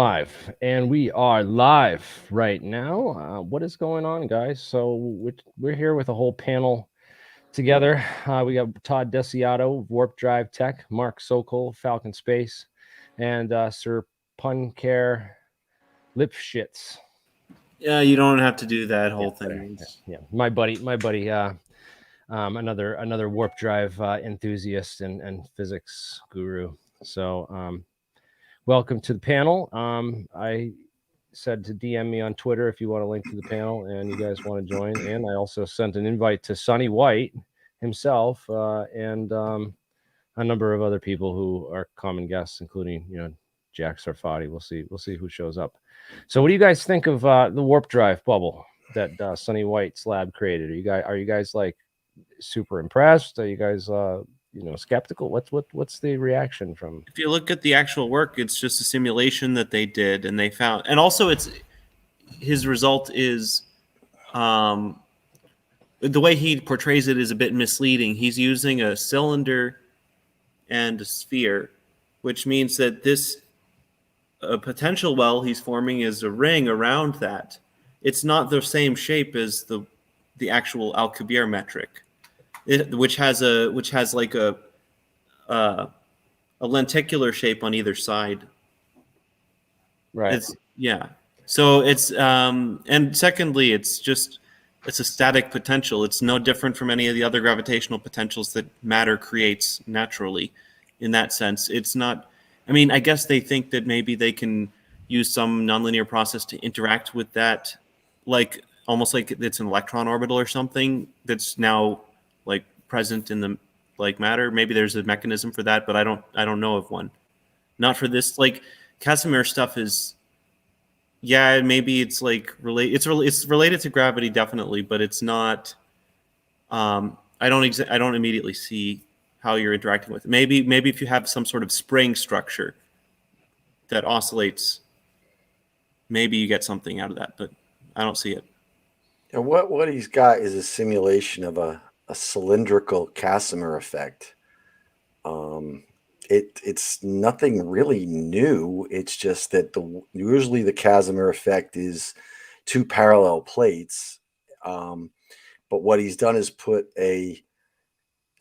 Live, and we are live right now. What is going on, guys? So we're here with a whole panel together. We got Todd Desiato, Warp Drive Tech, Mark Sokol, Falcon Space, and Sir Puncare Lipschitz. Yeah, you don't have to do that Yeah, whole there. thing. Yeah, yeah. My buddy. Another Warp Drive enthusiast and physics guru. So welcome to the panel. I said to DM me on Twitter if you want a link to the panel and you guys want to join. And I also sent an invite to Sonny White himself and a number of other people who are common guests, including Jack Sarfatti. We'll see who shows up. So, what do you guys think of the warp drive bubble that Sonny White's lab created? Are you guys like super impressed? Are you guys skeptical? What's the reaction from? If you look at the actual work, it's just a simulation that they did, and they found, and also it's his result is, um, the way he portrays it is a bit misleading. He's using a cylinder and a sphere, which means that this a potential well he's forming is a ring around that. It's not the same shape as the actual Alcubierre metric, which has like uh, a lenticular shape on either side. Right. It's yeah. So and secondly, it's a static potential. It's no different from any of the other gravitational potentials that matter creates naturally. In that sense, it's not. I mean, I guess they think that maybe they can use some nonlinear process to interact with that, like almost like it's an electron orbital or something that's now like present in the like matter. Maybe there's a mechanism for that, but I don't know of one. Not for this. Like Casimir stuff is, yeah, maybe it's like it's related to gravity definitely, but it's not. I don't immediately see how you're interacting with it. Maybe if you have some sort of spring structure that oscillates, maybe you get something out of that, but I don't see it. And what he's got is a simulation of a cylindrical Casimir effect. It's nothing really new. It's just that usually the Casimir effect is two parallel plates. But what he's done is put a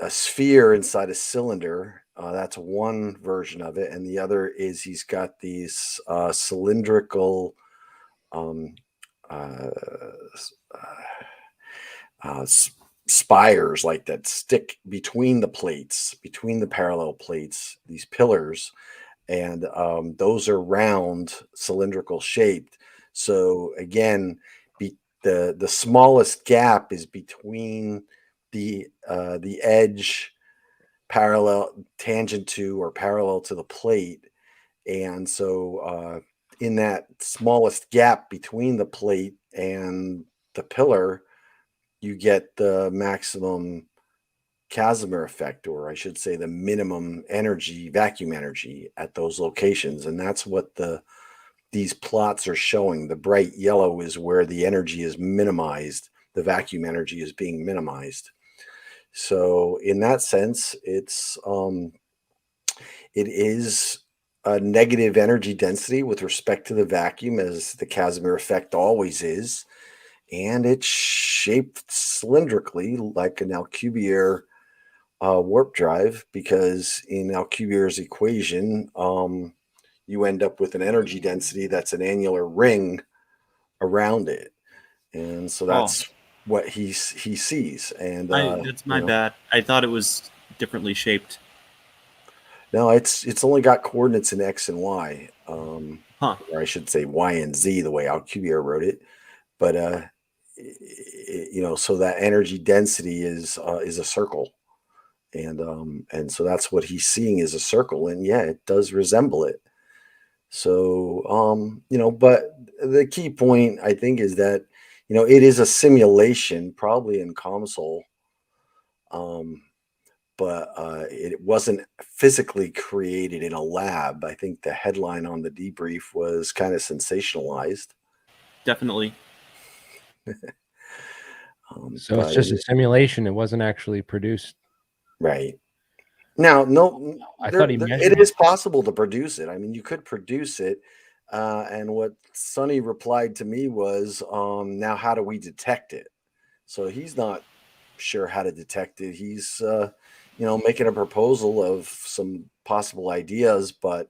sphere inside a cylinder. That's one version of it, and the other is he's got these cylindrical um, uh, uh, spires like that stick between the plates, between the parallel plates, these pillars, and those are round, cylindrical shaped. So again, the smallest gap is between the edge parallel tangent to or parallel to the plate, and so in that smallest gap between the plate and the pillar, you get the maximum Casimir effect, or I should say the minimum energy, vacuum energy at those locations. And that's what these plots are showing. The bright yellow is where the energy is minimized. The vacuum energy is being minimized. So in that sense, it is a negative energy density with respect to the vacuum, as the Casimir effect always is. And it's shaped cylindrically like an Alcubierre warp drive, because in Alcubierre's equation, you end up with an energy density that's an annular ring around it, and so Oh, that's what he sees. And that's my bad. I thought it was differently shaped. no, it's only got coordinates in x and y, Huh. or I should say y and z, the way Alcubierre wrote it. But so that energy density is a circle, and so that's what he's seeing is a circle, and yeah, it does resemble it. So but the key point I think is that it is a simulation, probably in COMSOL, um, but it wasn't physically created in a lab. I think the headline on the debrief was kind of sensationalized. Definitely. So it's just a simulation. It wasn't actually produced. Right. Now, no, I thought he it measured. is possible to produce it. I mean, you could produce it. And what Sonny replied to me was, now how do we detect it? So he's not sure how to detect it. He's, making a proposal of some possible ideas, but,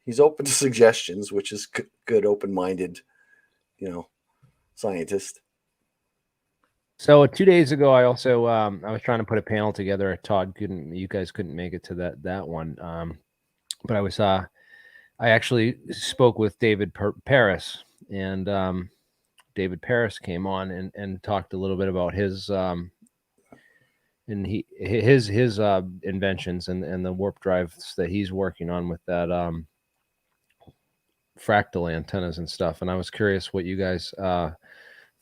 he's open to suggestions, which is good, open-minded, scientist. So 2 days ago, I also I was trying to put a panel together. You guys couldn't make it to that one, but I actually spoke with David Paris, and David Paris came on and talked a little bit about his his inventions and the warp drives that he's working on with that fractal antennas and stuff. And I was curious what you guys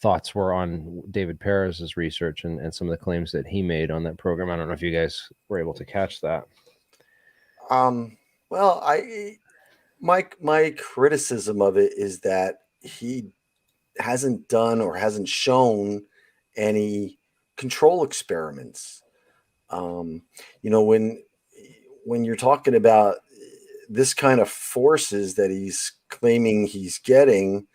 thoughts were on David Paris's research and some of the claims that he made on that program. I don't know if you guys were able to catch that. Well, my criticism of it is that he hasn't done or hasn't shown any control experiments. When you're talking about this kind of forces that he's claiming he's getting,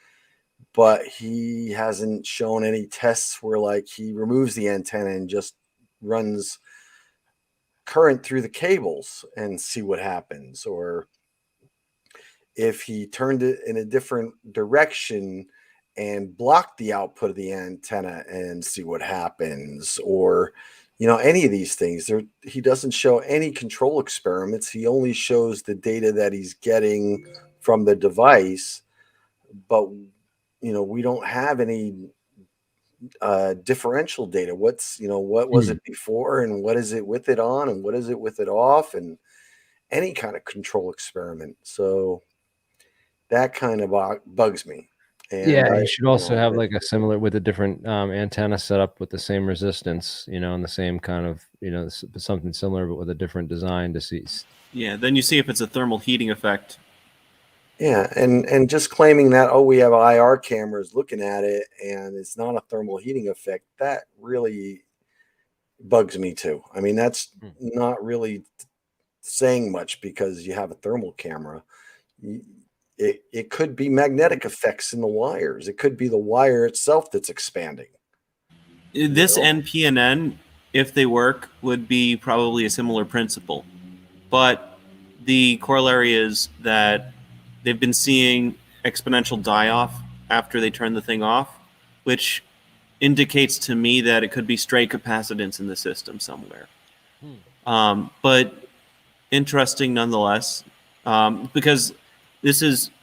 but he hasn't shown any tests where, like, he removes the antenna and just runs current through the cables and see what happens, or if he turned it in a different direction and blocked the output of the antenna and see what happens, or any of these things. He doesn't show any control experiments. He only shows the data that he's getting from the device, but we don't have any differential data. What was it before, and what is it with it on, and what is it with it off, and any kind of control experiment. So that kind of bugs me. And yeah, you should also have like a similar with a different antenna set up with the same resistance, and the same kind of, something similar but with a different design to see. Yeah, then you see if it's a thermal heating effect. Yeah, and just claiming that, we have IR cameras looking at it and it's not a thermal heating effect, that really bugs me too. I mean, that's not really saying much, because you have a thermal camera. It could be magnetic effects in the wires. It could be the wire itself that's expanding. This NPNN, if they work, would be probably a similar principle. But the corollary is that they've been seeing exponential die-off after they turn the thing off, which indicates to me that it could be stray capacitance in the system somewhere. But interesting nonetheless, because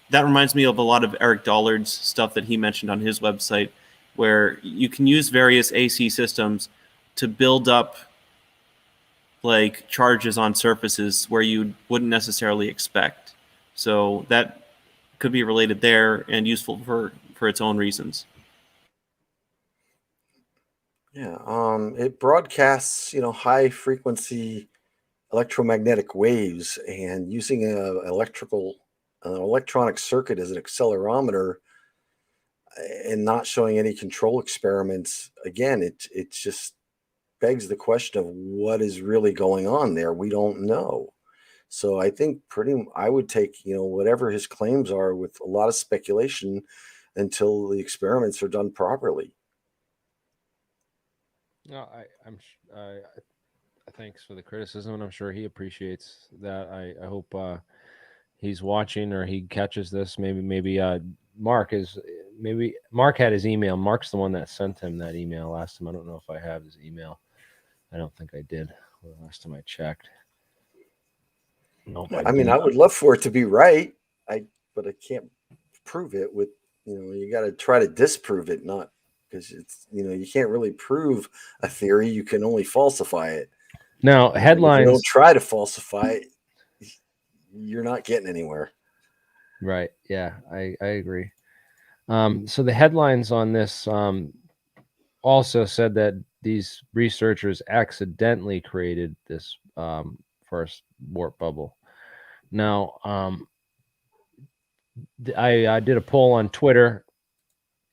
that reminds me of a lot of Eric Dollard's stuff that he mentioned on his website, where you can use various AC systems to build up like charges on surfaces where you wouldn't necessarily expect. So that could be related there and useful for its own reasons. Yeah, it broadcasts, high frequency electromagnetic waves, and using an electronic circuit as an accelerometer and not showing any control experiments. Again, it just begs the question of what is really going on there. We don't know. So I think I would take, whatever his claims are with a lot of speculation until the experiments are done properly. No, thanks for the criticism, and I'm sure he appreciates that. I hope he's watching or he catches this. Maybe Mark had his email. Mark's the one that sent him that email last time. I don't know if I have his email. I don't think I did the last time I checked. Nope, I mean, I would love for it to be right, but I can't prove it with, you got to try to disprove it, not because it's, you can't really prove a theory. You can only falsify it. Now, headlines. If you don't try to falsify it, you're not getting anywhere. Right. Yeah, I agree. So the headlines on this also said that these researchers accidentally created this first warp bubble. Now, I did a poll on Twitter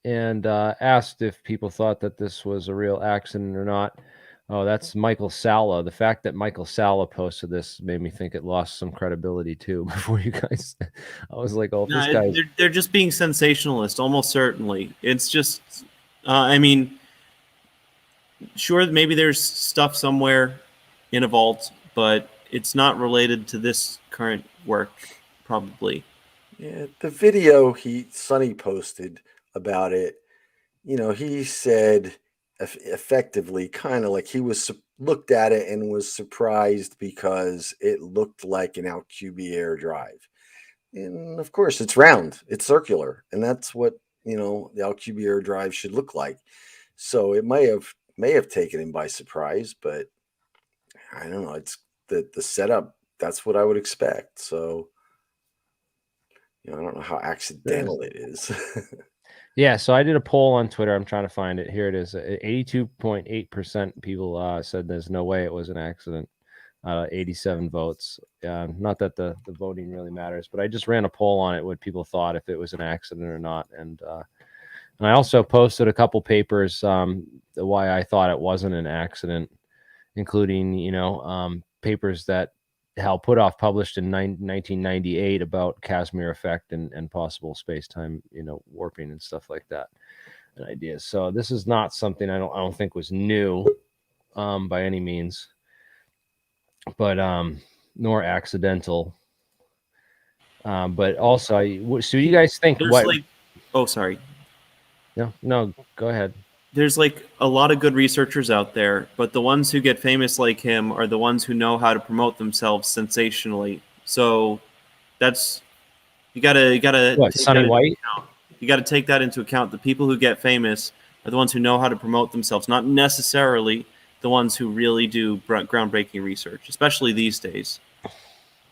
and asked if people thought that this was a real accident or not. Oh, that's Michael Salla. The fact that Michael Salla posted this made me think it lost some credibility too. Before you guys, I was like, "Oh, this No, guy." they're just being sensationalist, almost certainly. It's just, I mean, sure, maybe there's stuff somewhere in a vault, but it's not related to this current work, probably. Yeah, the video Sonny posted about it, he said effectively kind of like he was looked at it and was surprised because it looked like an Alcubierre drive. And of course, it's round, it's circular, and that's what the Alcubierre drive should look like. So it may have taken him by surprise, but I don't know. It's the setup. That's what I would expect. So I don't know how accidental it is. Yeah, so I did a poll on Twitter. I'm trying to find it. Here it is. 82.8% people said there's no way it was an accident. 87 votes. Not that the voting really matters, but I just ran a poll on it, what people thought if it was an accident or not. And I also posted a couple papers why I thought it wasn't an accident, including papers that Hal Puthoff published in 1998 about Casimir effect and possible space-time warping and stuff like that, and ideas. So this is not something I don't think was new by any means, but nor accidental. But also, so you guys think There's what? Oh, sorry. No, go ahead. There's like a lot of good researchers out there, but the ones who get famous like him are the ones who know how to promote themselves sensationally. So that's you gotta What, take Sonny that into White? account. You gotta take that into account. The people who get famous are the ones who know how to promote themselves, not necessarily the ones who really do groundbreaking research, especially these days.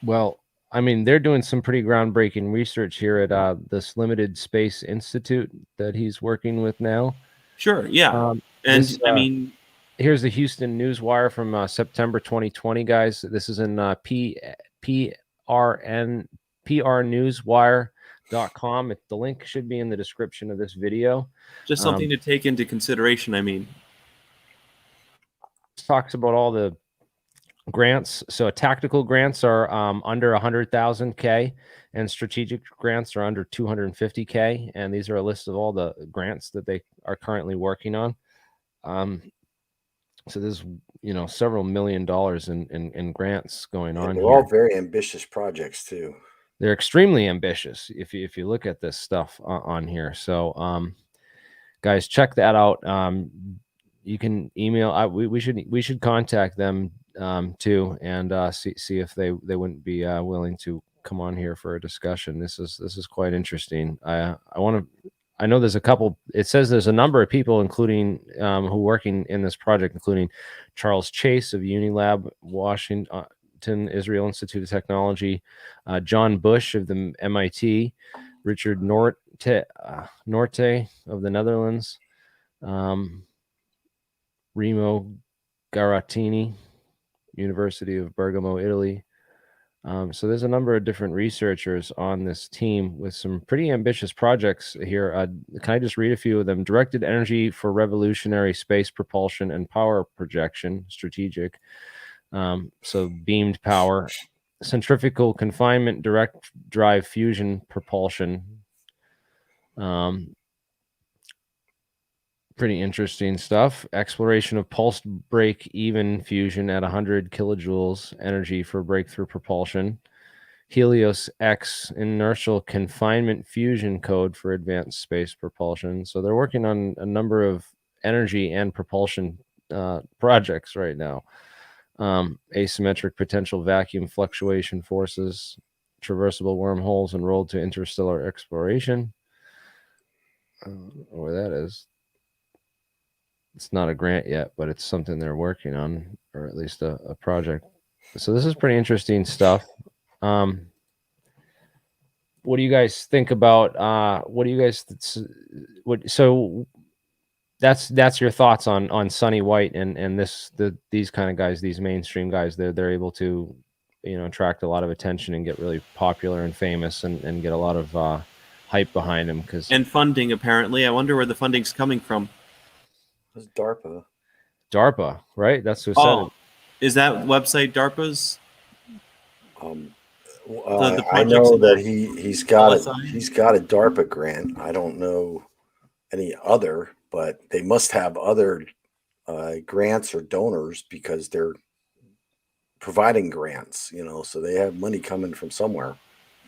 Well, I mean, they're doing some pretty groundbreaking research here at this Limited Space Institute that he's working with now. Sure, yeah. And This, I mean, here's the Houston Newswire from September 2020, guys. This is in prnewswire.com. The link should be in the description of this video. just something to take into consideration. I mean, talks about all the grants. So tactical grants are under 100,000 K, and strategic grants are under 250 K. And these are a list of all the grants that they are currently working on. So there's several $1 million in grants going on. They're all very ambitious projects too. They're extremely ambitious if you look at this stuff on here. So guys, check that out. You can email. We should contact them too, and see if they wouldn't be willing to come on here for a discussion. This is quite interesting. I know there's a couple. It says there's a number of people, including who working in this project, including Charles Chase of Unilab, Washington, Israel Institute of Technology, John Bush of the MIT, Richard Norte of the Netherlands, Remo Garatini, University of Bergamo, Italy. So there's a number of different researchers on this team with some pretty ambitious projects here. Can I just read a few of them? Directed energy for revolutionary space propulsion and power projection, strategic. So beamed power, centrifugal confinement, direct drive fusion propulsion. Pretty interesting stuff. Exploration of pulsed break-even fusion at 100 kilojoules energy for breakthrough propulsion. Helios X inertial confinement fusion code for advanced space propulsion. So they're working on a number of energy and propulsion projects right now. Asymmetric potential vacuum fluctuation forces, traversable wormholes enrolled to interstellar exploration. I don't know where that is. It's not a grant yet, but it's something they're working on, or at least a project. So this is pretty interesting stuff. What do you guys think about? So that's your thoughts on Sonny White and these kind of guys, these mainstream guys. They're able to attract a lot of attention and get really popular and famous and get a lot of hype behind them and funding apparently. I wonder where the funding's coming from. It was DARPA. DARPA, right? That's who said it. Oh, is that website DARPA's? The I projects know in that that he's got LSI? he's got a DARPA grant. I don't know any other, but they must have other grants or donors because they're providing grants, so they have money coming from somewhere.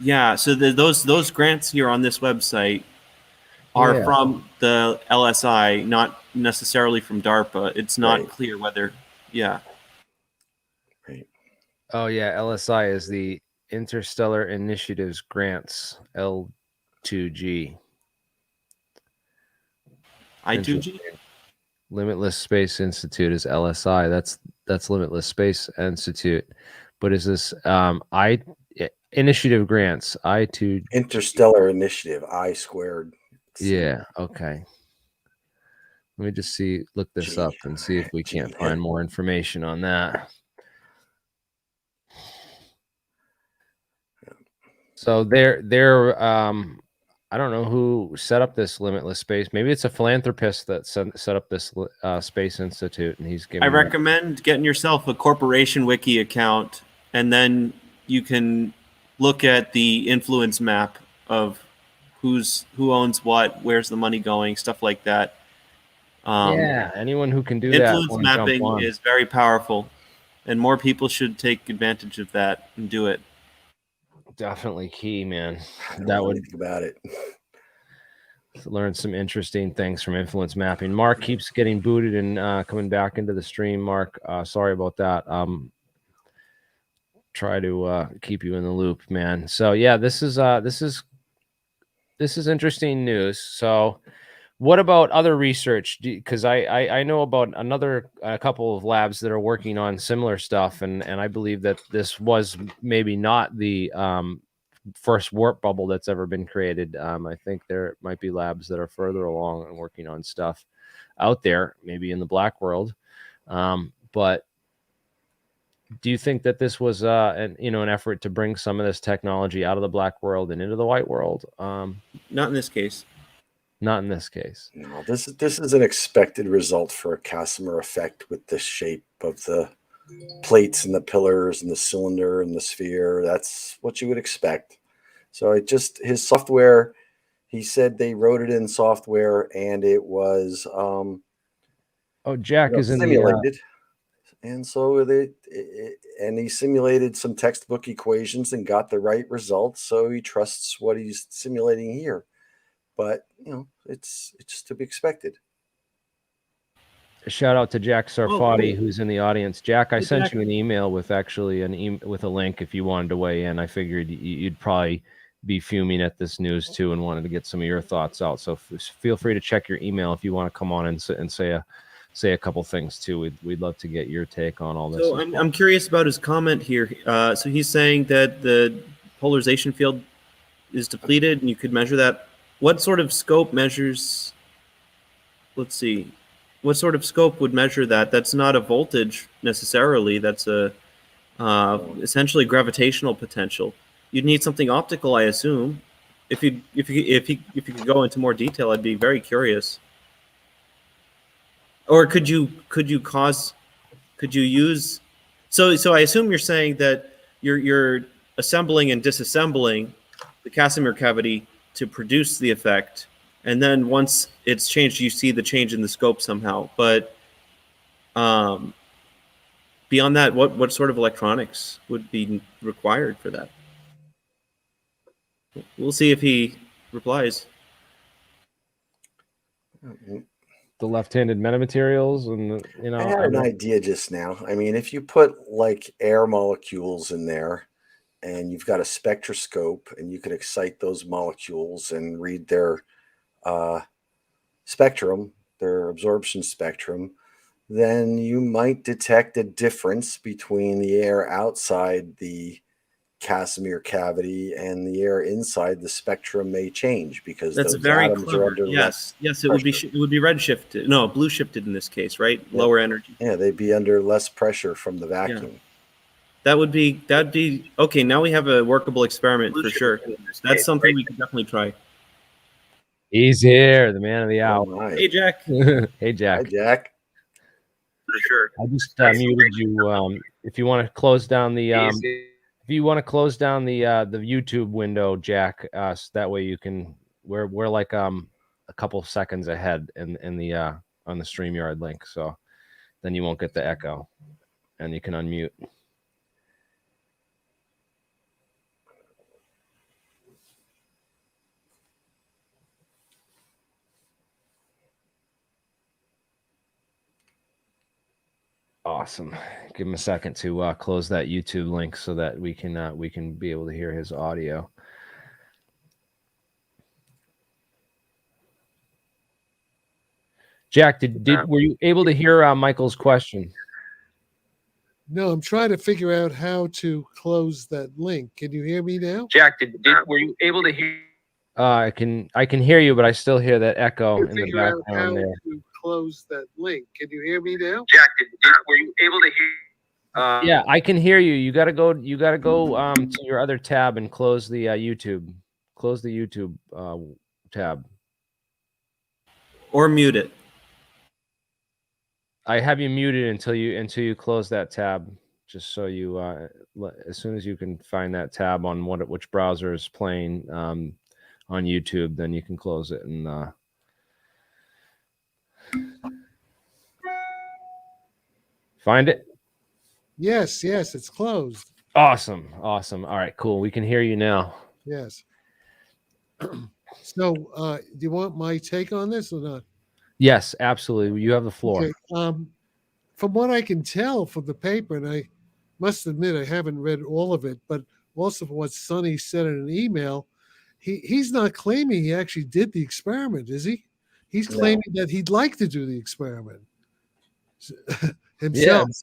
Yeah, so those grants here on this website are Yeah. from the LSI, not necessarily from DARPA. It's not Right. clear whether, yeah. Right. Oh yeah, LSI is the Interstellar Initiatives Grants, L2G. I2G? Limitless Space Institute is LSI. That's Limitless Space Institute. But is this Initiative Grants, I2? Interstellar Initiative, I squared. Yeah, okay. Let me just look this up and see if we can't find more information on that. So they're I don't know who set up this Limitless Space. Maybe it's a philanthropist that set up this Space Institute, and he's giving. I recommend getting yourself a corporation wiki account, and then you can look at the influence map of who owns what, where's the money going, stuff like that. Yeah, anyone who can do that. Influence mapping is very powerful, and more people should take advantage of that and do it. Definitely key, man. That would think about it. Learn some interesting things from influence mapping. Mark keeps getting booted and coming back into the stream. Mark, sorry about that. Try to keep you in the loop, man. So yeah, this is interesting news. So what about other research? Because I know about a couple of labs that are working on similar stuff, and I believe that this was maybe not the first warp bubble that's ever been created. I think there might be labs that are further along and working on stuff out there, maybe in the black world. But do you think that this was an effort to bring some of this technology out of the black world and into the white world? Not in this case. Not in this case. No, this is an expected result for a Casimir effect with the shape of the plates and the pillars and the cylinder and the sphere. That's what you would expect. So his software, he said they wrote it in software and it was Jack is simulated. And so and he simulated some textbook equations and got the right results. So he trusts what he's simulating here. But it's just to be expected. A shout out to Jack Sarfatti, who's in the audience. Jack, I sent you an email with actually with a link if you wanted to weigh in. I figured you'd probably be fuming at this news too and wanted to get some of your thoughts out. So feel free to check your email if you want to come on and say a couple things too. We'd love to get your take on all this. So I'm curious about his comment here. So he's saying that the polarization field is depleted, and you could measure that. What sort of scope measures? Let's see. What sort of scope would measure that? That's not a voltage necessarily. That's a essentially gravitational potential. You'd need something optical, I assume. If you could go into more detail, I'd be very curious. Or could you use? So I assume you're saying that you're assembling and disassembling the Casimir cavity to produce the effect, and then once it's changed, you see the change in the scope somehow. But beyond that, what sort of electronics would be required for that? We'll see if he replies. The left-handed metamaterials and I had an idea just now. I mean, if you put like air molecules in there and you've got a spectroscope and you can excite those molecules and read their spectrum, their absorption spectrum, then you might detect a difference between the air outside the Casimir cavity and the air inside the spectrum may change because that's those very atoms clever. are under Yes, it would be red shifted. No, blue shifted in this case, right? Yeah. Lower energy. Yeah, they'd be under less pressure from the vacuum. Yeah. That'd be okay. Now we have a workable experiment for sure. That's something we could definitely try. He's here, the man of the hour. Oh, hey, Jack. Hey, Jack. Hi, Jack. I just muted you. If you want to close down the the YouTube window, Jack, so that way you can. We're like a couple seconds ahead in the on the StreamYard link, so then you won't get the echo, and you can unmute. Awesome. Give him a second to close that YouTube link so that we can be able to hear his audio. Jack, were you able to hear Michael's question? No, I'm trying to figure out how to close that link. Can you hear me now? Jack, were you able to hear? I can hear you, but I still hear that echo in the background there. To close that link. Can you hear me now? Jack, were you able to hear? Yeah, I can hear you. You gotta go to your other tab and close the YouTube. Close the YouTube tab. Or mute it. I have you muted until you close that tab, just so you as soon as you can find that tab on which browser is playing on YouTube, then you can close it and find it. Yes, it's closed. Awesome. All right, cool. We can hear you now. Yes. So, do you want my take on this or not? Yes, absolutely. You have the floor. Okay. From what I can tell from the paper, and I must admit I haven't read all of it, but also from what Sonny said in an email, he's not claiming he actually did the experiment, is he? He's claiming that he'd like to do the experiment himself. Yeah.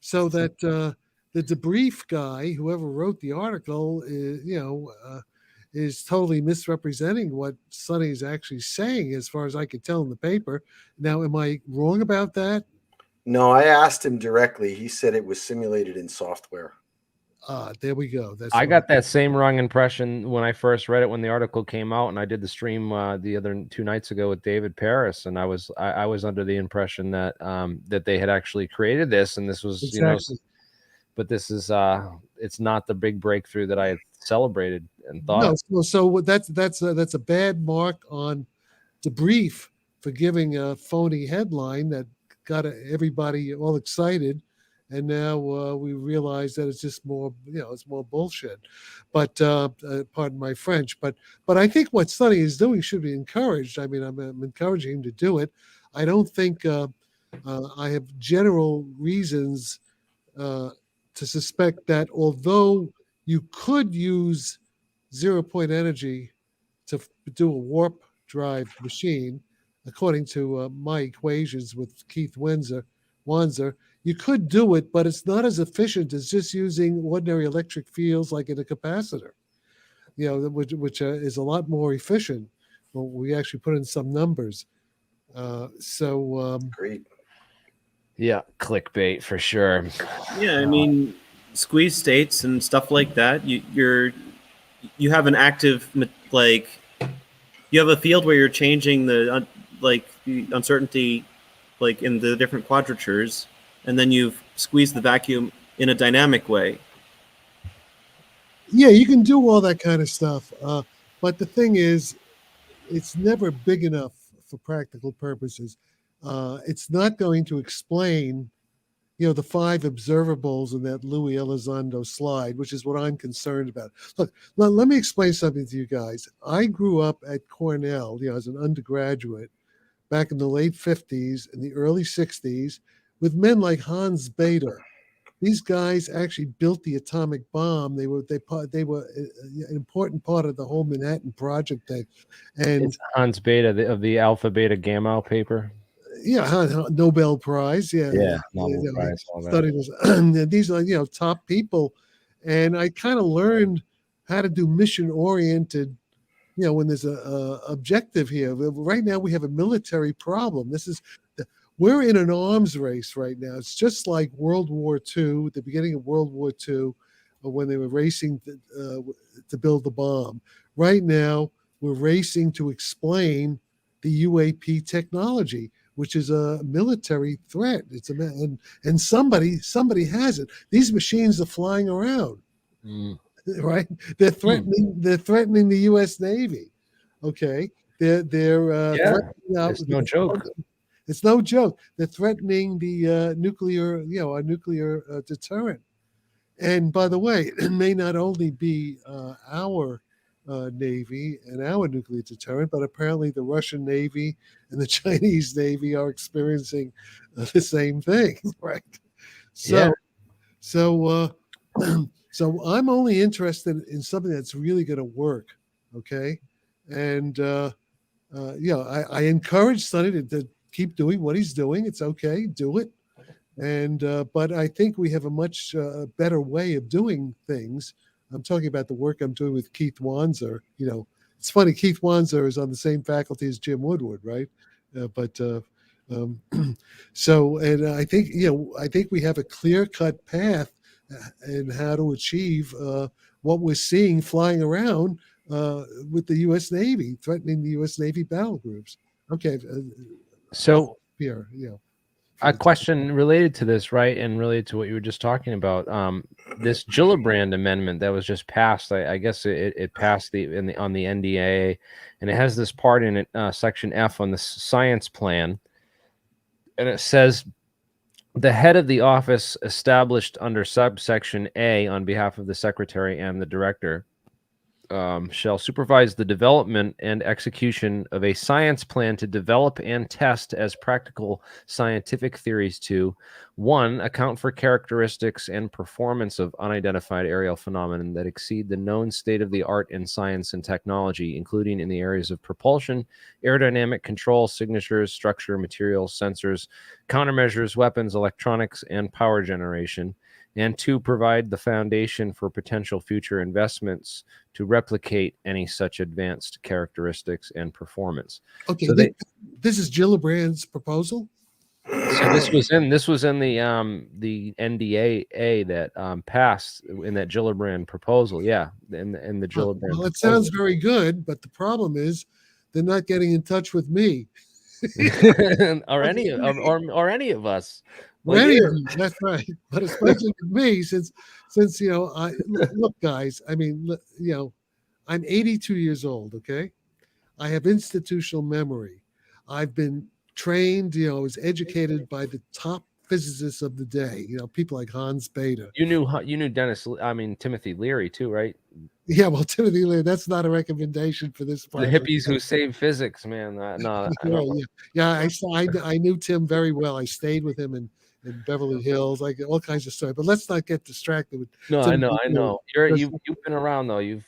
So that the debrief guy, whoever wrote the article, is totally misrepresenting what Sonny is actually saying, as far as I could tell in the paper. Now, am I wrong about that? No, I asked him directly. He said it was simulated in software. There we go. I got that same wrong impression when I first read it when the article came out, and I did the stream the other 2 nights ago with David Paris, and I was under the impression that that they had actually created this, and this was exactly. But this is it's not the big breakthrough that I had celebrated and thought. No, so that's a bad mark on debrief for giving a phony headline that got everybody all excited, and now we realize that it's just more, it's more bullshit. But pardon my French. But I think what Sonny is doing should be encouraged. I mean, I'm encouraging him to do it. I don't think I have general reasons to suspect that although you could use 0-point energy to do a warp drive machine, according to my equations with Keith Wanzer, you could do it, but it's not as efficient as just using ordinary electric fields like in a capacitor, which is a lot more efficient. Well, we actually put in some numbers. Great. Yeah, clickbait for sure. Yeah, I mean, squeeze states and stuff like that. You have an active, like, you have a field where you're changing the the uncertainty, like in the different quadratures, and then you've squeezed the vacuum in a dynamic way. Yeah, you can do all that kind of stuff, but the thing is, it's never big enough for practical purposes. It's not going to explain, the 5 observables in that Louis Elizondo slide, which is what I'm concerned about. Look, let me explain something to you guys. I grew up at Cornell, as an undergraduate back in the late 50s and the early 60s with men like Hans Bethe. These guys actually built the atomic bomb. They were an important part of the whole Manhattan Project thing. And it's Hans Bethe of the Alpha Beta Gamma paper. Yeah, Nobel Prize. Yeah, Nobel Prize. These are top people, and I kind of learned how to do mission-oriented. When there's a objective here. Right now, we have a military problem. We're in an arms race right now. It's just like World War II, the beginning of World War II, when they were racing to build the bomb. Right now, we're racing to explain the UAP technology. which is a military threat. And somebody has it. These machines are flying around, right? They're threatening the U.S. Navy. Okay, they're threatening. It's no joke. It's no joke. They're threatening the nuclear, a nuclear deterrent. And by the way, it may not only be our Navy and our nuclear deterrent, but apparently the Russian Navy and the Chinese Navy are experiencing the same thing, right? So, so I'm only interested in something that's really going to work, okay? And I encourage Sonny to keep doing what he's doing. It's okay, do it. And but I think we have a much better way of doing things. I'm talking about the work I'm doing with Keith Wanzer. It's funny. Keith Wanzer is on the same faculty as Jim Woodward, right? So, and I think we have a clear-cut path in how to achieve what we're seeing flying around with the U.S. Navy, threatening the U.S. Navy battle groups. Okay. So here, a question related to this, right, and related to what you were just talking about, this Gillibrand amendment that was just passed. I guess it passed on the NDAA, and it has this part in it, Section F on the science plan, and it says the head of the office established under subsection A on behalf of the secretary and the director shall supervise the development and execution of a science plan to develop and test as practical scientific theories to 1. Account for characteristics and performance of unidentified aerial phenomena that exceed the known state of the art in science and technology, including in the areas of propulsion, aerodynamic control, signatures, structure, materials, sensors, countermeasures, weapons, electronics, and power generation. And 2, provide the foundation for potential future investments to replicate any such advanced characteristics and performance. Okay, so this is Gillibrand's proposal. So this was in the NDAA that passed in that Gillibrand proposal. Yeah, in the Gillibrand. Well, it sounds very good, but the problem is they're not getting in touch with me, or any of us. That's right. But especially with me, since look, guys. I mean, I'm 82 years old. Okay, I have institutional memory. I've been trained. I was educated by the top physicists of the day. People like Hans Bethe. You knew Timothy Leary too, right? Yeah, well, Timothy Leary. That's not a recommendation for this part. The hippies who saved physics, man. No, I knew Tim very well. I stayed with him in Beverly Hills, like all kinds of stories. But let's not get distracted with. No, I know. You've been around though. You've.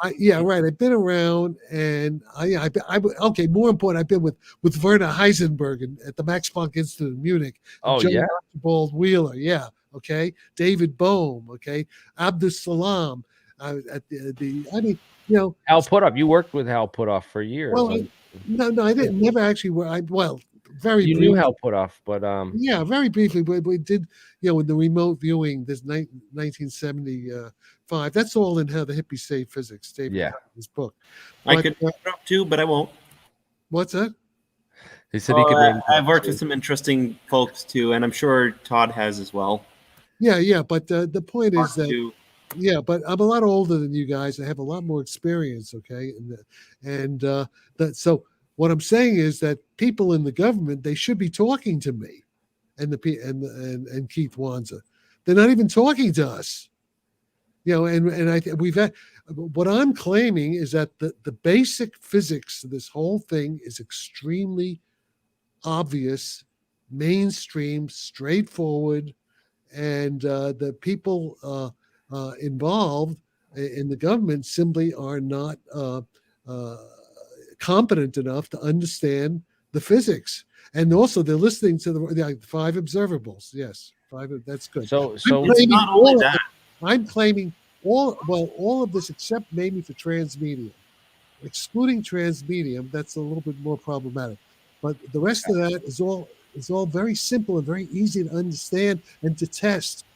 Right. I've been around, and okay. More important, I've been with Werner Heisenberg at the Max Planck Institute in Munich. Oh yeah. Archibald Wheeler. Yeah. Okay. David Bohm. Okay. Abdus Salam. At Hal Puthoff. You worked with Hal Puthoff for years. Well, no, I didn't. Never actually. Very you briefly. Knew Hal Puthoff, but yeah, very briefly. We did, with the remote viewing. This 1975. That's all in How the Hippies Saved Physics. David his book. I could interrupt too, but I won't. What's that? He said he could. I've worked with some interesting folks too, and I'm sure Todd has as well. Yeah. But the point is that. Yeah, but I'm a lot older than you guys. I have a lot more experience. Okay, so what I'm saying is that people in the government, they should be talking to me, and Keith Wanzer. They're not even talking to us. We've had. What I'm claiming is that the basic physics of this whole thing is extremely obvious, mainstream, straightforward, and the people involved in the government simply are not competent enough to understand the physics. And also, they're listening to the 5 observables. Yes, 5. That's good. So it's not only that. I'm claiming all of this except maybe for transmedium. Excluding transmedium, that's a little bit more problematic. But the rest of that is all very simple and very easy to understand and to test.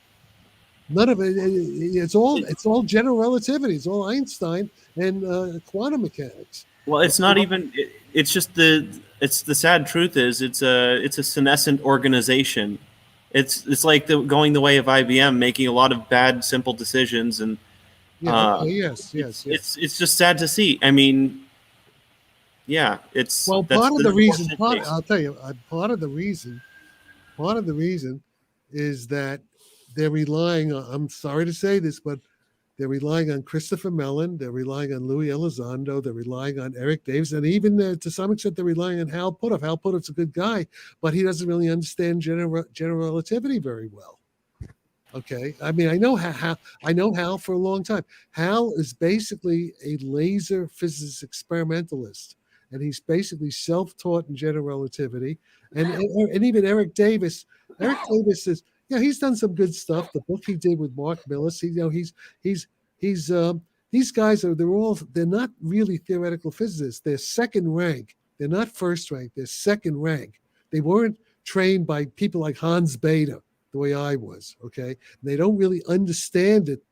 None of it. It's all general relativity. It's all Einstein and quantum mechanics. Well, it's not even. It's just the it's the sad truth is it's a senescent organization. It's like going the way of IBM, making a lot of bad, simple decisions, and Yeah. Okay. Yes. Yes. Yes. it's just sad to see. I mean, yeah, Well, that's part of the the reason, unfortunate case. I'll tell you, part of the reason is that they're relying on, I'm sorry to say this, but they're relying on Christopher Mellon, they're relying on Louis Elizondo, they're relying on Eric Davis, and even to some extent they're relying on Hal Puthoff. Hal Puthoff's a good guy, but he doesn't really understand general relativity very well. Okay, I mean, I know Hal for a long time. Hal is basically a laser physicist experimentalist, and he's basically self-taught in general relativity. And even Eric Davis is, yeah, he's done some good stuff. The book he did with Mark Millis, these guys they're not really theoretical physicists. They're second rank. They're not first rank. They're second rank. They weren't trained by people like Hans Bethe the way I was, okay? And they don't really understand it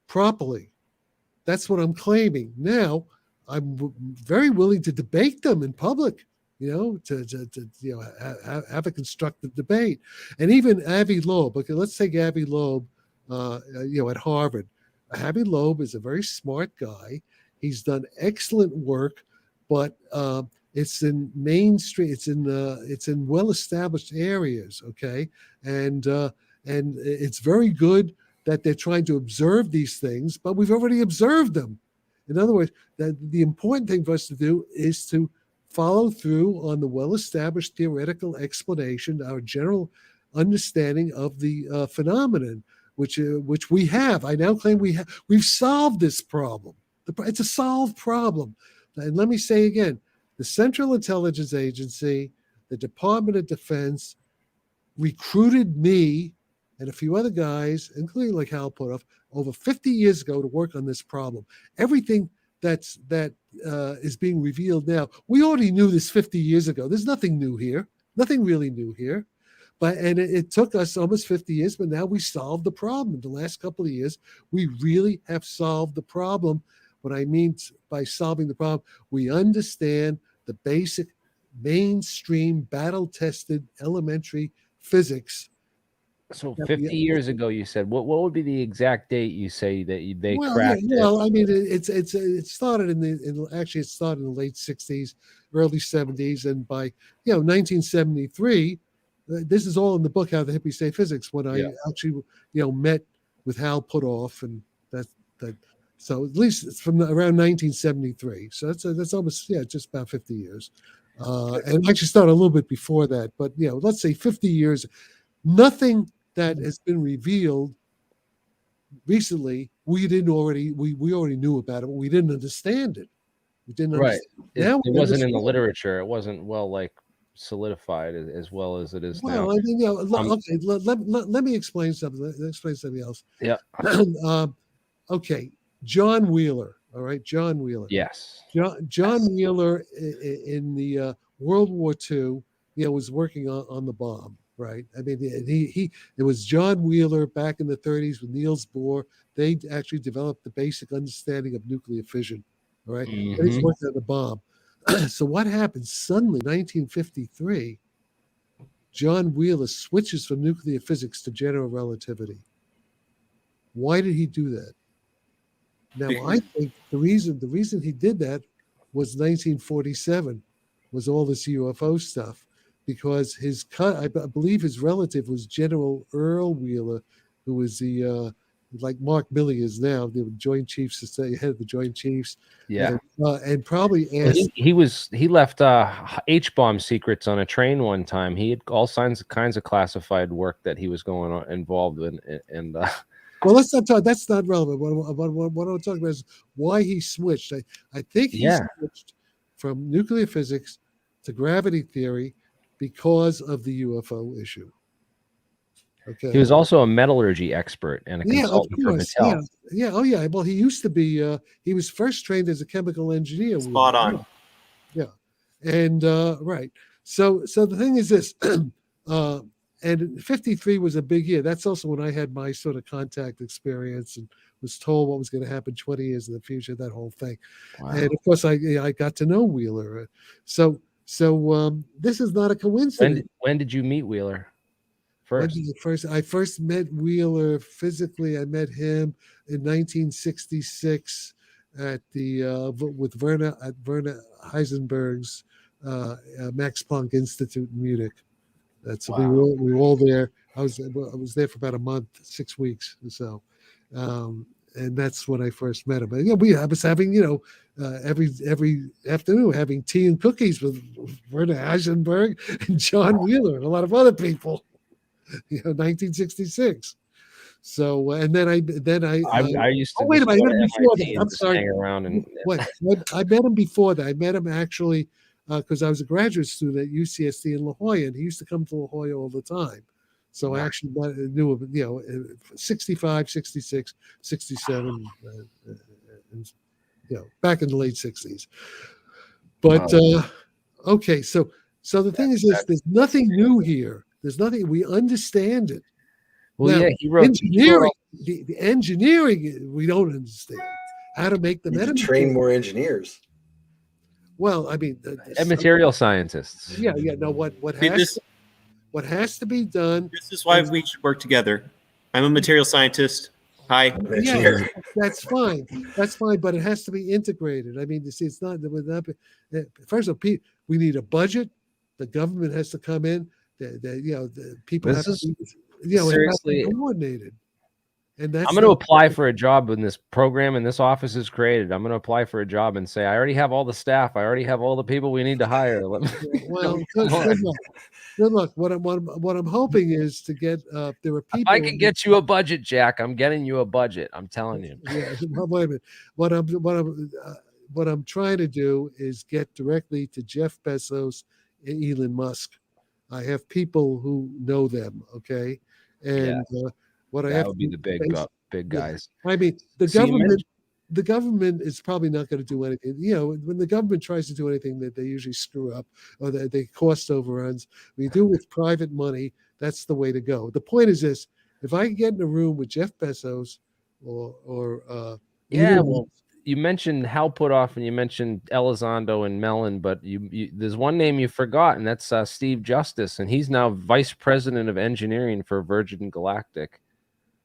properly. That's what I'm claiming. Now, I'm very willing to debate them in public, to have a constructive debate. And even Avi Loeb, okay, let's take Avi Loeb, at Harvard. Avi Loeb is a very smart guy. He's done excellent work, but it's in mainstream. It's in well-established areas, okay, and it's very good that they're trying to observe these things, but we've already observed them. In other words, the important thing for us to do is to follow through on the well-established theoretical explanation, our general understanding of the phenomenon, which we have. I now claim we've solved this problem. It's a solved problem. And let me say again, the Central Intelligence Agency, the Department of Defense, recruited me and a few other guys, including like Hal Puthoff, over 50 years ago to work on this problem. Everything that is being revealed now, we already knew this 50 years ago. There's nothing new here, nothing really new here. And it took us almost 50 years, but now we solved the problem. In the last couple of years, we really have solved the problem. What I mean by solving the problem, we understand the basic mainstream battle-tested elementary physics. So 50 years ago, you said, what would be the exact date you say that they cracked it? Well, I mean, it started in the late 60s, early 70s, and by 1973, this is all in the book, How the Hippies Say Physics, when I actually met with Hal Puthoff, and that. So at least it's from around 1973. So that's almost just about 50 years, and actually started a little bit before that. But let's say 50 years. Nothing that has been revealed recently we already knew about it, but we didn't understand it. We didn't understand. It wasn't in the literature. It wasn't solidified as well as it is now. Well, I mean, okay. Let me explain something. Let me explain something else. Yeah. Okay. John Wheeler. All right. John Wheeler. Yes. John Wheeler in the World War II, was working on the bomb. Right. I mean, it was John Wheeler back in the 30s with Niels Bohr. They actually developed the basic understanding of nuclear fission. All right. Mm-hmm. And he's working on the bomb. So what happens? Suddenly, 1953, John Wheeler switches from nuclear physics to general relativity. Why did he do that? Now, I think the reason he did that was 1947, was all this UFO stuff, because I believe his relative was General Earl Wheeler, who was the like Mark Milley is now, the Joint Chiefs, head of the Joint Chiefs. Yeah, and probably asked. He left H-bomb secrets on a train one time. He had all kinds of classified work that he was involved in, and. Well, let's not talk. That's not relevant. What I'm talking about is why he switched. I think he switched from nuclear physics to gravity theory because of the UFO issue. Okay. He was also a metallurgy expert and a consultant for Battelle. Yeah. Oh, yeah. Well, he used to be. He was first trained as a chemical engineer. Spot on. Yeah. And right. So the thing is this. And 53 was a big year. That's also when I had my sort of contact experience and was told what was going to happen 20 years in the future, that whole thing. Wow. And of course, I got to know Wheeler. So So this is not a coincidence. When did you meet Wheeler When first? did I first met Wheeler physically. I met him in 1966 at the with Werner Heisenberg's Max Planck Institute in Munich. That's we were all there. I was there for about a month, 6 weeks or so, and that's when I first met him. But, I was having every afternoon having tea and cookies with Werner Heisenberg and John Wheeler and a lot of other people. 1966. So and then I used to. Oh wait a minute! I met him before that. I'm just sorry. hang around and What? I met him before that. I met him actually because I was a graduate student at UCSD in La Jolla, and he used to come to La Jolla all the time. So I actually knew him, 65, 66, 67, and, back in the late 60s. But okay, so the thing is this: there's nothing new here. There's nothing. We understand it. Well, now, he wrote engineering. The engineering we don't understand how to make the to train more engineers. Well, I mean, and material scientists. Yeah. No, what has to be done. This is why we should work together. I'm a material scientist. Hi. Yeah, that's fine. That's fine, but it has to be integrated. I mean, it's not. First of all, we need a budget. The government has to come in. The people have to be, seriously coordinated. And that's I'm going to apply for a job when this program and this office is created. I'm going to apply for a job and say, I already have all the staff. I already have all the people we need to hire. Well, good luck. What I'm hoping is to get there are people. If I can get you a budget, Jack, I'm getting you a budget. I'm telling you. Yeah, wait a minute. What I'm trying to do is get directly to Jeff Bezos and Elon Musk. I have people who know them. Okay, and what I have would be the big guys. I mean, the government is probably not going to do anything. When the government tries to do anything, that they usually screw up or they cost overruns. When you do with private money, that's the way to go. The point is this: if I can get in a room with Jeff Bezos or you mentioned Hal Puthoff and you mentioned Elizondo and Mellon, but there's one name you forgot, and that's Steve Justice, and he's now vice president of engineering for Virgin Galactic.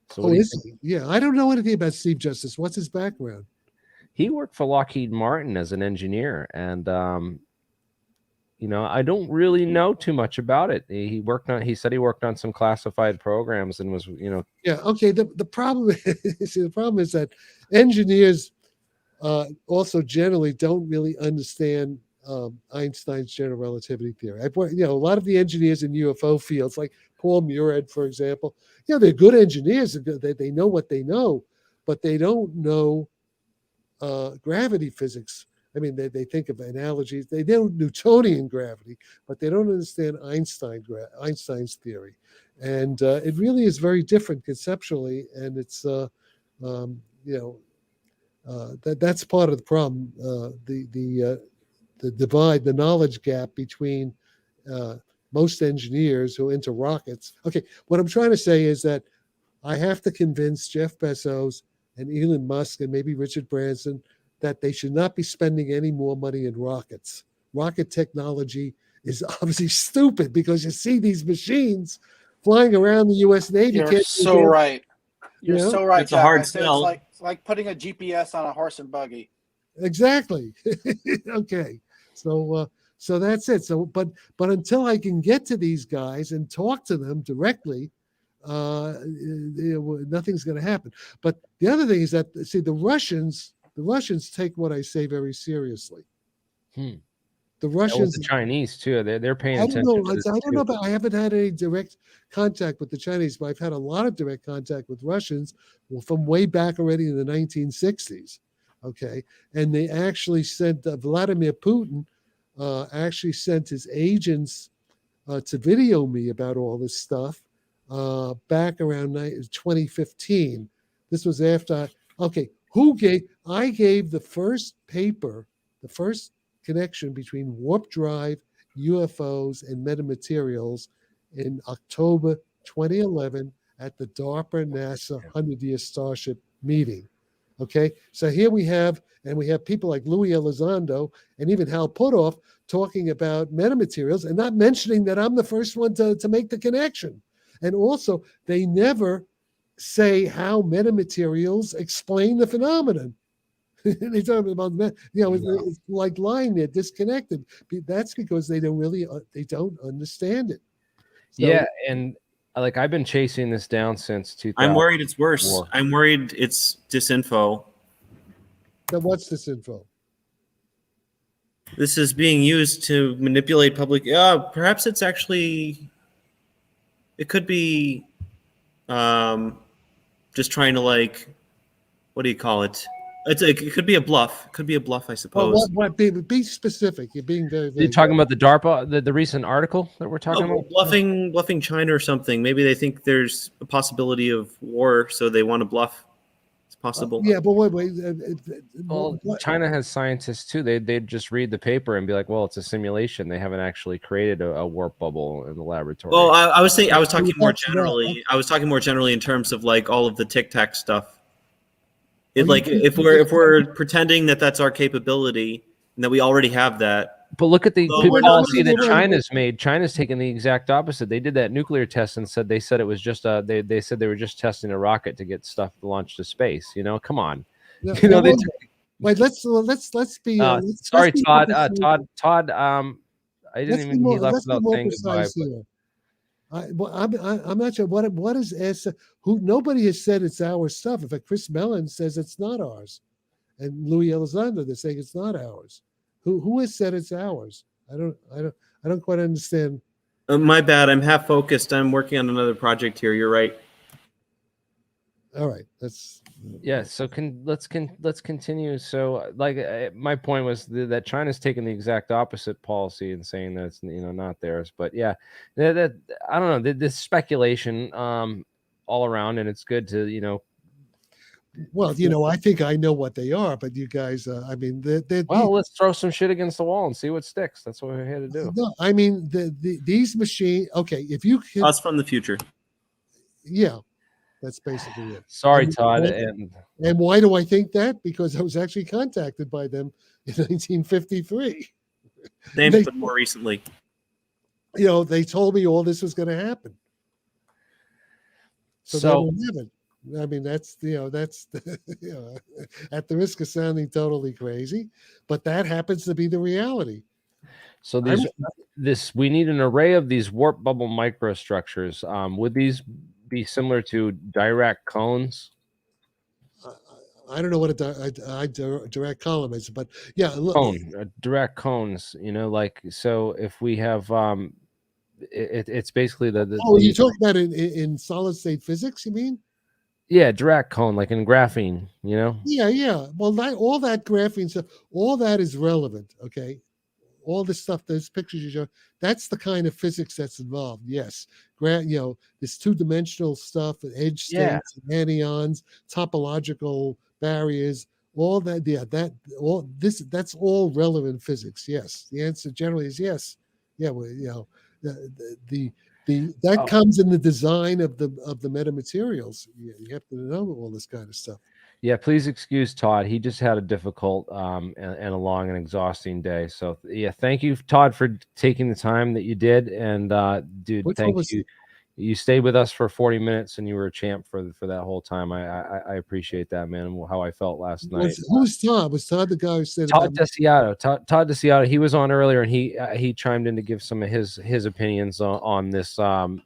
So is he? Yeah, I don't know anything about Steve Justice. What's his background? He worked for Lockheed Martin as an engineer, and I don't really know too much about it. He said he worked on some classified programs and was, Yeah. Okay. The problem is that engineers also generally don't really understand Einstein's general relativity theory. A lot of the engineers in UFO fields, like Paul Murad, for example, they're good engineers. They know what they know, but they don't know gravity physics. I mean, they think of analogies. They know Newtonian gravity, but they don't understand Einstein's theory. And it really is very different conceptually. And it's, that's part of the problem. The divide, the knowledge gap between most engineers who are into rockets. Okay, what I'm trying to say is that I have to convince Jeff Bezos and Elon Musk and maybe Richard Branson that they should not be spending any more money in rockets. Rocket technology is obviously stupid because you see these machines flying around the U.S. Navy. You're so right. You're so right. It's a hard sell. It's like putting a GPS on a horse and buggy. Exactly. Okay. So that's it. But until I can get to these guys and talk to them directly, nothing's going to happen. But the other thing is that the Russians take what I say very seriously. The Russians, the Chinese too. They're paying attention. I don't know about. I haven't had any direct contact with the Chinese, but I've had a lot of direct contact with Russians from way back already in the 1960s. Okay, and they actually sent Vladimir Putin actually sent his agents to video me about all this stuff back around 2015. This was after. I gave the first paper, the first connection between warp drive, UFOs, and metamaterials in October 2011 at the DARPA NASA 100-year Starship meeting. Okay, so here we have people like Louis Elizondo and even Hal Puthoff talking about metamaterials and not mentioning that I'm the first one to make the connection. And also, they never say how metamaterials explain the phenomenon. They talk about, it's like lying. They're disconnected. That's because they don't understand it. So, yeah, and like I've been chasing this down since 2000. I'm worried it's worse. I'm worried it's disinfo. then what's this info? This is being used to manipulate public. Perhaps it's actually. It could be, just trying to what do you call it? It could be a bluff. It could be a bluff, I suppose. Well, be specific. You're being very, very. You're talking about the DARPA, the recent article that we're talking about? Bluffing China or something. Maybe they think there's a possibility of war, so they want to bluff. It's possible. Yeah, but wait. Well, China has scientists too. They'd just read the paper and be like, "Well, it's a simulation. They haven't actually created a warp bubble in the laboratory." Well, I was talking more generally. I was talking more generally in terms of all of the Tic Tac stuff. If we're pretending that that's our capability and that we already have that. But look at the So policy that China's made. China's taken the exact opposite. They did that nuclear test and they said it was just they said they were just testing a rocket to get stuff launched to space. Come on. Wait, let's be. Sorry, Todd. Todd. I didn't even. He left without saying goodbye. I'm not sure what is S. Who nobody has said it's our stuff. In fact, Chris Mellon says it's not ours, and Louis Elizondo, they're saying it's not ours. Who has said it's ours? I don't quite understand. My bad. I'm half focused. I'm working on another project here. You're right. All right. That's yeah. So let's continue. So my point was that China's taken the exact opposite policy and saying that it's not theirs. But yeah, that I don't know. This speculation all around, and it's good to Well, I think I know what they are, but you guys, let's throw some shit against the wall and see what sticks. That's what we're here to do. No, I mean these machines. Okay, if you can, us from the future. Yeah, that's basically it. Sorry, Todd. And why do I think that? Because I was actually contacted by them in 1953. But more recently. They told me all this was going to happen. So they don't have it. I mean, that's at the risk of sounding totally crazy, but that happens to be the reality. So we need an array of these warp bubble microstructures. Would these be similar to Dirac cones? I don't know what a direct column is, but yeah, Dirac cones. So if we have it's basically the. Oh, you're talking about in solid state physics, you mean? Yeah, Dirac cone, like in graphene, Yeah. Well, all that graphene stuff, all that is relevant. Okay, all this stuff, those pictures you show, that's the kind of physics that's involved. Yes, this two-dimensional stuff, edge states, anions, topological barriers, all that. Yeah, that's all relevant physics. Yes, the answer generally is yes. Yeah, well, that comes in the design of the metamaterials. You have to know all this kind of stuff. Yeah, please excuse Todd. He just had a difficult and a long and exhausting day. So yeah, thank you, Todd, for taking the time that you did. And dude, thank you. You stayed with us for 40 minutes, and you were a champ for that whole time. I appreciate that, man. How I felt last night. Who's Todd? Was Todd the guy who said Todd Desiato? Todd Desiato. He was on earlier, and he chimed in to give some of his opinions on this warp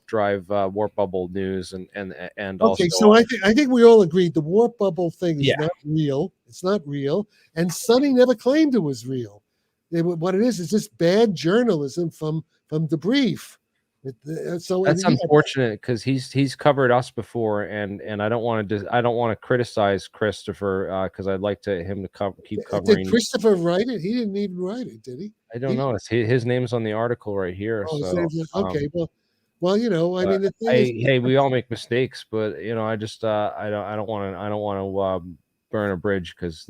drive warp bubble news and also. Okay, so I think we all agreed the warp bubble thing is not real. It's not real, and Sonny never claimed it was real. What it is just bad journalism from the brief. So that's unfortunate because he's covered us before, and I don't want to criticize Christopher because I'd like him to keep covering. Did Christopher write it? He didn't even write it, did he? I don't know. His name's on the article right here. Oh, so okay, well, I mean, the thing hey, we all make mistakes, but I just I don't want to burn a bridge because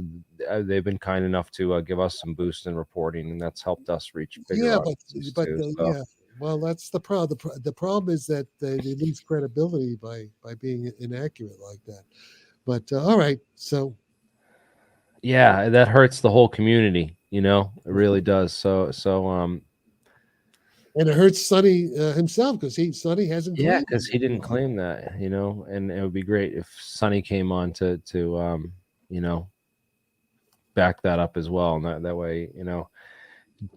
they've been kind enough to give us some boost in reporting, and that's helped us reach bigger audiences too, yeah. Well, that's the problem. The problem is that they lose credibility by being inaccurate like that. But all right, so yeah, that hurts the whole community. You know, it really does. So And it hurts Sonny himself because Sonny hasn't yeah, claimed because it. he didn't claim that, you know, and it would be great if Sonny came on to you know, back that up as well, and that way, you know.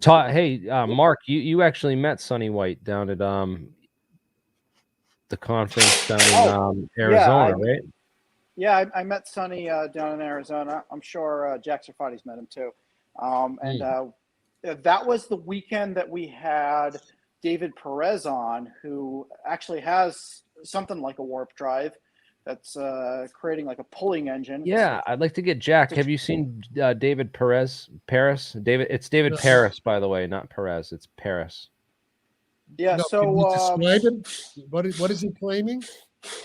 Hey, Mark, you actually met Sonny White down at the conference down in Yeah, Arizona, right? I met Sonny down in Arizona. I'm sure Jack Sarfatti's met him too. That was the weekend that we had David Perez on, who actually has something like a warp drive that's creating like a pulling engine. Yeah, I'd like to get Jack. Have you seen David Perez? Paris? It's David No. Paris, by the way, not Perez. It's Paris. Yeah, No, so can you describe him? What is he claiming?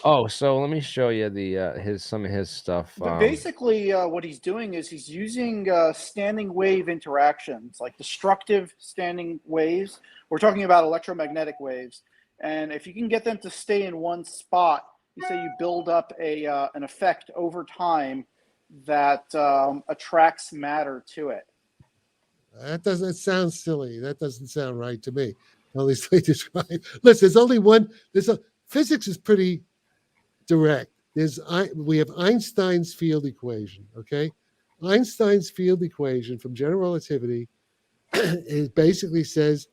Oh, so let me show you the some of his stuff. basically, what he's doing is he's using standing wave interactions, like destructive standing waves. We're talking about electromagnetic waves, and if you can get them to stay in one spot, you say you build up an effect over time that attracts matter to it. That doesn't sound silly. That doesn't sound right to me. At least they describe. Listen, there's only one. Physics is pretty direct. We have Einstein's field equation. Okay, Einstein's field equation from general relativity it basically says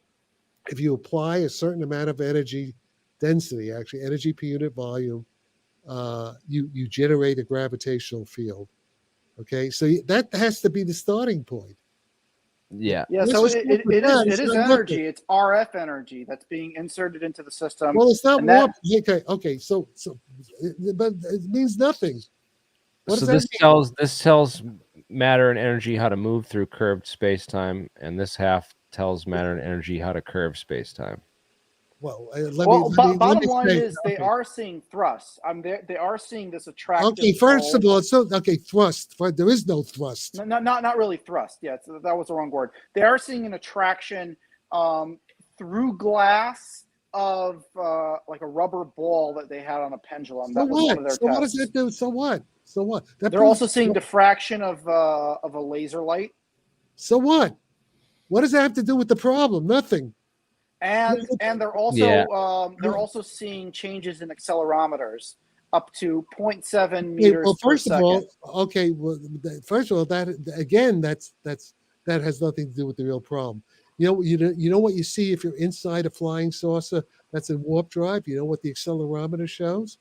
if you apply a certain amount of energy density, actually energy per unit volume, you generate a gravitational field. Okay, so that has to be the starting point. Yeah. Yeah, Let's so just it work with that. is It's not energy. working. It's RF energy that's being inserted into the system. Well, it's not and that- warp. Okay. So, but it means nothing. What So does that mean? this tells matter and energy how to move through curved space-time, and this half tells matter and energy how to curve space-time. Well, bottom line say, is they are seeing thrust. They are seeing this attractive. Okay, first of all, thrust. There is no thrust. Not really thrust. Yeah, that was the wrong word. They are seeing an attraction through glass of like a rubber ball that they had on a pendulum. So That was one of their So tests. what does that do? So what? They're also seeing diffraction of a laser light. So what? What does that have to do with the problem? Nothing. And they're also they're also seeing changes in accelerometers up to 0.7 meters Well, per first of second. all, okay. Well, first of all, that again, that has nothing to do with the real problem. You know what you see if you're inside a flying saucer that's in warp drive. You know what the accelerometer shows?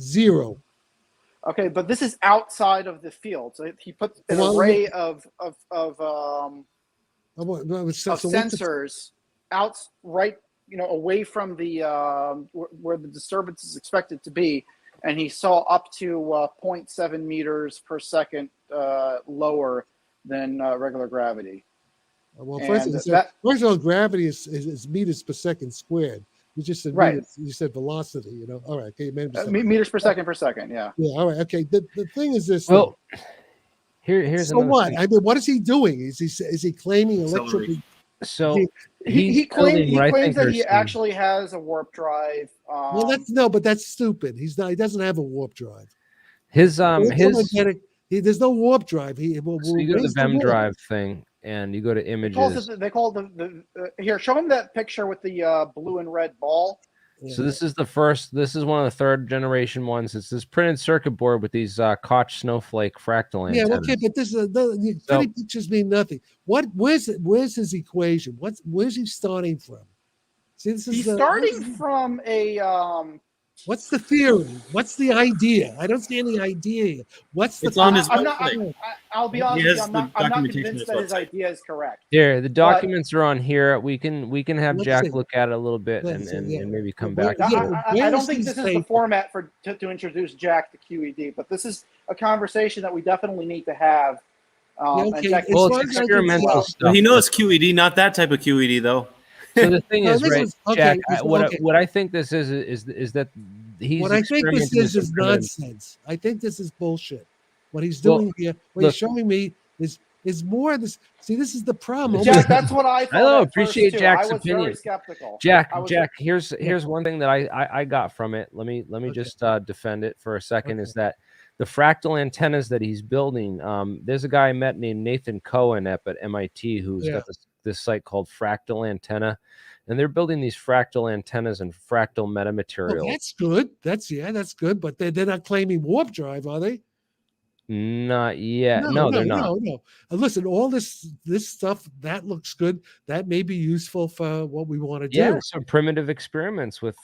0. Okay, but this is outside of the field. So he put an array of sensors out right, away from the where the disturbance is expected to be, and he saw up to 0.7 meters per second lower than regular gravity. Well, first of all, gravity is meters per second squared. You just said meters, you said velocity. All right, okay, meters per second per second. Yeah. Yeah. All right. Okay. The thing is this. Well, here's so what? Thing. I mean, what is he doing? Is he claiming electricity? So he claims that he actually has a warp drive. Well, but that's stupid. He doesn't have a warp drive. There's no warp drive. So you go to the VEM drive thing, and you go to images. They call the here. Show him that picture with the blue and red ball. So this is one of the third generation ones. It's this printed circuit board with these Koch snowflake fractal antennas. Yeah, okay, but this is pretty pictures mean nothing. Where's his equation? Where's he starting from? See, he's starting from a what's the theory? What's the idea? I don't see any idea. What's the? It's on his I'll be honest with you, I'm not convinced that his idea is correct. Here, the documents are on here. We can have Jack look at it a little bit and maybe come back. I don't think this is the format to introduce Jack to QED, but this is a conversation that we definitely need to have. It's experimental stuff. Well, he knows QED, not that type of QED though. So the thing is, right, Jack, what I think this is that he's. What I think this is nonsense. I think this is bullshit. What he's doing here, what he's showing me is more this. See, this is the problem. Jack, that's what I thought. I appreciate Jack's opinion. Very skeptical. Jack, here's one thing that I got from it. Let me just defend it for a second. Is that the fractal antennas that he's building. There's a guy I met named Nathan Cohen up at MIT who's got this site called Fractal Antenna, and they're building these fractal antennas and fractal metamaterial. Well, that's good. That's good. But they're not claiming warp drive, are they? Not yet. No, they're not. No. Listen, all this stuff that looks good. That may be useful for what we want to do. Yeah, some primitive experiments with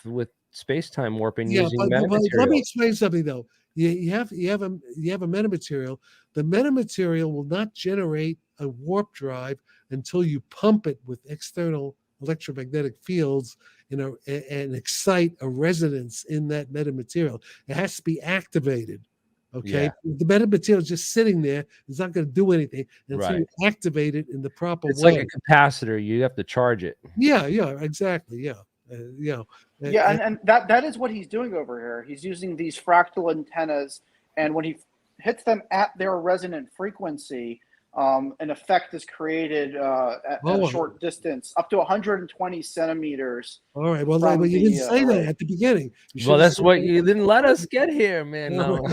space-time warping using but metamaterial. let me explain something though. You have a metamaterial. The metamaterial will not generate a warp drive until you pump it with external electromagnetic fields and excite a resonance in that metamaterial. It has to be activated. Okay, the metamaterial is just sitting there. It's not going to do anything until you activate it in the proper way. It's like a capacitor. You have to charge it. Yeah, exactly. Yeah, and that is what he's doing over here. He's using these fractal antennas, and when he hits them at their resonant frequency, an effect is created at a short distance, up to 120 centimeters. All right. Well, you didn't say that at the beginning. Well, that's what you didn't let us get here, man. No. All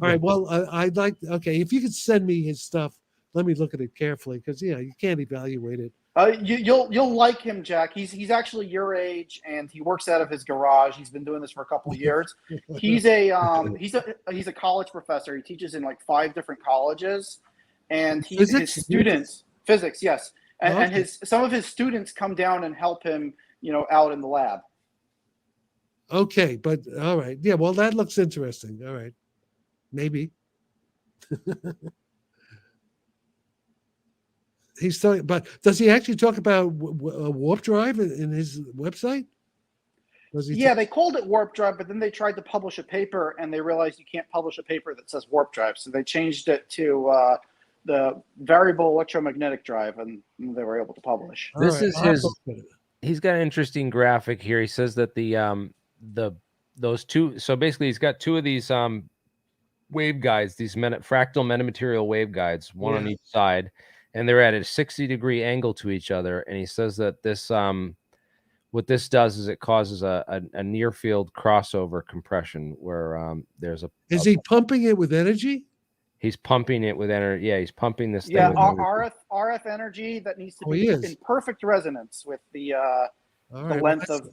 right. Well, I'd like. Okay, if you could send me his stuff, let me look at it carefully because you can't evaluate it. You'll like him, Jack. He's actually your age, and he works out of his garage. He's been doing this for a couple of years. He's a college professor. He teaches in like 5 different colleges. And his students, physics, yes, and some of his students come down and help him, out in the lab. Okay, but all right, yeah. Well, that looks interesting. All right, maybe. He's talking, but does he actually talk about warp drive in his website? They called it warp drive, but then they tried to publish a paper, and they realized you can't publish a paper that says warp drive, so they changed it to the variable electromagnetic drive, and they were able to publish. He's got an interesting graphic here. He says that those two, so basically he's got 2 of these waveguides, these fractal metamaterial waveguides, one on each side, and they're at a 60-degree angle to each other. And he says that this what this does is it causes a near field crossover compression where there's a. Is he pumping it with energy? He's pumping it with energy. Yeah, he's pumping this thing. Yeah, RF energy that needs to be in perfect resonance with the length of.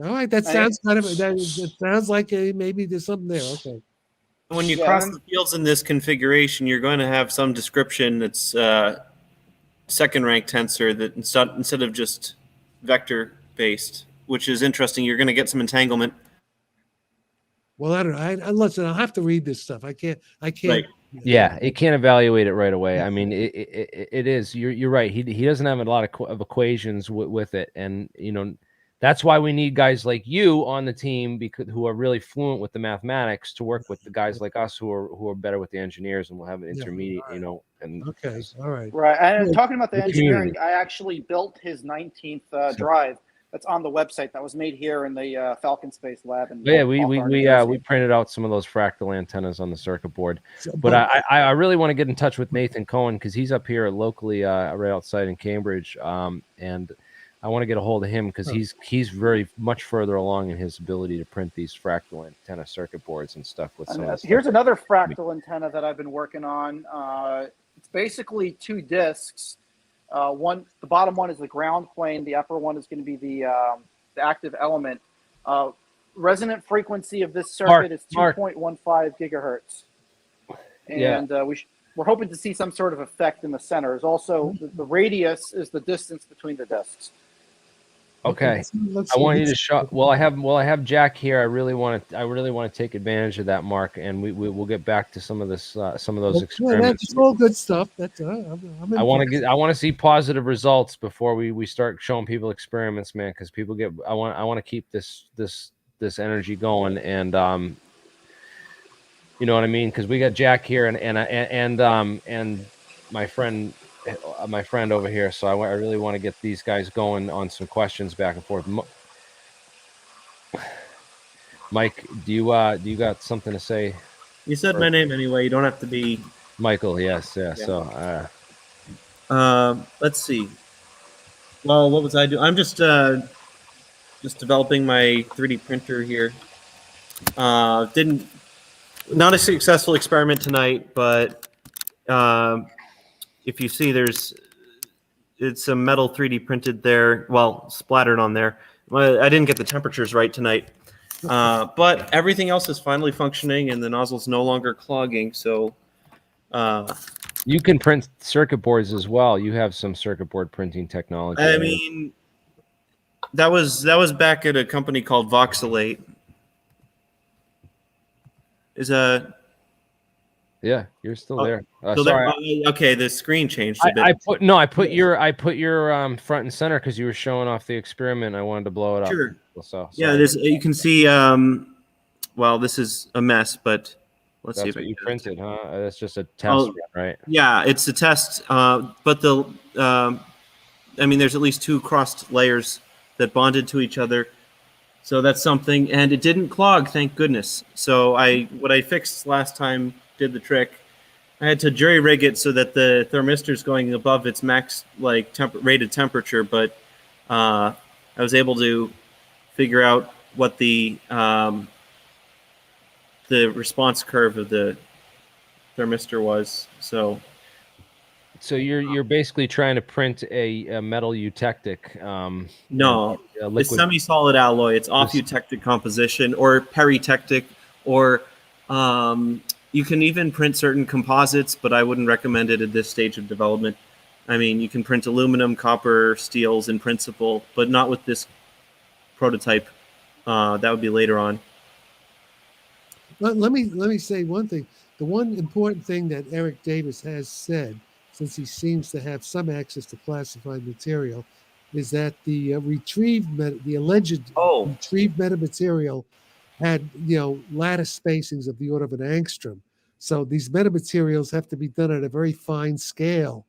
All right, that sounds it sounds like maybe there's something there. Okay. When you cross the fields in this configuration, you're going to have some description that's second-rank tensor that instead of just vector-based, which is interesting. You're going to get some entanglement. Well, I don't know. Listen, I'll have to read this stuff. I can't. Right. Yeah, it can't evaluate it right away. I mean, it is. You're right. He doesn't have a lot of equations with it, and that's why we need guys like you on the team who are really fluent with the mathematics to work with the guys like us who are better with the engineers, and we'll have an intermediate. And okay, all right. Right. And talking about the engineering, I actually built his 19th drive. That's on the website that was made here in the Falcon Space Lab. We printed out some of those fractal antennas on the circuit board. But I really want to get in touch with Nathan Cohen because he's up here locally, right outside in Cambridge, and I want to get a hold of him because he's very much further along in his ability to print these fractal antenna circuit boards and stuff. Here's another fractal antenna that I've been working on. It's basically 2 discs. The bottom one is the ground plane. The upper one is going to be the active element. Resonant frequency of this circuit is 2.15 gigahertz, and we're hoping to see some sort of effect in the center. There's also the radius is the distance between the discs. Okay. I want you to show. Well, I have Jack here. I really want to take advantage of that, Mark, and we'll get back to some of this, some of those experiments. That's all good stuff. That's I want to see positive results before we start showing people experiments, man, because people get. I want to keep this energy going, and you know what I mean, because we got Jack here and my friend over here, so I really want to get these guys going on some questions back and forth. Mike, do you got something to say? You said my name anyway. You don't have to be Michael. Yes, yeah. So, let's see. Well, what was I doing? I'm just developing my 3D printer here. Not a successful experiment tonight, but if you see, it's a metal 3D printed there, well, splattered on there. Well, I didn't get the temperatures right tonight, but everything else is finally functioning, and the nozzle's no longer clogging. So You can print circuit boards as well. You have some circuit board printing technology. I mean, that was back at a company called Voxelate. Yeah, you're still there. So Sorry, okay, the screen changed a bit. I put your front and center because you were showing off the experiment. I wanted to blow it up. Sure. So Yeah, sorry. there's you can see. Well, this is a mess, but let's see That's if what you can printed, huh? That's just a test run, right? Yeah, it's a test, but I mean, there's at least 2 crossed layers that bonded to each other, so that's something. And it didn't clog, thank goodness. So what I fixed last time did the trick. I had to jury rig it so that the thermistor is going above its max rated temperature, but I was able to figure out what the response curve of the thermistor was. So you're basically trying to print a metal eutectic. No, a it's liquid. semi-solid alloy. It's off eutectic composition or peritectic, or you can even print certain composites, but I wouldn't recommend it at this stage of development. I mean, you can print aluminum, copper, steels in principle, but not with this prototype. That would be later on. Let me say one thing. The one important thing that Eric Davis has said, since he seems to have some access to classified material, is that the alleged retrieved metamaterial had lattice spacings of the order of an angstrom. So these metamaterials have to be done at a very fine scale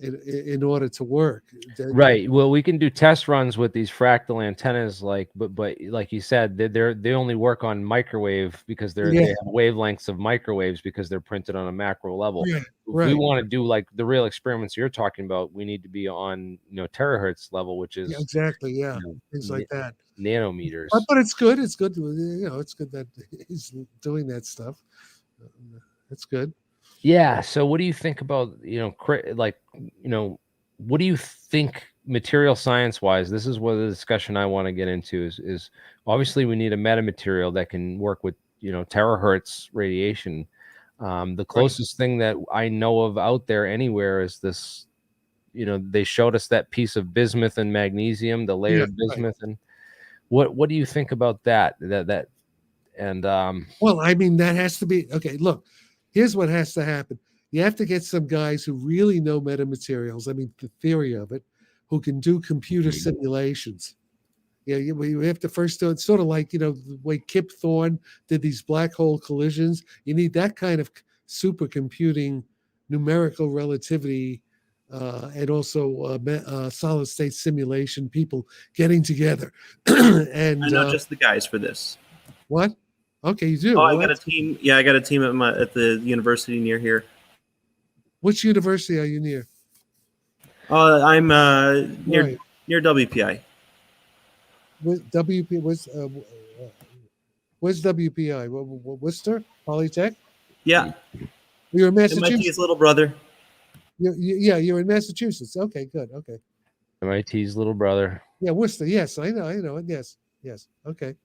in order to work. Right. Well, we can do test runs with these fractal antennas, but like you said, they only work on microwave because they have wavelengths of microwaves because they're printed on a macro level. Yeah, if right. we want to do like the real experiments you're talking about, we need to be on terahertz level, which is exactly things like that, nanometers. But it's good. It's good. It's good that he's doing that stuff. That's good. Yeah. So what do you think about, what do you think material science wise? This is what the discussion I want to get into is obviously we need a metamaterial that can work with, terahertz radiation. The closest thing that I know of out there anywhere is this, they showed us that piece of bismuth and magnesium, the layered bismuth. And what do you think about that? Well, I mean, that has to be okay. Look, here's what has to happen. You have to get some guys who really know metamaterials. I mean, the theory of it, who can do computer simulations. Yeah, you have to first do it. Sort of like the way Kip Thorne did these black hole collisions. You need that kind of supercomputing, numerical relativity, and also solid state simulation. People getting together, and not just the guys for this. What? Okay, you do. Oh, I got a team. Yeah, I got a team at the university near here. Which university are you near? I'm near WPI. Where's WPI? Worcester? Polytech? Yeah. You're in Massachusetts. MIT's little brother. You're in Massachusetts. Okay, good. Okay. MIT's little brother. Yeah, Worcester. Yes, I know it. Yes. Okay.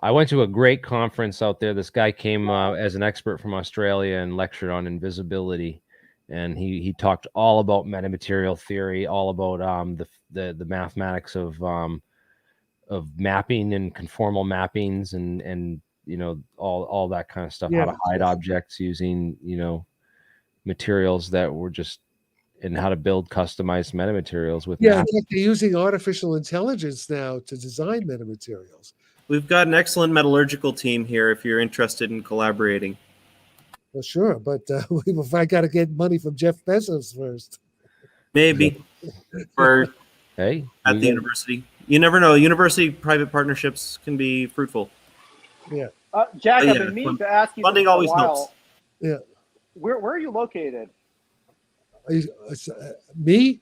I went to a great conference out there. This guy came as an expert from Australia and lectured on invisibility, and he talked all about metamaterial theory, all about the mathematics of mapping and conformal mappings, and all that kind of stuff. How to hide objects using materials that were just, and how to build customized metamaterials with they're using artificial intelligence now to design metamaterials. We've got an excellent metallurgical team here if you're interested in collaborating. Well, sure, but if I got to get money from Jeff Bezos first. Maybe. At the university. You never know. University private partnerships can be fruitful. Yeah. Jack, I've been meaning to ask you funding for a always while. helps. Yeah. Where are you located? Me?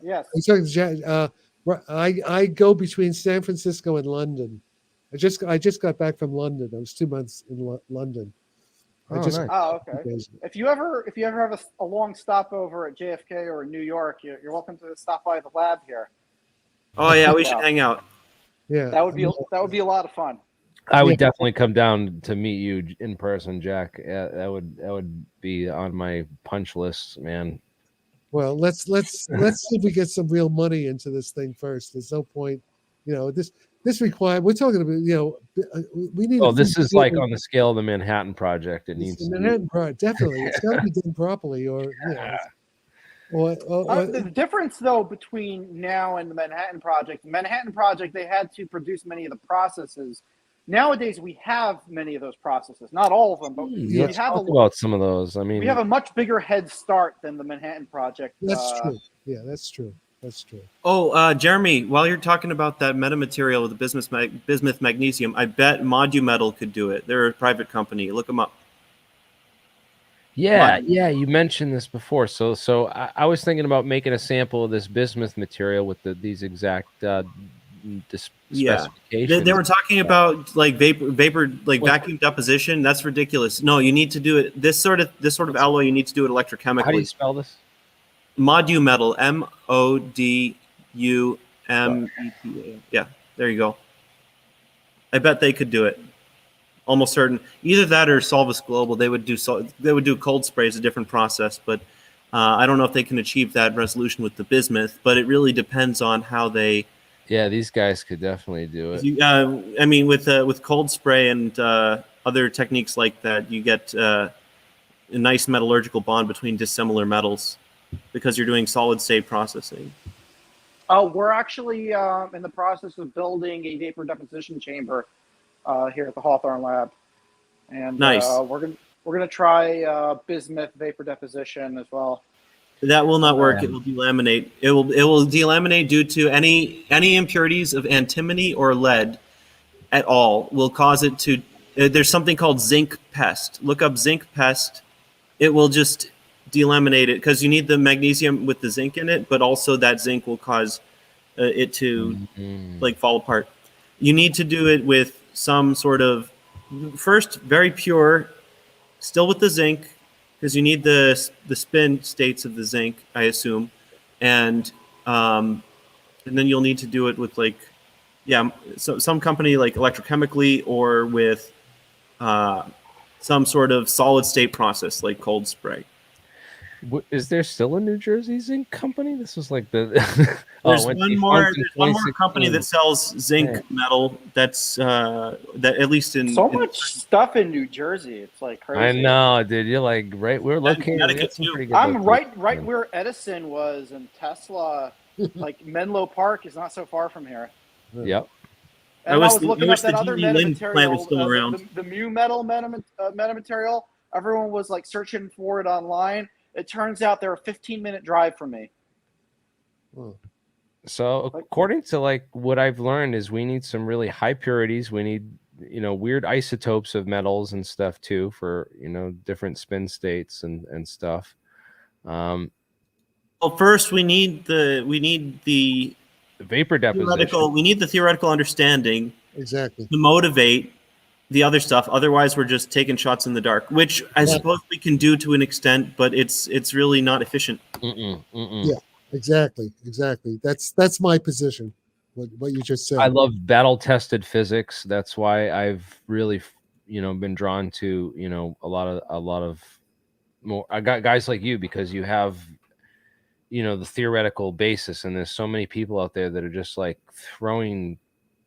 Yes. I go between San Francisco and London. I just got back from London. I was 2 months in London. Oh, I just nice. Oh, okay. If you ever have a long stopover at JFK or in New York, you're welcome to stop by the lab here. Oh yeah, we should hang out. Yeah, That would be a lot of fun. I would Yeah. definitely come down to meet you in person, Jack. Yeah, that would be on my punch list, man. Well, let's see if we get some real money into this thing first. There's no point, this require. We're talking about, we need. Oh, this is like on the scale of the Manhattan Project. It It's needs the to Manhattan Project, definitely. It's got to be done properly, or The difference, though, between now and the Manhattan Project, they had to produce many of the processes. Nowadays, we have many of those processes. Not all of them, but we let's have talk about some of those. I mean, we have a much bigger head start than the Manhattan Project. That's true. Yeah, that's true. That's true. Oh, Jeremy, while you're talking about that metamaterial with the bismuth magnesium, I bet Modumetal could do it. They're a private company. Look them up. yeah, you mentioned this before. So I was thinking about making a sample of this bismuth material with these exact specifications. They were talking about like vapor like vacuum deposition. That's ridiculous. No, you need to do it. This sort of alloy, you need to do it electrochemically. How do you spell this? Modumetal, Modumetal. Yeah, there you go. I bet they could do it. Almost certain. Either that or Solvus Global. They would do cold sprays, a different process, but I don't know if they can achieve that resolution with the bismuth. But it really depends on how they. Yeah, these guys could definitely do it. I mean, with cold spray and other techniques like that, you get a nice metallurgical bond between dissimilar metals because you're doing solid state processing. Oh, we're actually in the process of building a vapor deposition chamber here at the Hawthorne Lab, and nice. We're gonna try bismuth vapor deposition as well. That will not work. It will delaminate. It will delaminate due to any impurities of antimony or lead at all will cause it to. There's something called zinc pest. Look up zinc pest. It will just delaminate it because you need the magnesium with the zinc in it, but also that zinc will cause it to like fall apart. You need to do it with some sort of first very pure, still with the zinc. Because you need the spin states of the zinc, I assume, and then you'll need to do it with some company like electrochemically or with some sort of solid state process like cold spray. Is there still a New Jersey zinc company? This was like the. There's one more company that sells zinc metal. That's that at least in much stuff in New Jersey. It's like crazy. I know, dude. You're like right. We're located. I'm right where Edison was, and Tesla. Like Menlo Park is not so far from here. Yep. And I was looking at that other metamaterial, plant was still around. The Mu Metal metamaterial. Everyone was like searching for it online. It turns out they're a 15-minute drive from me. So according to like what I've learned is we need some really high purities. We need, weird isotopes of metals and stuff too for, different spin states and stuff. Well, first we need the vapor deposition. We need the theoretical understanding exactly to motivate the other stuff. Otherwise, we're just taking shots in the dark, which I suppose we can do to an extent, but it's really not efficient. Yeah, exactly. That's my position. What you just said. I love battle-tested physics. That's why I've really, been drawn to, a lot of more. I got guys like you because you have, the theoretical basis, and there's so many people out there that are just like throwing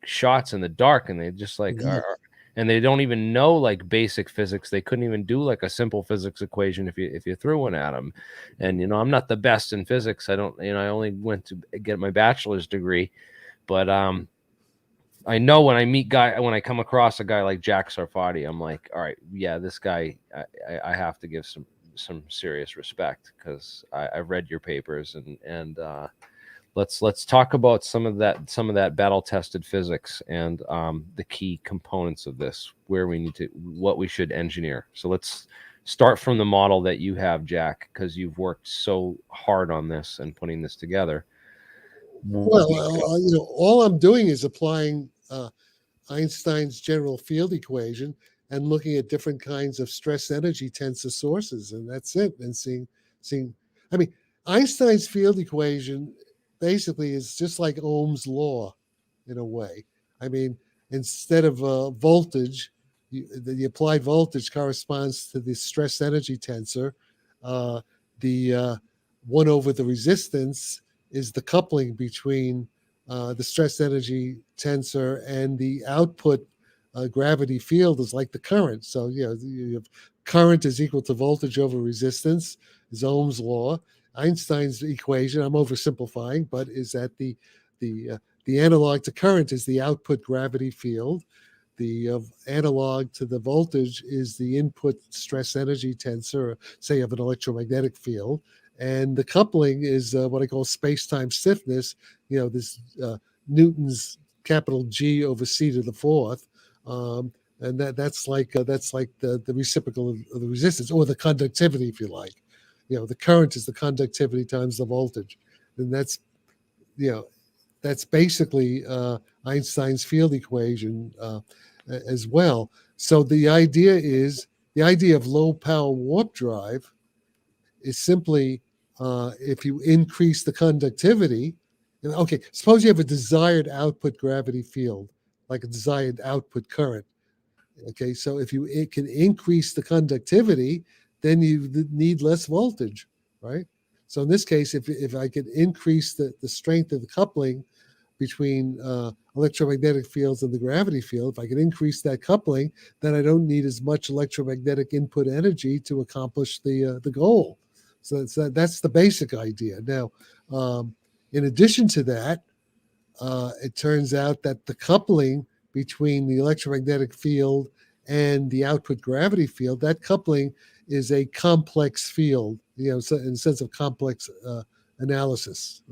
shots in the dark, and they just like are. And they don't even know like basic physics. They couldn't even do like a simple physics equation if you threw one at them. And I'm not the best in physics. I don't. I only went to get my bachelor's degree, but I know when I come across a guy like Jack Sarfatti, I'm like, all right, yeah, this guy, I have to give some serious respect because I've read your papers and let's talk about some of that battle tested physics and the key components of this, what we should engineer. So let's start from the model that you have, Jack, because you've worked so hard on this and putting this together. Well, all I'm doing is applying Einstein's general field equation and looking at different kinds of stress energy tensor sources, and that's it. And seeing, I mean, Einstein's field equation basically is just like Ohm's law in a way. I mean, instead of voltage, the applied voltage corresponds to the stress energy tensor. The 1 over the resistance is the coupling between the stress energy tensor and the output gravity field is like the current. So, you have current is equal to voltage over resistance, is Ohm's law. Einstein's equation, I'm oversimplifying, but is that the analog to current is the output gravity field. The analog to the voltage is the input stress energy tensor, say, of an electromagnetic field. And the coupling is what I call space-time stiffness, this Newton's capital G over c to the fourth. And that's like the reciprocal of the resistance, or the conductivity, if you like. The current is the conductivity times the voltage. And that's basically Einstein's field equation as well. So the idea of low power warp drive is simply if you increase the conductivity. Okay, suppose you have a desired output gravity field, like a desired output current. Okay, so if it can increase the conductivity, then you need less voltage, right? So in this case, if I could increase the strength of the coupling between electromagnetic fields and the gravity field, if I can increase that coupling, then I don't need as much electromagnetic input energy to accomplish the goal. So that's the basic idea. Now, in addition to that, it turns out that the coupling between the electromagnetic field and the output gravity field, that coupling is a complex field, so in the sense of complex analysis,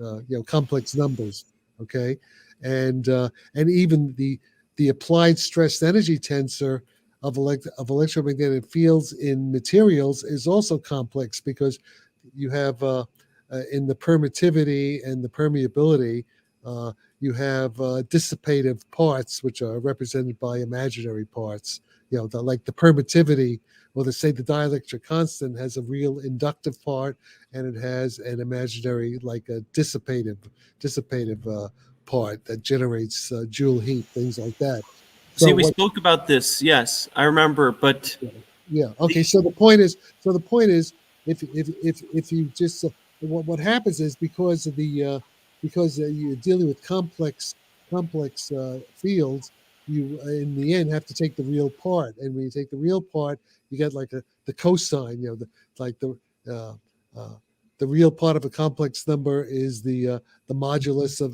complex numbers, okay? And even the applied stress energy tensor of electromagnetic fields in materials is also complex, because you have in the permittivity and the permeability, you have dissipative parts, which are represented by imaginary parts. Like the permittivity, or the dielectric constant has a real inductive part, and it has an imaginary, like a dissipative part that generates Joule heat, things like that. See, we spoke about this. Yes, I remember. But yeah, okay. So the point is, if you just what happens is, because of the because you're dealing with complex fields, you in the end have to take the real part, and when you take the real part, you get like the cosine. The real part of a complex number is the modulus of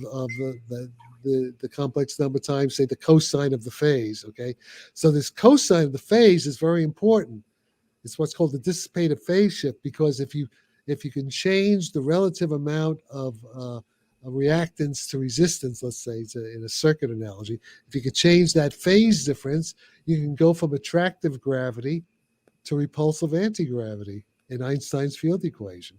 the complex number times, say, the cosine of the phase. Okay, so this cosine of the phase is very important. It's what's called the dissipative phase shift, because if you can change the relative amount of reactance to resistance, let's say, in a circuit analogy, if you could change that phase difference, you can go from attractive gravity to repulsive anti-gravity in Einstein's field equation.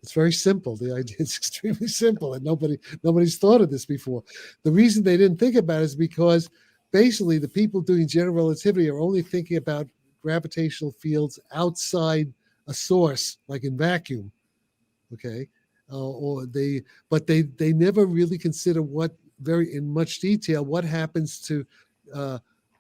It's very simple. The idea is extremely simple, and nobody's thought of this before. The reason they didn't think about it is because basically the people doing general relativity are only thinking about gravitational fields outside a source, like in vacuum. Okay, but they never really consider in much detail what happens to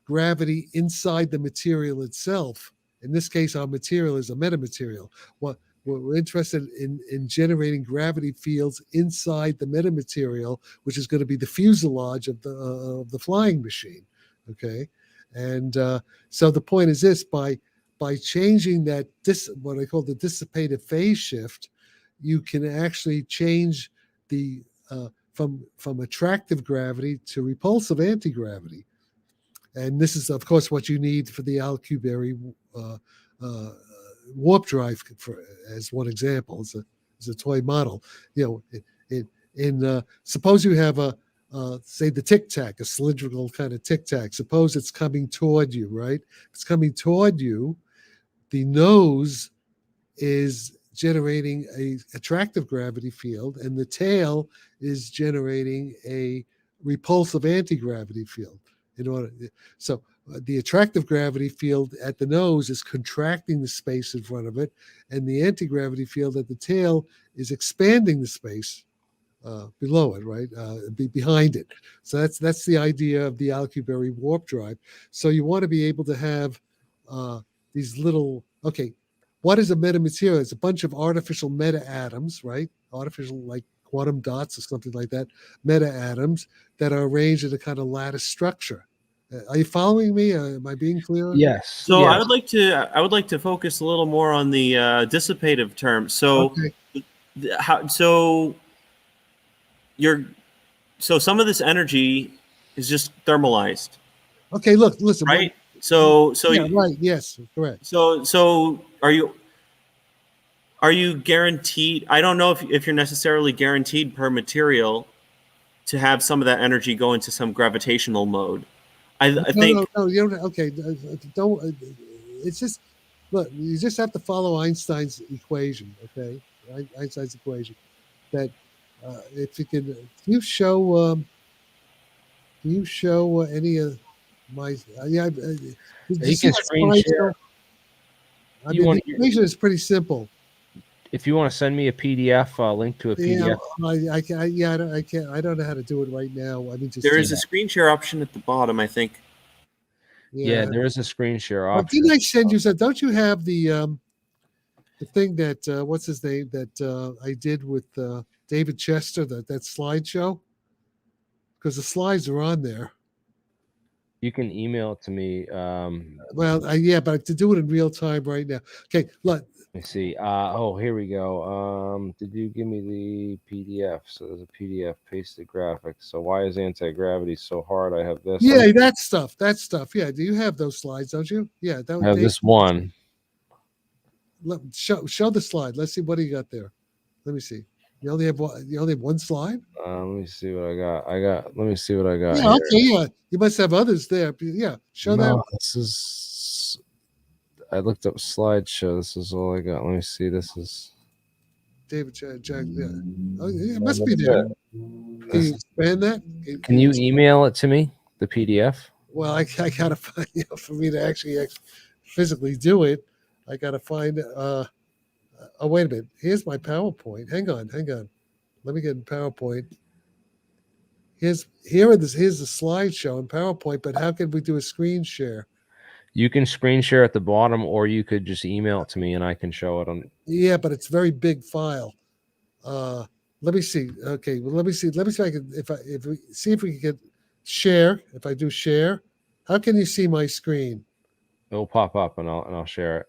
gravity inside the material itself. In this case, our material is a metamaterial. We're interested in generating gravity fields inside the metamaterial, which is going to be the fuselage of the flying machine. Okay, and so the point is this: by changing that what I call the dissipative phase shift, you can actually change the from attractive gravity to repulsive anti-gravity. And this is, of course, what you need for the Alcubierre warp drive, as one example, as a toy model. Suppose you have say the Tic Tac, a cylindrical kind of Tic Tac. Suppose it's coming toward you, right? If it's coming toward you, the nose is generating a attractive gravity field, and the tail is generating a repulsive anti-gravity field. in order. So the attractive gravity field at the nose is contracting the space in front of it, and the anti-gravity field at the tail is expanding the space below it, right? Behind it. So that's the idea of the Alcubierre warp drive. So you want to be able to have these little. Okay, what is a metamaterial? It's a bunch of artificial meta atoms, right? Artificial like quantum dots or something like that. Meta atoms that are arranged in a kind of lattice structure. Are you following me? Am I being clear? Yes. So yes. I would like to focus a little more on the dissipative term. So Okay. so some of this energy is just thermalized, Okay. Look, listen. right? So Yeah. Right. Yes. Correct. so are you guaranteed? I don't know if you're necessarily guaranteed per material to have some of that energy go into some gravitational mode. I think No. You don't. Okay. Don't. It's just look. You just have to follow Einstein's equation. Okay. Einstein's equation. That if you can, do you show any of my? Yeah. Did You see can that screen slideshow? share. I You mean, want the equation is pretty simple. if you want to send me a PDF, link to a Yeah, PDF. I can. Yeah, I can't. I don't know how to do it right now. I mean, just there is a screen share option at the bottom, I think. Yeah, there is a screen share Well, option. didn't I send you? Don't you have the thing that what's his name that I did with David Chester that slideshow? Because the slides are on there. You can email it to me. Well, yeah, but to do it in real time right now. Okay, look. Let me see. Oh, here we go. Did you give me the PDF? So there's a PDF pasted graphics. So why is anti-gravity so hard? I have this. Yeah, that stuff. That stuff. Yeah, do you have those slides? Don't you? Yeah, that I have this one. Show the slide. Let's see what do you got there. Let me see. You only have one. You only have one slide. Let me see what I got. Let me see what I got. Yeah. Here. Okay. Yeah. You must have others there. Yeah. Show that. This is. I looked up slideshow. This is all I got. Let me see. This is David Jack. Yeah. Oh, yeah, it must be there. Can you expand that? Can you email it to me? The PDF. Well, I gotta find for me to actually physically do it. I gotta find. Oh, wait a minute. Here's my PowerPoint. Hang on. Let me get in PowerPoint. Here's the slideshow in PowerPoint. But how can we do a screen share? You can screen share at the bottom, or you could just email it to me and I can show it on. Yeah, but it's a very big file. Let me see. Okay, well, let me see. Let me see if we can get share. If I do share, how can you see my screen? It'll pop up and I'll share it.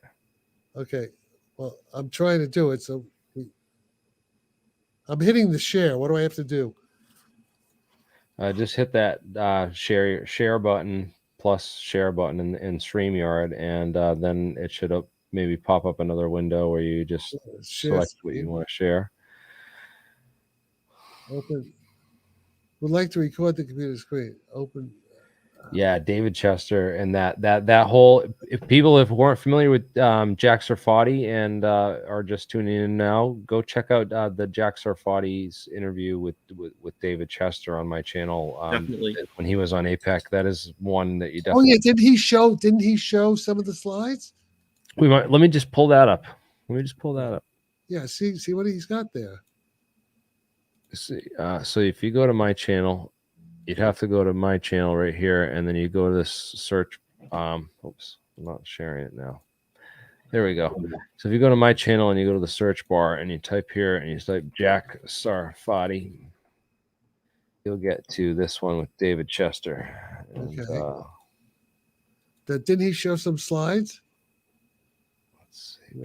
Okay. Well, I'm trying to do it. So I'm hitting the share. What do I have to do? Just hit that share button plus share button in StreamYard, and then it should maybe pop up another window where you just select what you want to share. Open. Would like to record the computer screen. Open. Yeah, David Chester and that whole. If people weren't familiar with Jack Sarfatti and are just tuning in now, go check out the Jack Sarfatti's interview with David Chester on my channel. Definitely. When he was on APEC, that is one that you definitely. Oh yeah, didn't he show some of the slides? Let me just pull that up. Yeah, see what he's got there. See, so if you go to my channel, you'd have to go to my channel right here, and then you go to this search. Oops, I'm not sharing it now. There we go. So if you go to my channel and you go to the search bar and you type here and you type Jack Sarfatti, you'll get to this one with David Chester. And, okay. Didn't he show some slides? Let's see.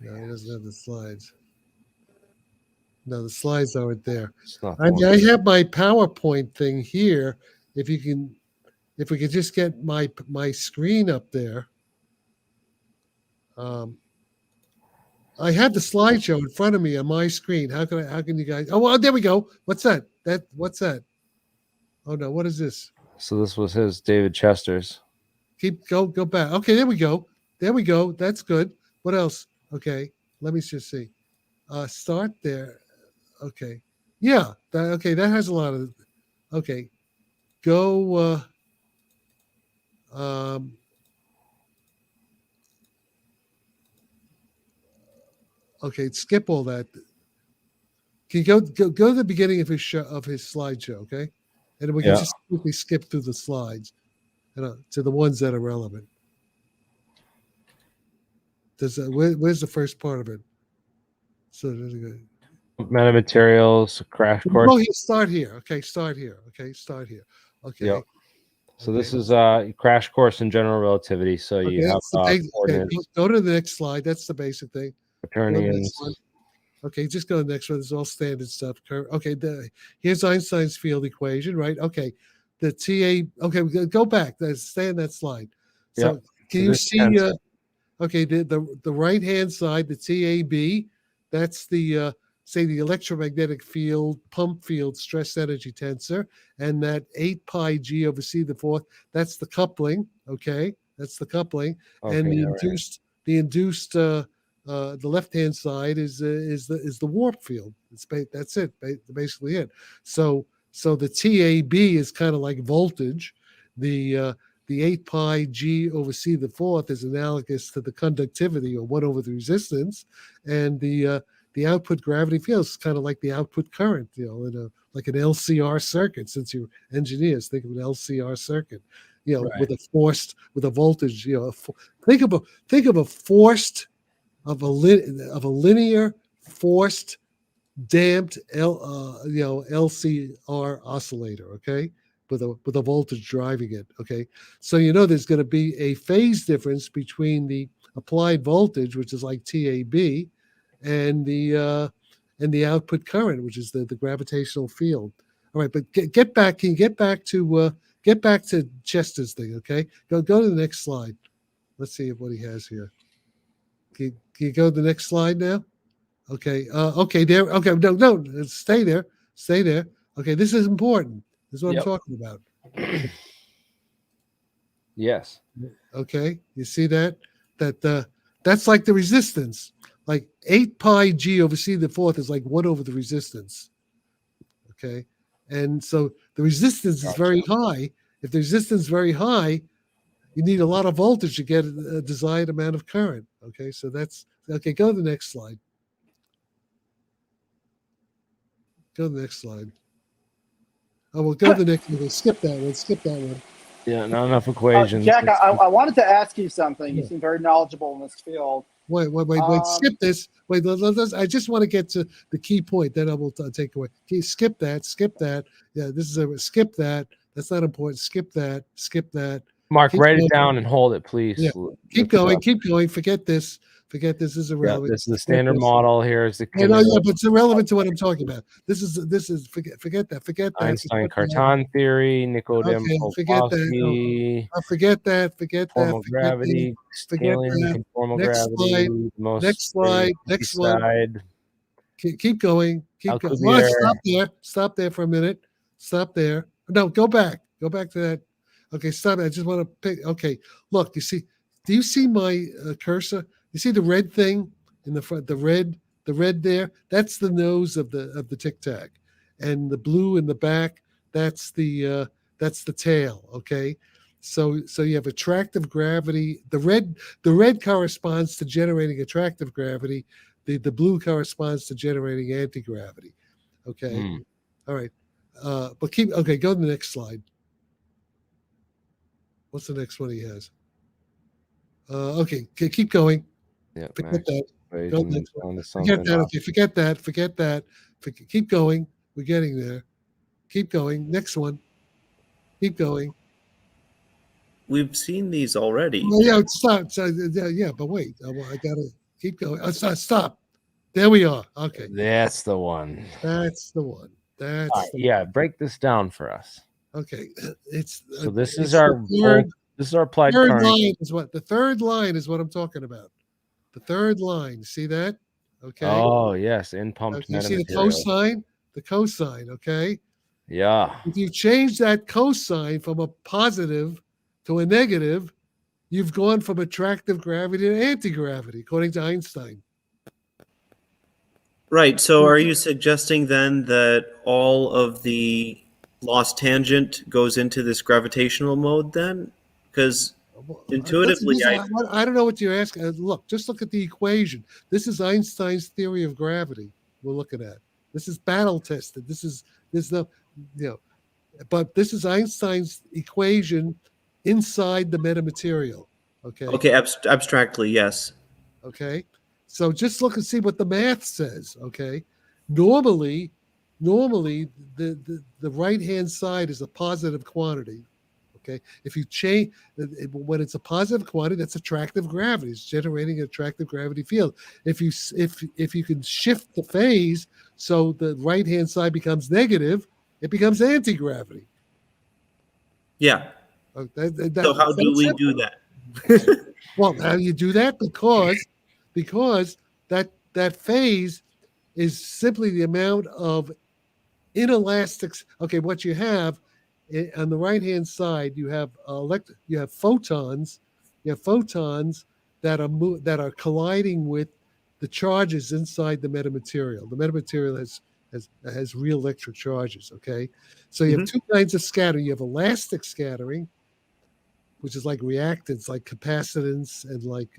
No, he doesn't have the slides. No, the slides aren't there. I have my PowerPoint thing here. If we can just get my screen up there. I have the slideshow in front of me on my screen. How can you guys? Oh, well, there we go. What's that? What's that? Oh no, what is this? So this was his David Chester's. Go back. Okay, there we go. That's good. What else? Okay, let me just see. Start there. Okay. Yeah. That has a lot of. Okay. Go. Um, okay. Skip all that. Can you go to the beginning of his slideshow? Okay, and then we can Yeah. just quickly skip through the slides, to the ones that are relevant. Where's the first part of it? So there's a good. Metamaterials, crash course. Oh, start here. Okay, start here. Okay, start here. Okay. Yep. So Okay. this is crash course in general relativity. So Okay, you have that's the basic. Okay, coordinates, go to the next slide. That's the basic thing. Go to the next one. quaternions. Okay, just go to the next one. It's all standard stuff. Okay, here's Einstein's field equation, right? Okay, the TA. Okay, go back. Stay on that slide. So Yep. can So you this see? tensor. Okay, the right hand side, the TAB. That's the say the electromagnetic field, pump field, stress energy tensor, and that 8 pi g over c to the fourth. That's the coupling. Okay, that's the coupling, and Okay, all right. the left hand side is the warp field. That's it. Basically it. So the TAB is kind of like voltage. The 8 pi g over c to the fourth is analogous to the conductivity, or 1 over the resistance, and the output gravity field is kind of like the output current, like an LCR circuit. Since you're engineers, think of an LCR circuit, Right. with a voltage. Think of a forced of a linear forced damped LCR oscillator. Okay, with a voltage driving it. Okay, so there's going to be a phase difference between the applied voltage, which is like TAB, and the output current, which is the gravitational field. All right, but get back. Can you get back to Chester's thing? Okay, go to the next slide. Let's see what he has here. Can you go to the next slide now? Okay. Okay. There. Okay. No. Stay there. Stay there. Okay. This is important. This is what I'm talking about. Yes. Okay. You see that? That's like the resistance. Like 8 pi g over c to the fourth is like 1 over the resistance. Okay. And so the resistance is very high. If the resistance is very high, you need a lot of voltage to get a desired amount of current. Okay. So that's okay. Go to the next slide. Go to the next slide. Oh, well, go to the next one. Skip that one. Skip that one. Yeah, not enough equations. Jack, I wanted to ask you something. You Yeah. seem very knowledgeable in this field. Wait. Skip this. Wait, I just want to get to the key point. Then I will take away. Okay, skip that. Skip that. Yeah, this is a skip that. That's not important. Skip that. Skip that. Mark, Keep write going. it down and hold it, please. Yeah. Keep going. Keep going. Forget this. Forget this. This is Yeah, irrelevant. this is the Forget standard this. model. Here is the Yeah, but it's irrelevant to what I'm talking about. This is forget that. Forget that. Einstein-Cartan theory, Nikodym Okay, forget that. Poplawski, Forget that. Forget that. formal Forget gravity, forget scaling, that. conformal Next gravity, slide. the most Next slide. Next one. side. Keep going. Keep going. Alcubierre. Well, stop there. Stop there for a minute. Stop there. No, go back. Go back to that. Okay, stop. I just want to pick. Okay, look. You see? Do you see my cursor? You see the red thing in the front? The red there. That's the nose of the Tic Tac, and the blue in the back. That's the tail. Okay. So you have attractive gravity. The red corresponds to generating attractive gravity. The blue corresponds to generating anti-gravity. Okay. All right. But go to the next slide. What's the next one he has? Okay, keep going. Yeah, Forget that. Go to the next one. Forget that. Okay, forget that. Keep going. We're getting there. Keep going. Next one. Keep going. We've seen these already. Well, yeah, stop. Yeah, but wait. I gotta keep going. Stop. There we are. Okay. That's the one. That's the one. That's All right, yeah. Break this down for us. okay. It's So this it's is our third, this is our applied third current. line is what the third line is what I'm talking about. The third line. See that? Okay. Oh yes, in pumped Okay, you see the metamaterials. cosine? The cosine, okay? Yeah. If you change that cosine from a positive to a negative, you've gone from attractive gravity to anti-gravity, according to Einstein. Right. So are you suggesting then that all of the lost tangent goes into this gravitational mode then? Because intuitively, I don't know what you're asking. Look, just look at the equation. This is Einstein's theory of gravity. We're looking at. This is battle tested. There's no, but this is Einstein's equation inside the metamaterial. Okay. Okay, abstractly, yes. Okay. So just look and see what the math says. Okay. Normally, the right hand side is a positive quantity. Okay. If you change when it's a positive quantity, that's attractive gravity. It's generating an attractive gravity field. If you can shift the phase so the right hand side becomes negative, it becomes anti-gravity. Yeah. So how do we do that? Well, how do you do that? Because that phase is simply the amount of inelastic. Okay, what you have on the right hand side, you have photons. You have photons that are colliding with the charges inside the metamaterial. The metamaterial has real electric charges. Okay, so you have two kinds of scattering. You have elastic scattering, which is like reactance, like capacitance and like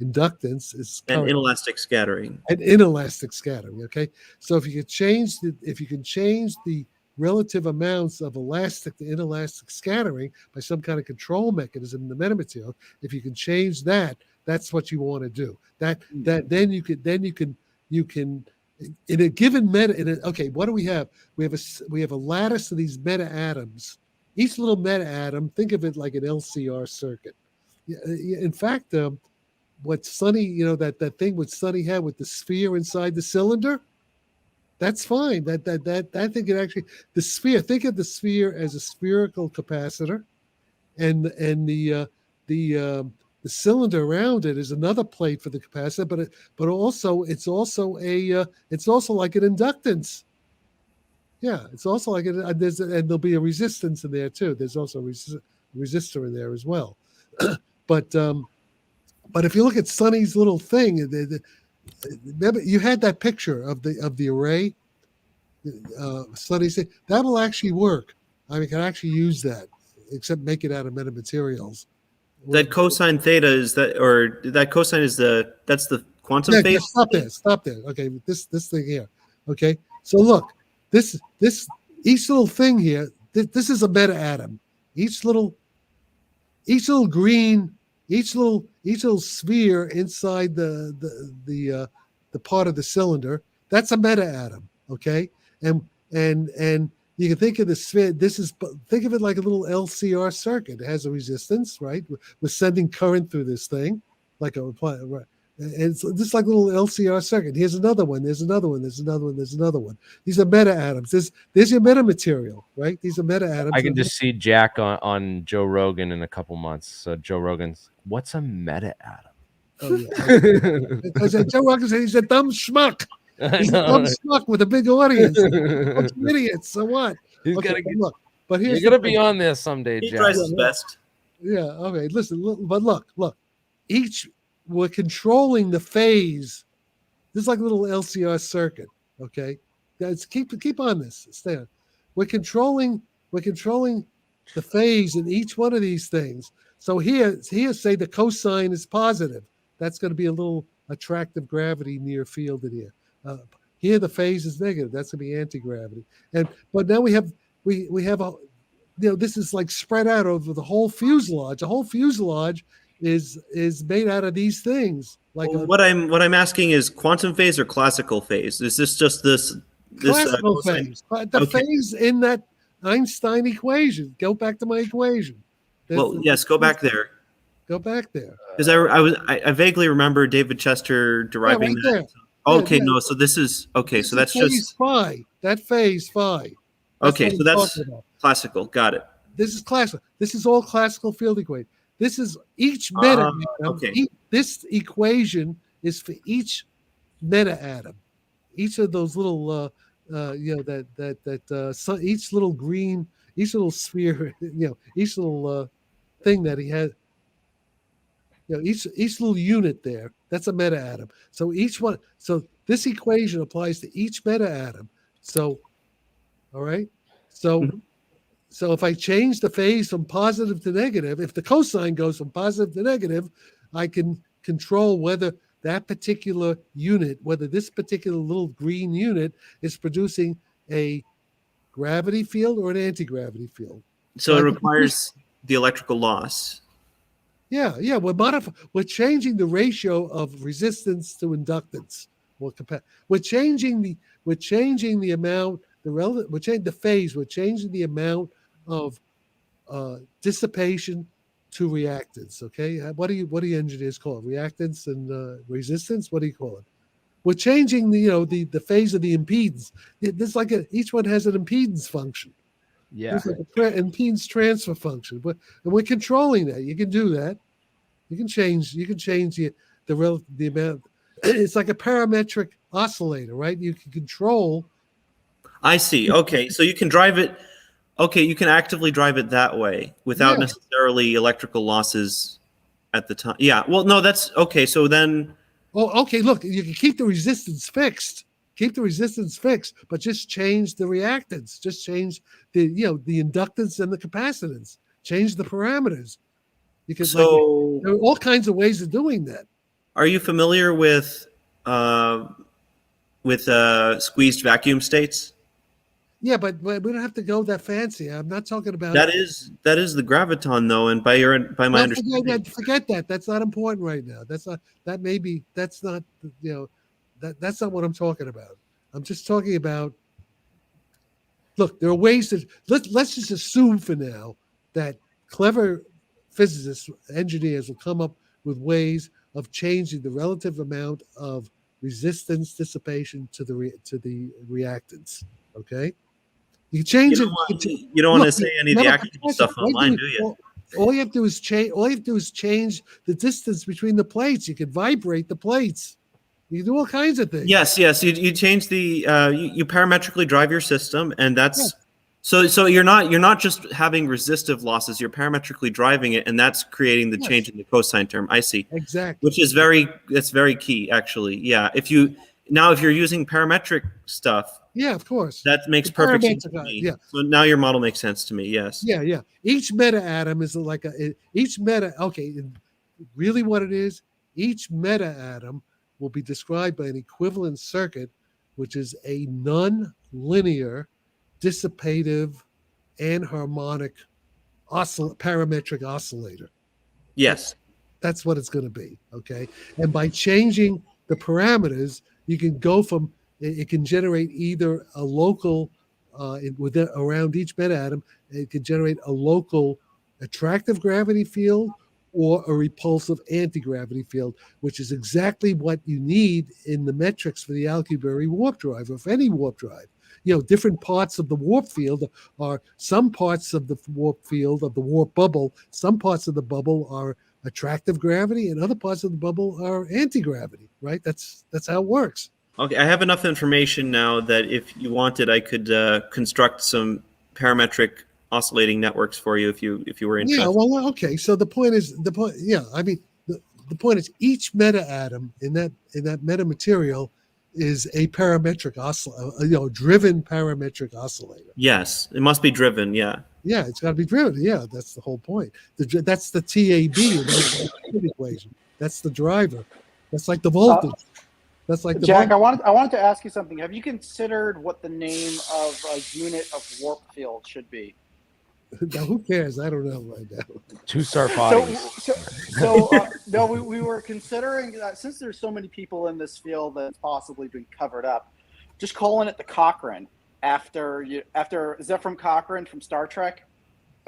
inductance, is and inelastic scattering. And inelastic scattering. Okay, so if you can change the relative amounts of elastic to inelastic scattering by some kind of control mechanism in the metamaterial, if you can change that, that's what you want to do. Then you can in a given okay, what do we have? We have a lattice of these meta atoms. Each little meta atom, think of it like an LCR circuit. In fact, what Sonny, that thing what Sonny had with the sphere inside the cylinder, that's fine. That thing can actually, the sphere. Think of the sphere as a spherical capacitor, and the cylinder around it is another plate for the capacitor. But also it's also like an inductance. Yeah, it's also like and there'll be a resistance in there too. There's also a resistor in there as well. But if you look at Sonny's little thing, remember you had that picture of the array. Sonny said that will actually work. I mean, can actually use that, except make it out of metamaterials. That cosine theta is that, or that cosine is that's the quantum phase. Stop there. Okay, this thing here. Okay, so look. This each little thing here. This is a meta atom. Each little green, each little sphere inside the part of the cylinder. That's a meta atom. Okay, and you can think of the sphere. Think of it like a little LCR circuit. It has a resistance, right? We're sending current through this thing, like a right. And it's just like a little LCR circuit. Here's another one. There's another one. There's another one. There's another one. These are meta atoms. There's your meta material, right? These are meta atoms. I can just see Jack on Joe Rogan in a couple months. So Joe Rogan's, what's a meta atom? Oh yeah, because Joe Rogan said he's a dumb schmuck. He's a dumb schmuck with a big audience. Bunch of idiots. So what? He's got to look. But here's you're gonna be on this someday, He Jack. tries his best. Yeah. Okay. Listen. But look. We're controlling the phase. This is like a little LCR circuit. Okay, guys, keep on this. Stay on. We're controlling the phase in each one of these things. So here, say the cosine is positive. That's going to be a little attractive gravity near field in here. Here the phase is negative. That's going to be anti-gravity. But now we have a, this is like spread out over the whole fuselage. The whole fuselage is made out of these things. Like what I'm asking is quantum phase or classical phase? Is this just this classical phase? The phase in that Einstein equation. Go back to my equation. Yes, go back there. Go back there. Because I vaguely remember David Chester deriving that. There. Okay, no, so this is okay. So that's just phi. That phase phi. Okay, so that's classical. Got it. This is classical. This is all classical field equation. This is each meta atom. Okay. This equation is for each meta atom. Each of those little, each little green, each little sphere, each little thing that he had. each little unit there, that's a meta atom. So each one, so this equation applies to each meta atom. So, all right. So, Mhm. so if I change the phase from positive to negative, if the cosine goes from positive to negative, I can control whether that particular unit, whether this particular little green unit is producing a gravity field or an anti-gravity field. So I it can requires the electrical loss. Yeah. We're changing the ratio of resistance to inductance. We're changing the amount, the relative. We're changing the phase. We're changing the amount of dissipation to reactance. Okay, what do you engineers call it? Reactance and resistance. What do you call it? We're changing the phase of the impedance. This like each one has an impedance function. Yeah. There's like an impedance transfer function. And we're controlling that. You can do that. You can change the amount. It's like a parametric oscillator, right? You can control. I see. Okay, so you can drive it. Okay, you can actively drive it that way without Yeah. necessarily electrical losses at the time. Yeah. Well, no, that's okay. So then, Oh, okay. Look, you can keep the resistance fixed. But just change the reactance. Just change the inductance and the capacitance. Change the parameters. You can so there are all kinds of ways of doing that. are you familiar uh, with squeezed vacuum states? Yeah, but we don't have to go that fancy. I'm not talking about That is the graviton, though, and by my no, understanding, forget that. That's not important right now. That's not that's not that's not what I'm talking about. I'm just talking about look, there are ways to let's just assume for now that clever physicists, engineers will come up with ways of changing the relative amount of resistance dissipation to the reactance. Okay, you can change it. you don't want to say any of the Remember, actual stuff online, do you? All you have to do is change. All you have to do is change the distance between the plates. You can vibrate the plates. You can do all kinds of things. Yes. You change the you parametrically drive your system, and that's so you're not just having resistive losses. You're parametrically driving it, and that's creating the change in the cosine term. I see. Exactly. Which is very key, actually. Yeah. If you're using parametric stuff, Yeah, of course. that makes perfect sense to me. Yeah. So now your model makes sense to me. Yes. Yeah. Each meta atom is like each meta. Okay, really, what it is? Each meta atom will be described by an equivalent circuit, which is a non-linear, dissipative, anharmonic parametric oscillator. Yes. That's what it's going to be. Okay, and by changing the parameters, you can go from it can generate either a local around each meta atom. It can generate a local attractive gravity field or a repulsive anti-gravity field, which is exactly what you need in the metrics for the Alcubierre warp drive, or for any warp drive. Different parts of the warp field are some parts of the warp field of the warp bubble. Some parts of the bubble are attractive gravity, and other parts of the bubble are anti-gravity. Right? That's how it works. Okay, I have enough information now that if you wanted, I could construct some parametric oscillating networks for you if you were interested. Yeah, well, okay. So the point is Yeah, I mean, the point is each meta atom in that meta material is a parametric oscillator, driven parametric oscillator. Yes, it must be driven. Yeah. Yeah, it's got to be driven. Yeah, that's the whole point. That's the TAB in the equation. That's the driver. That's like the voltage. That's like the Jack. I wanted to ask you something. Have you considered what the name of a unit of warp field should be? Now, who cares? I don't know right now. Two Sarfatti. No, we were considering that since there's so many people in this field that's possibly been covered up, just calling it the Cochrane after is that from Cochrane from Star Trek?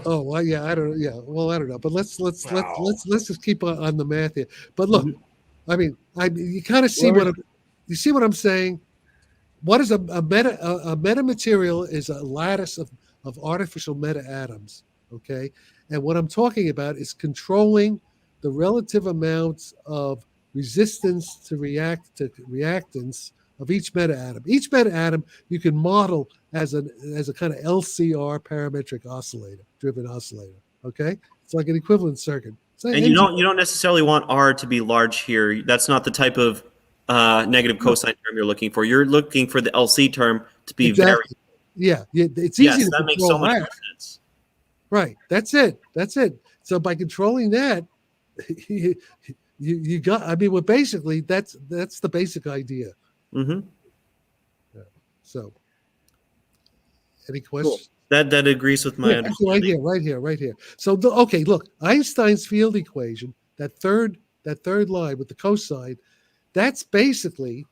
Oh well, yeah, I don't. Yeah, well, I don't know. But let's just keep on the math here. But look, I mean, you kind of see you see what I'm saying. What is a meta material is a lattice of artificial meta atoms. Okay, and what I'm talking about is controlling the relative amounts of resistance to reactance of each meta atom. Each meta atom you can model as a kind of LCR parametric oscillator, driven oscillator. Okay, it's like an equivalent circuit. So And you don't necessarily want R to be large here. That's not the type of negative cosine term you're looking for. You're looking for the LC term to be very. exactly. Yeah, it's Yes, easy to that makes so control much that. more sense. Right. That's it. So by controlling that, you got. I mean, well, basically, that's the basic idea. Mm-hmm. So, any questions? That agrees with my understanding. Right here. So, okay, look, Einstein's field equation, that third line with the cosine, that's basically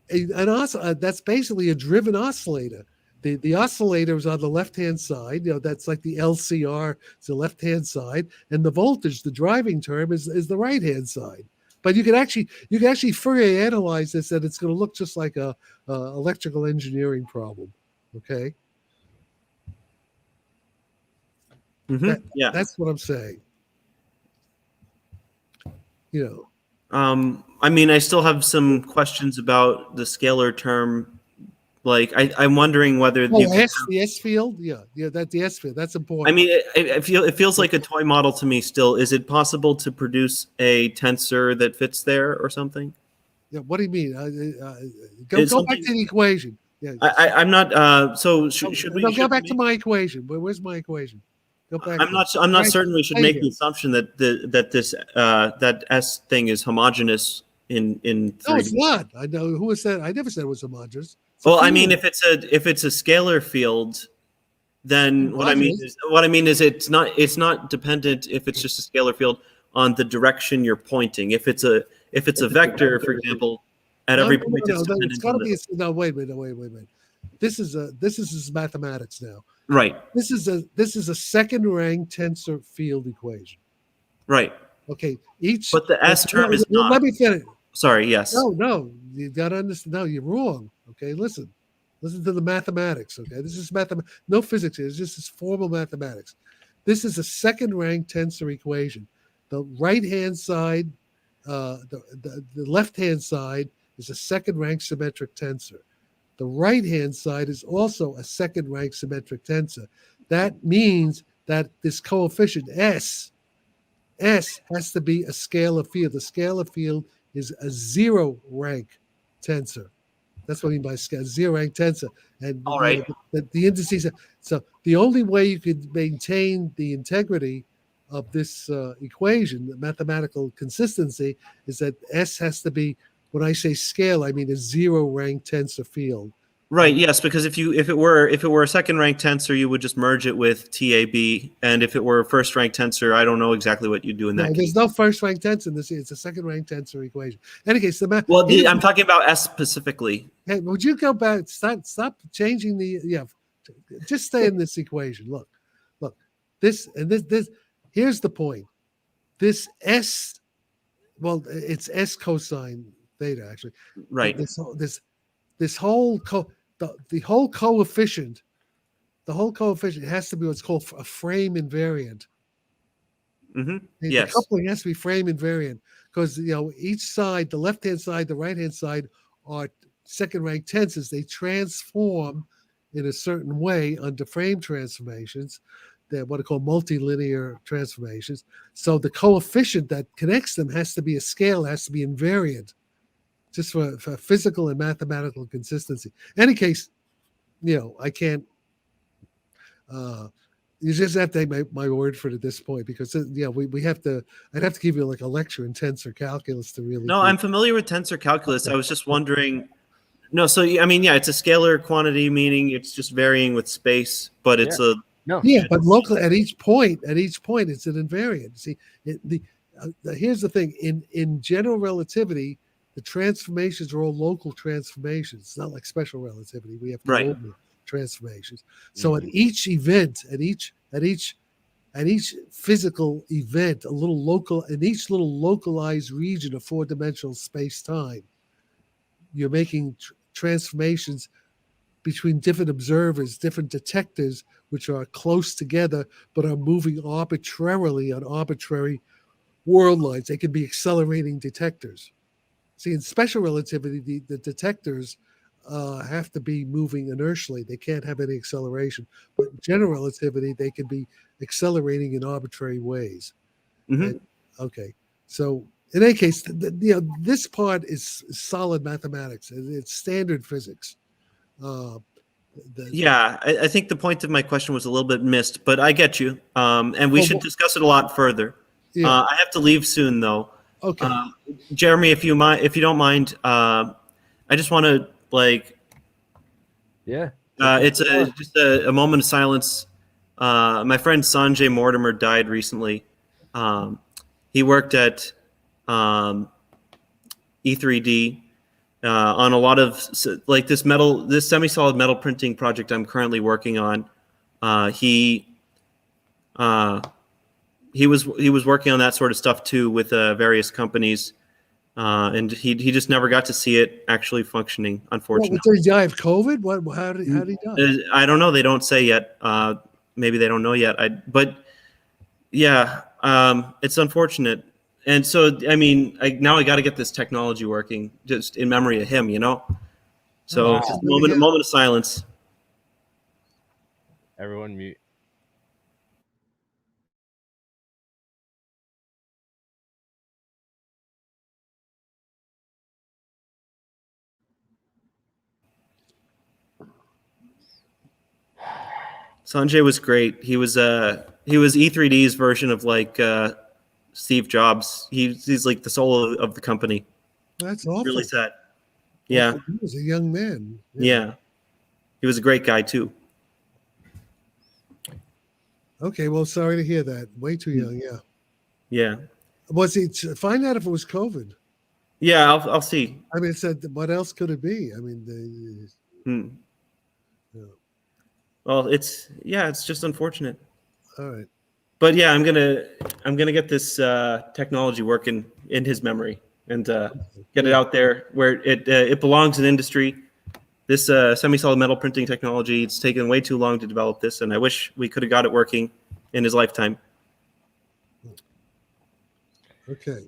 that's basically a driven oscillator. The oscillator is on the left-hand side. That's like the LCR. It's the left-hand side, and the voltage, the driving term, is the right-hand side. But you can actually Fourier analyze this, and it's going to look just like a electrical engineering problem. Okay. Mm-hmm. Yeah. That's what I'm saying. I mean, I still have some questions about the scalar term. Like, I'm wondering whether the S field, that the S field, that's important. I mean, it feels like a toy model to me still. Is it possible to produce a tensor that fits there or something? Yeah. What do you mean? Go back to the equation. Yeah. I'm not. So should we? No, go back to my equation. Where's my equation? Go back. I'm not certain we should make the assumption that that S thing is homogeneous in 3D. No, it's not. I know who said. I never said it was homogeneous. Well, I mean, if it's a scalar field, then what I mean is it's not dependent if it's just a scalar field on the direction you're pointing. If it's a vector, for example, at every point it's dependent. It's got to be wait a minute. This is mathematics now. Right. This is a second rank tensor field equation. Right. Okay. But the S term is not. Let me finish. Sorry. Yes. No. You got to understand. No, you're wrong. Okay. Listen to the mathematics. Okay. This is no physics here. It's just this formal mathematics. This is a second rank tensor equation. The right hand side, the left hand side is a second rank symmetric tensor. The right-hand side is also a second-rank symmetric tensor. That means that this coefficient S has to be a scalar field. The scalar field is a zero-rank tensor. That's what I mean by zero-rank tensor. And all right, the indices. So the only way you could maintain the integrity of this equation, the mathematical consistency, is that S has to be. When I say scale, I mean a zero-rank tensor field. Right. Yes, because if it were a second-rank tensor, you would just merge it with TAB, and if it were a first-rank tensor, I don't know exactly what you'd do in that case. There's no first-rank tensor in this. It's a second-rank tensor equation. In any case, I'm talking about S specifically. Hey, would you go back? Stop changing the. Yeah, just stay in this equation. Look. This. Here's the point. This S. Well, it's S cosine theta actually. Right. This whole the whole coefficient has to be what's called a frame invariant. Mm-hmm. The coupling has to be frame invariant because each side, the left hand side, the right hand side, are second rank tensors. They transform in a certain way under frame transformations. They're what are called multilinear transformations. So the coefficient that connects them has to be a scale, has to be invariant, just for physical and mathematical consistency. In any case, I can't. You just have to take my word for it at this point because we have to. I'd have to give you like a lecture in tensor calculus to really. No, I'm familiar with tensor calculus. I was just wondering. No, so I mean, it's a scalar quantity, meaning it's just varying with space, but it's a. No. Yeah, but locally at each point, it's an invariant. See, here's the thing: in general relativity, the transformations are all local transformations. It's not like special relativity. We have global transformations. So at each event, at each physical event, in each little localized region of four-dimensional space-time, you're making transformations between different observers, different detectors, which are close together but are moving arbitrarily on arbitrary world lines. They can be accelerating detectors. See, in special relativity, the detectors have to be moving inertially. They can't have any acceleration. But in general relativity, they can be accelerating in arbitrary ways. Mhm. And, okay, so in any case, this part is solid mathematics. It's standard physics. Yeah, I think the point of my question was a little bit missed, but I get you. And we should discuss it a lot further. Yeah. I have to leave soon, though. Okay. Jeremy, if you don't mind, I just want to Yeah. it's just a moment of silence. My friend Sanjay Mortimer died recently. He worked at E3D on a lot of this semi-solid metal printing project I'm currently working on. He was working on that sort of stuff too with various companies, and he just never got to see it actually functioning, unfortunately. Did he die of COVID? What? How did he die? I don't know. They don't say yet. Maybe they don't know yet. But yeah, it's unfortunate. And so, I mean, now I got to get this technology working just in memory of him, So just a moment of silence. Everyone mute. Sanjay was great. He was E3D's version of Steve Jobs. He's like the soul of the company. That's awful. Really sad. Yeah. He was a young man. Yeah. He was a great guy too. Okay, well, sorry to hear that. Way too young. Yeah. Yeah. Was it? Find out if it was COVID. Yeah, I'll see. I mean, it said, what else could it be? I mean, yeah. Well, it's just unfortunate. All right. But yeah, I'm gonna get this technology working in his memory and get it out there where it belongs in industry. This semi-solid metal printing technology, it's taken way too long to develop this, and I wish we could have got it working in his lifetime. Okay.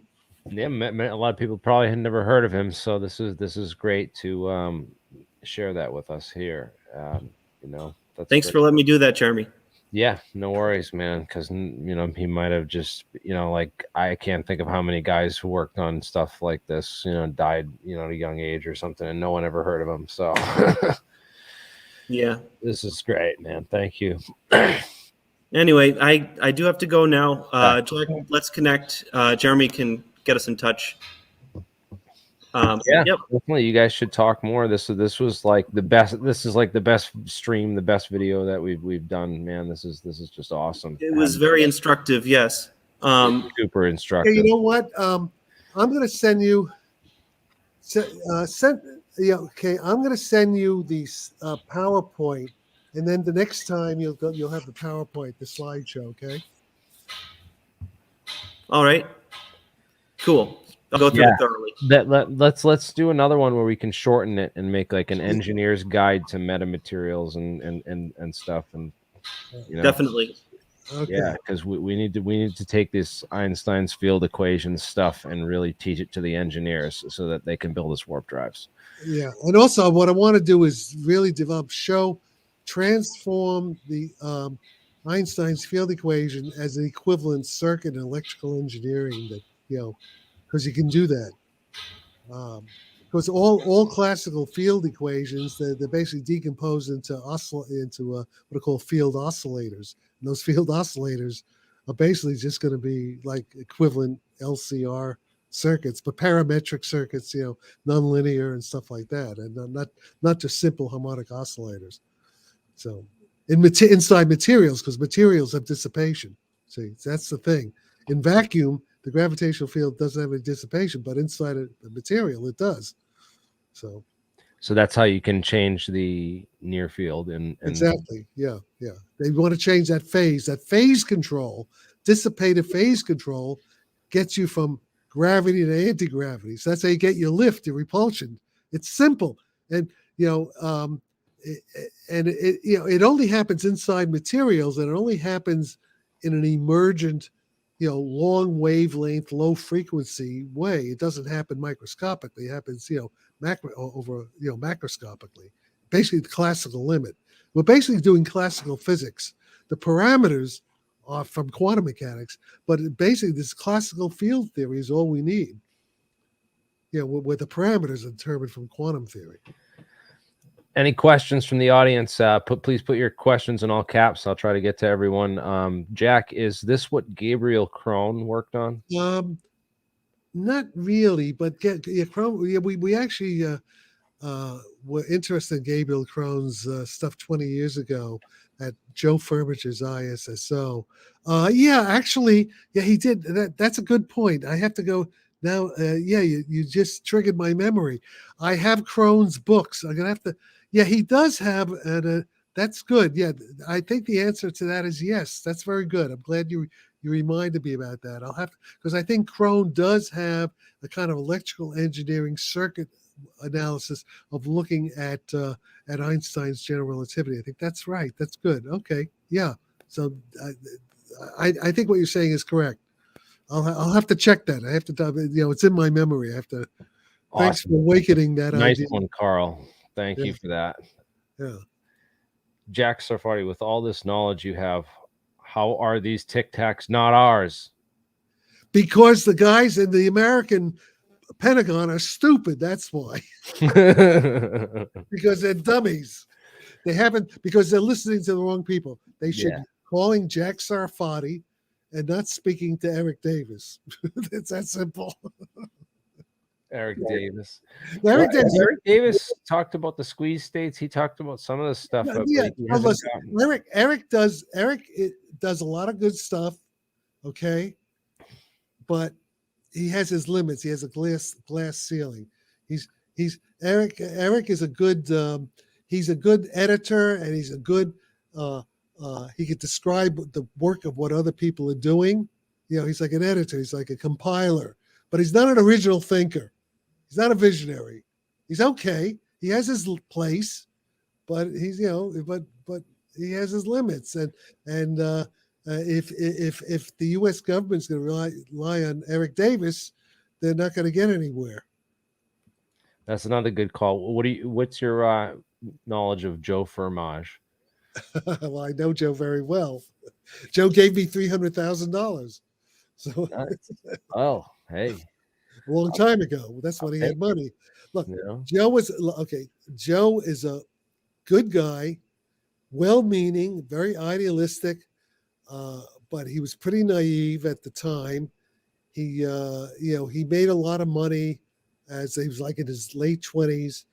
Yeah, a lot of people probably had never heard of him, so this is great to share that with us here. Thanks for letting me do that, Jeremy. Yeah, no worries, man. Because he might have just I can't think of how many guys who worked on stuff like this, died, at a young age or something, and no one ever heard of him. So, yeah, this is great, man. Thank you. Anyway, I do have to go now. Jack, let's connect. Jeremy can get us in touch. Yeah, definitely. You guys should talk more. This was like the best. This is like the best stream, the best video that we've done. Man, this is just awesome. It was very instructive. Yes, super instructive. Hey, you know what? I'm going to send you. I'm going to send you the PowerPoint, and then the next time you'll have the PowerPoint, the slideshow. Okay. All right. Cool. I'll go through it thoroughly. Let's do another one where we can shorten it and make like an engineer's guide to metamaterials and stuff, and definitely. Okay. Yeah, because we need to take this Einstein's field equation stuff and really teach it to the engineers so that they can build us warp drives. Yeah, and also what I want to do is really transform the Einstein's field equation as an equivalent circuit in electrical engineering. That because you can do that. Because all classical field equations, they're basically decomposed into what are called field oscillators. And those field oscillators are basically just going to be like equivalent LCR circuits, but parametric circuits, nonlinear and stuff like that, and not just simple harmonic oscillators. So inside materials, because materials have dissipation. See, that's the thing. In vacuum, the gravitational field doesn't have any dissipation, but inside a material, it does. So that's how you can change the near field. And exactly, yeah. They want to change that phase. That phase control, dissipated phase control, gets you from gravity to anti-gravity. So that's how you get your lift, your repulsion. It's simple, and it only happens inside materials, and it only happens in an emergent long wavelength, low frequency way. It doesn't happen microscopically. It happens, macroscopically. Basically, the classical limit. We're basically doing classical physics. The parameters are from quantum mechanics, but basically, this classical field theory is all we need. Where the parameters are determined from quantum theory. Any questions from the audience? Please put your questions in all caps. I'll try to get to everyone. Jack, is this what Gabriel Krohn worked on? Not really, but Krohn. We actually were interested in Gabriel Krohn's stuff 20 years ago at Joe Firmager's ISSO. He did. That's a good point. I have to go now. You just triggered my memory. I have Krohn's books. I'm gonna have to. Yeah, he does have, and that's good. Yeah, I think the answer to that is yes. That's very good. I'm glad you reminded me about that. I'll have, because I think Krohn does have a kind of electrical engineering circuit analysis of looking at Einstein's general relativity. I think that's right. That's good. Okay, yeah. So I think what you're saying is correct. I'll have to check that. I have to, it's in my memory. I have to. Awesome. Thanks for awakening that nice idea. one, Carl. Thank you for that. Yeah. Jack Sarfatti, with all this knowledge you have, how are these Tic Tacs not ours? Because the guys in the American Pentagon are stupid. That's why. Because they're dummies. They haven't, because they're listening to the wrong people. They should be calling Jack Sarfatti and not speaking to Eric Davis. It's that simple. Eric Davis. Eric Davis talked about the squeeze states. He talked about some of the stuff. Eric does a lot of good stuff. Okay. But he has his limits. He has a glass ceiling. Eric is a good he's a good editor, and he's a good he could describe the work of what other people are doing. He's like an editor, he's like a compiler, but he's not an original thinker. He's not a visionary. He's okay. He has his place, but he's but he has his limits. And if the U.S. government's going to rely on Eric Davis, they're not going to get anywhere. That's another good call. What's your knowledge of Joe Firmage? Well, I know Joe very well. Joe gave me $300,000. So, oh, hey. A long time ago. That's when he had money. Look, Joe is a good guy, well-meaning, very idealistic, but he was pretty naive at the time. He made a lot of money as he was like in his late 20s,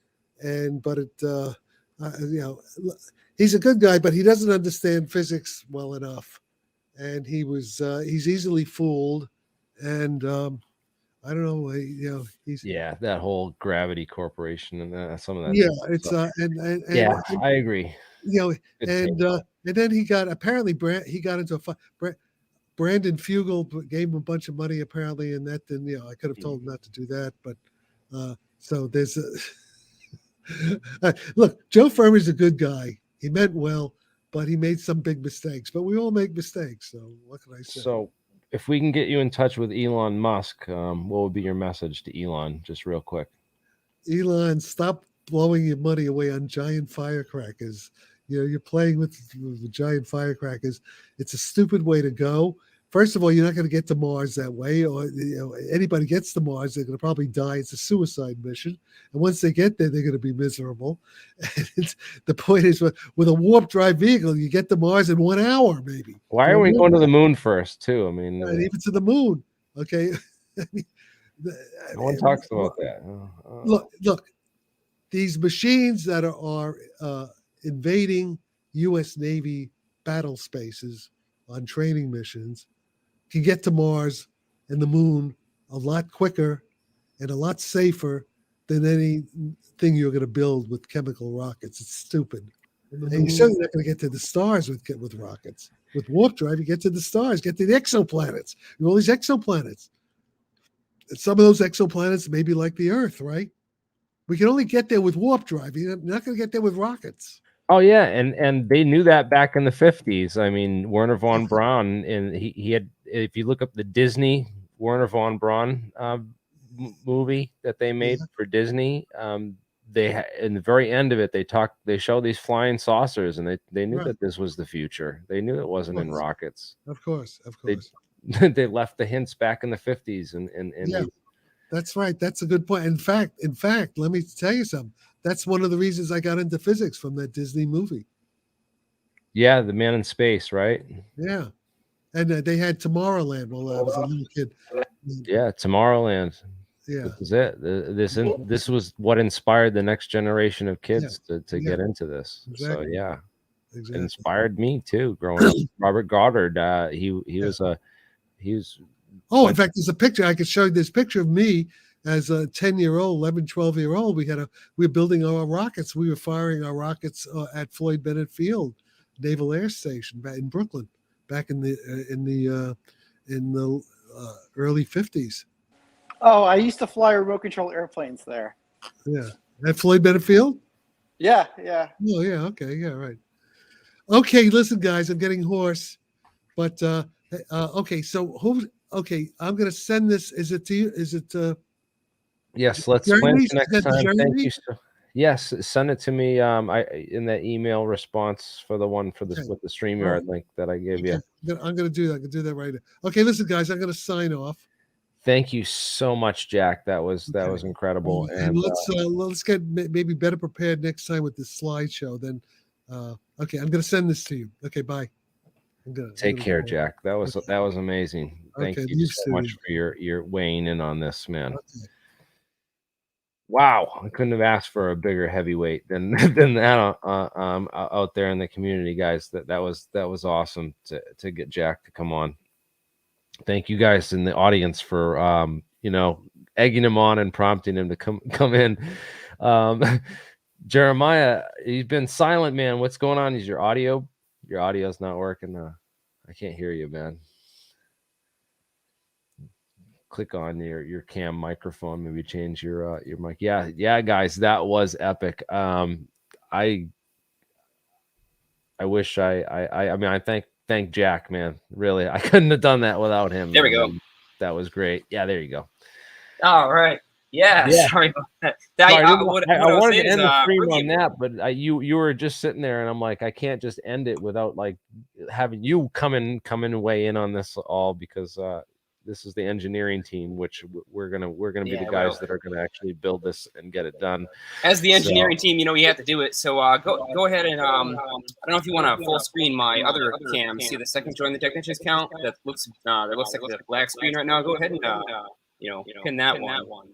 he's a good guy, but he doesn't understand physics well enough, and he's easily fooled, and I don't know, that whole Gravity Corporation and some of that. Yeah, it's I agree. And then he got into Brandon Fugel gave him a bunch of money apparently, and that then I could have told him not to do that, but so there's look, Joe Fermi's a good guy. He meant well, but he made some big mistakes. But we all make mistakes, so what can I say? So if we can get you in touch with Elon Musk, what would be your message to Elon, just real quick? Elon, stop blowing your money away on giant firecrackers. You're playing with giant firecrackers. It's a stupid way to go. First of all, you're not going to get to Mars that way, or anybody gets to Mars, they're going to probably die. It's a suicide mission, and once they get there, they're going to be miserable. And the point is, with a warp drive vehicle, you get to Mars in 1 hour, maybe. Why are we going to the moon first, too? I mean, even to the moon. Okay, no one talks about that. Look, these machines that are invading U.S. Navy battle spaces on training missions can get to Mars and the moon a lot quicker and a lot safer than anything you're going to build with chemical rockets. It's stupid. And you're certainly not going to get to the stars with rockets. With warp drive, you get to the stars, get to the exoplanets. You have all these exoplanets. And some of those exoplanets may be like the Earth, right? We can only get there with warp drive. You're not going to get there with rockets. Oh yeah, and they knew that back in the 50s. I mean, Werner von Braun, and he had if you look up the Disney Werner von Braun movie that they made for Disney, in the very end of it, they show these flying saucers, and they knew that this was the future. They knew it wasn't in rockets. Of course. They left the hints back in the 50s, and that's right. That's a good point. In fact, let me tell you something. That's one of the reasons I got into physics, from that Disney movie. Yeah, the Man in Space, right? Yeah, and they had Tomorrowland while I was a little kid. Yeah, Tomorrowland. Yeah, This is it. This was what inspired the next generation of kids to get into this. Exactly. So yeah, exactly. it inspired me too. Growing up, Robert Goddard. He was. Oh, in fact, there's a picture. I could show you this picture of me as a 10-year-old, 11, 12-year-old. We were building our rockets. We were firing our rockets at Floyd Bennett Field Naval Air Station back in Brooklyn, back in the early 50s. Oh, I used to fly remote control airplanes there. Yeah, at Floyd Bennett Field. Yeah. Oh yeah, okay, yeah, right. Okay, listen, guys, I'm getting hoarse, but okay. So I'm gonna send this. Is it to you? Is it? Yes, let's plan for next time. Thank you. Yes, send it to me. In that email response for the one for this with the StreamYard link that I gave you. I'm gonna do that. I can do that right now. Okay, listen, guys, I'm gonna sign off. Thank you so much, Jack. That was incredible. And let's get maybe better prepared next time with this slideshow. Then, okay, I'm gonna send this to you. Okay, bye. Take care, Jack. That was amazing. Thank you so much for your weighing in on this, man. Okay. Wow, I couldn't have asked for a bigger heavyweight than that out there in the community, guys. That was awesome to get Jack to come on. Thank you guys in the audience for egging him on and prompting him to come in. Jeremiah, you've been silent, man. What's going on? Is your audio's not working? I can't hear you, man. Click on your cam microphone, maybe change your mic. Yeah, guys, that was epic. I wish I thank Jack, man. Really, I couldn't have done that without him. There we go. That was great. Yeah, there you go. All right. Yeah. Sorry about that. I wanted to end the stream on that, but you were just sitting there, and I'm like, I can't just end it without like having you come in and weigh in on this all, because this is the engineering team, which we're gonna be the guys that are gonna actually build this and get it done. As the engineering team, you have to do it. So go ahead and I don't know if you want to full screen my other cam. See the second join the technicians count that looks like the black screen right now. Go ahead and pin that one.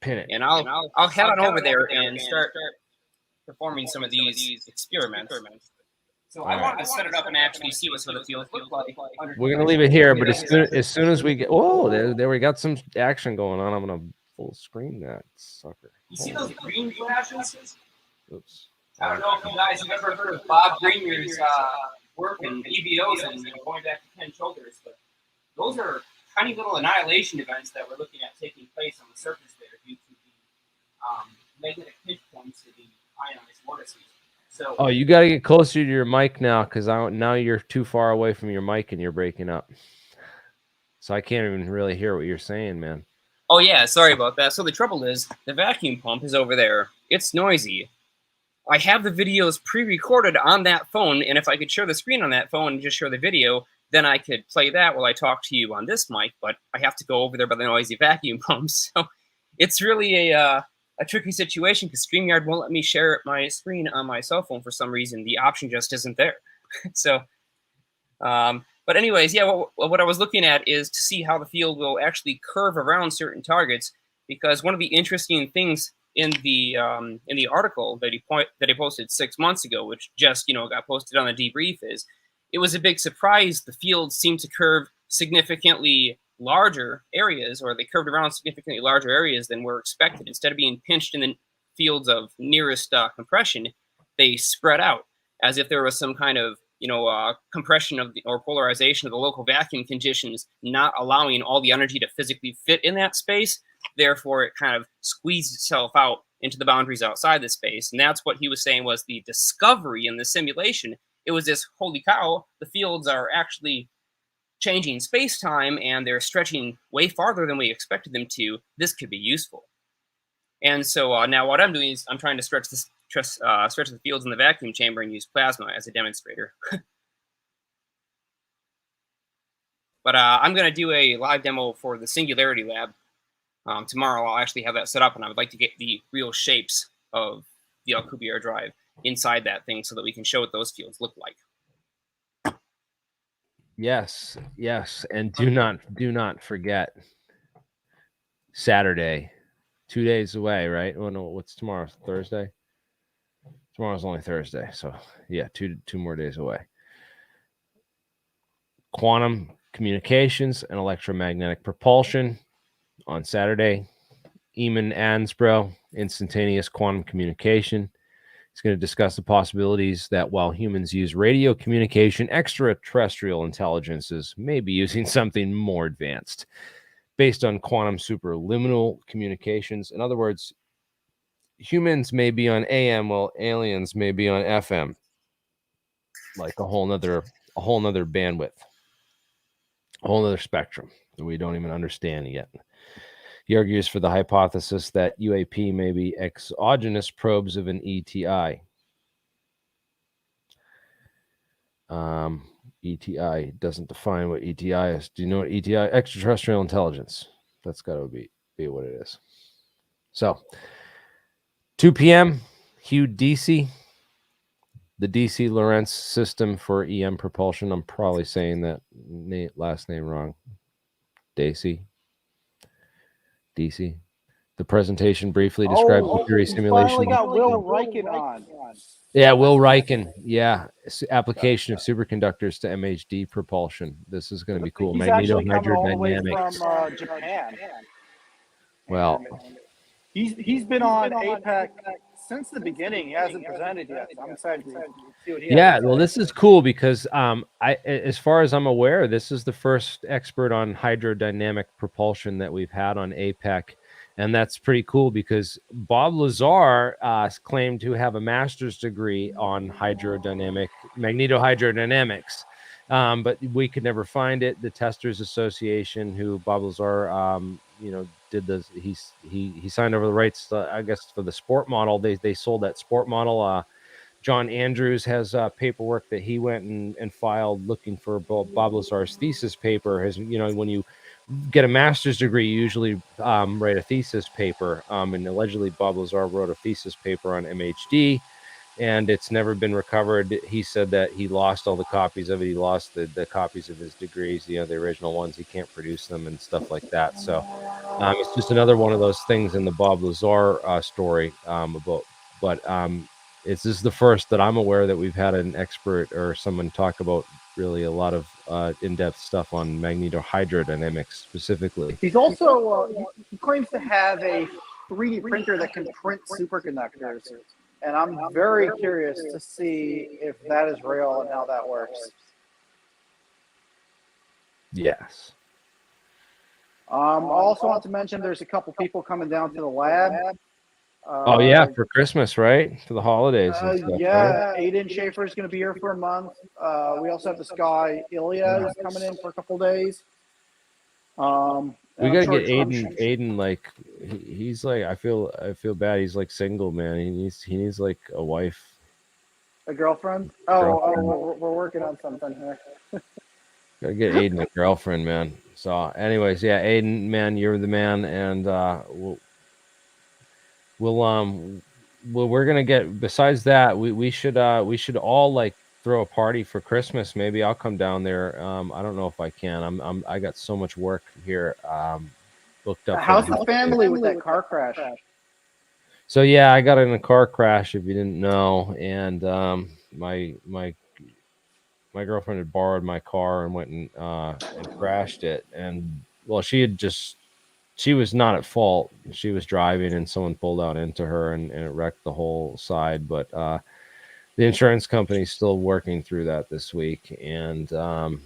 Pin it. And I'll head on over there and start performing some of these experiments. So I wanted to set it up and actually see what sort of fields look like. We're gonna leave it here, but as soon as we get there we got some action going on. I'm gonna full screen that sucker. You see those green flashes? Oops. I don't know if you guys have ever heard of Bob Greenyer's work in EVOs and going back to Ken Childers, but those are tiny little annihilation events that we're looking at taking place on the surface there due to the magnetic pinch points of the ionized vortices. So, you got to get closer to your mic now, because now you're too far away from your mic and you're breaking up. So I can't even really hear what you're saying, man. Oh, yeah, sorry about that. So the trouble is, the vacuum pump is over there. It's noisy. I have the videos pre-recorded on that phone, and if I could share the screen on that phone and just share the video, then I could play that while I talk to you on this mic, but I have to go over there by the noisy vacuum pump. So it's really a tricky situation, because StreamYard won't let me share my screen on my cell phone for some reason. The option just isn't there. So, but anyways, yeah, what I was looking at is to see how the field will actually curve around certain targets, because one of the interesting things in the article that he posted 6 months ago, which just got posted on the debrief, is it was a big surprise. The field seemed to curve significantly larger areas, or they curved around significantly larger areas than were expected. Instead of being pinched in the fields of nearest compression, they spread out as if there was some kind of compression of or polarization of the local vacuum conditions, not allowing all the energy to physically fit in that space. Therefore, it kind of squeezed itself out into the boundaries outside the space. And that's what he was saying was the discovery in the simulation. It was this, holy cow, the fields are actually changing space-time and they're stretching way farther than we expected them to, this could be useful. And so now what I'm doing is I'm trying to stretch the fields in the vacuum chamber and use plasma as a demonstrator. But I'm going to do a live demo for the Singularity Lab. Tomorrow I'll actually have that set up, and I would like to get the real shapes of the Alcubierre drive inside that thing so that we can show what those fields look like. Yes, and do not forget Saturday, 2 days away, right? Oh no, what's tomorrow? Thursday. Tomorrow's only Thursday, so yeah, two more days away. Quantum communications and electromagnetic propulsion on Saturday. Eamon Ansbro, instantaneous quantum communication. He's going to discuss the possibilities that while humans use radio communication, extraterrestrial intelligences may be using something more advanced based on quantum superluminal communications. In other words, humans may be on AM while aliens may be on FM, like a whole nother bandwidth, a whole nother spectrum that we don't even understand yet. He argues for the hypothesis that UAP may be exogenous probes of an ETI. ETI doesn't define what ETI is. Do you know what ETI? Extraterrestrial intelligence. That's got to be what it is. So, 2 p.m., Hugh DC, the DC Lorentz system for EM propulsion. I'm probably saying that last name wrong. DC. The presentation briefly describes the theory simulation. Finally got Will Reichen on. Yeah, Will Reichen. Yeah, application of superconductors to MHD propulsion. This is going to be cool. He's actually coming all the way Magnetohydrodynamics. from Japan. Well, he's been on APEC since the beginning. He hasn't presented yet. So I'm excited to see what he has yeah, to well, say. this is cool because as far as I'm aware, this is the first expert on hydrodynamic propulsion that we've had on APEC. And that's pretty cool because Bob Lazar claimed to have a master's degree on magnetohydrodynamics, but we could never find it. The Testers Association, who Bob Lazar, did this, he signed over the rights, I guess, for the sport model. They sold that sport model. John Andrews has paperwork that he went and filed looking for Bob Lazar's thesis paper. When you get a master's degree, you usually write a thesis paper. And allegedly Bob Lazar wrote a thesis paper on MHD, and it's never been recovered. He said that he lost all the copies of it. He lost the copies of his degrees, the original ones. He can't produce them and stuff like that. So it's just another one of those things in the Bob Lazar story this is the first that I'm aware that we've had an expert or someone talk about really a lot of in-depth stuff on magnetohydrodynamics specifically. He's also he claims to have a 3D printer that can print superconductors, and I'm very curious to see if that is real and how that works. Yes. I also want to mention there's a couple people coming down to the lab. For Christmas, right? For the holidays. And stuff, yeah, right? Aiden Schaefer is going to be here for a month. We also have this guy Ilya who's coming in for a couple days. We got to get Aiden, like he's like I feel bad. He's like single, man. He needs like a wife, a girlfriend. We're working on something here. Gotta get Aiden a girlfriend, man. So, anyways, yeah, Aiden, man, you're the man, and we're gonna get. Besides that, we should all like throw a party for Christmas. Maybe I'll come down there. I don't know if I can. I got so much work here booked up. How's the family with that car crash? So yeah, I got in a car crash, if you didn't know, and my girlfriend had borrowed my car and went and crashed it. And well, she was not at fault. She was driving and someone pulled out into her and it wrecked the whole side. But the insurance company's still working through that this week. And I'm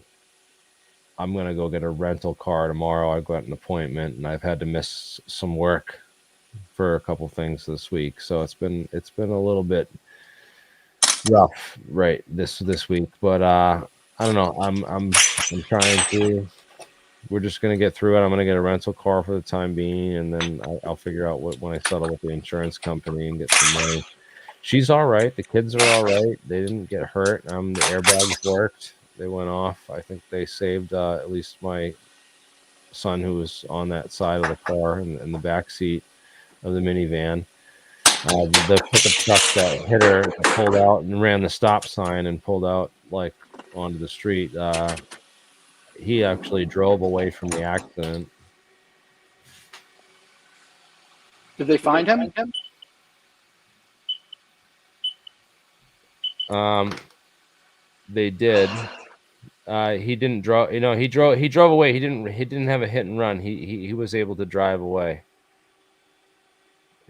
going to go get a rental car tomorrow. I got an appointment and I've had to miss some work for a couple things this week. So it's been a little bit rough right this week. But I don't know. I'm trying to. We're just gonna get through it. I'm gonna get a rental car for the time being, and then I'll figure out what when I settle with the insurance company and get some money. She's all right. The kids are all right. They didn't get hurt. The airbags worked. They went off. I think they saved at least my son, who was on that side of the car in the back seat of the minivan. The pickup truck that hit her pulled out and ran the stop sign and pulled out like onto the street. He actually drove away from the accident. Did they find him? They did. He didn't draw. He drove away. He didn't have a hit and run. He was able to drive away.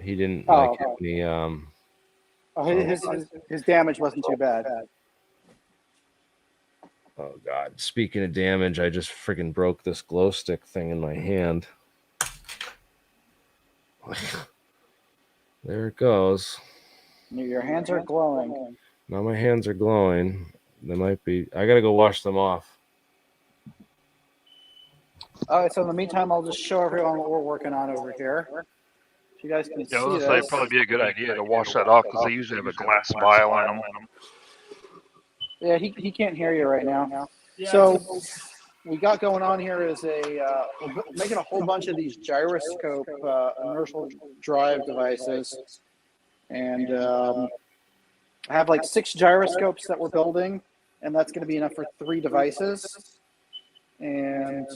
He didn't like hit any. His damage wasn't too bad. Oh God! Speaking of damage, I just freaking broke this glow stick thing in my hand. There it goes. Your hands are glowing. Now my hands are glowing. They might be. I gotta go wash them off. All right. So in the meantime, I'll just show everyone what we're working on over here. So you guys can see I was this. gonna say it'd probably be a good idea to wash that off because they usually have a glass vial in them. Yeah, he can't hear you right now. So we got going on here is we're making a whole bunch of these gyroscope inertial drive devices, and I have like 6 gyroscopes that we're building, and that's going to be enough for 3 devices. And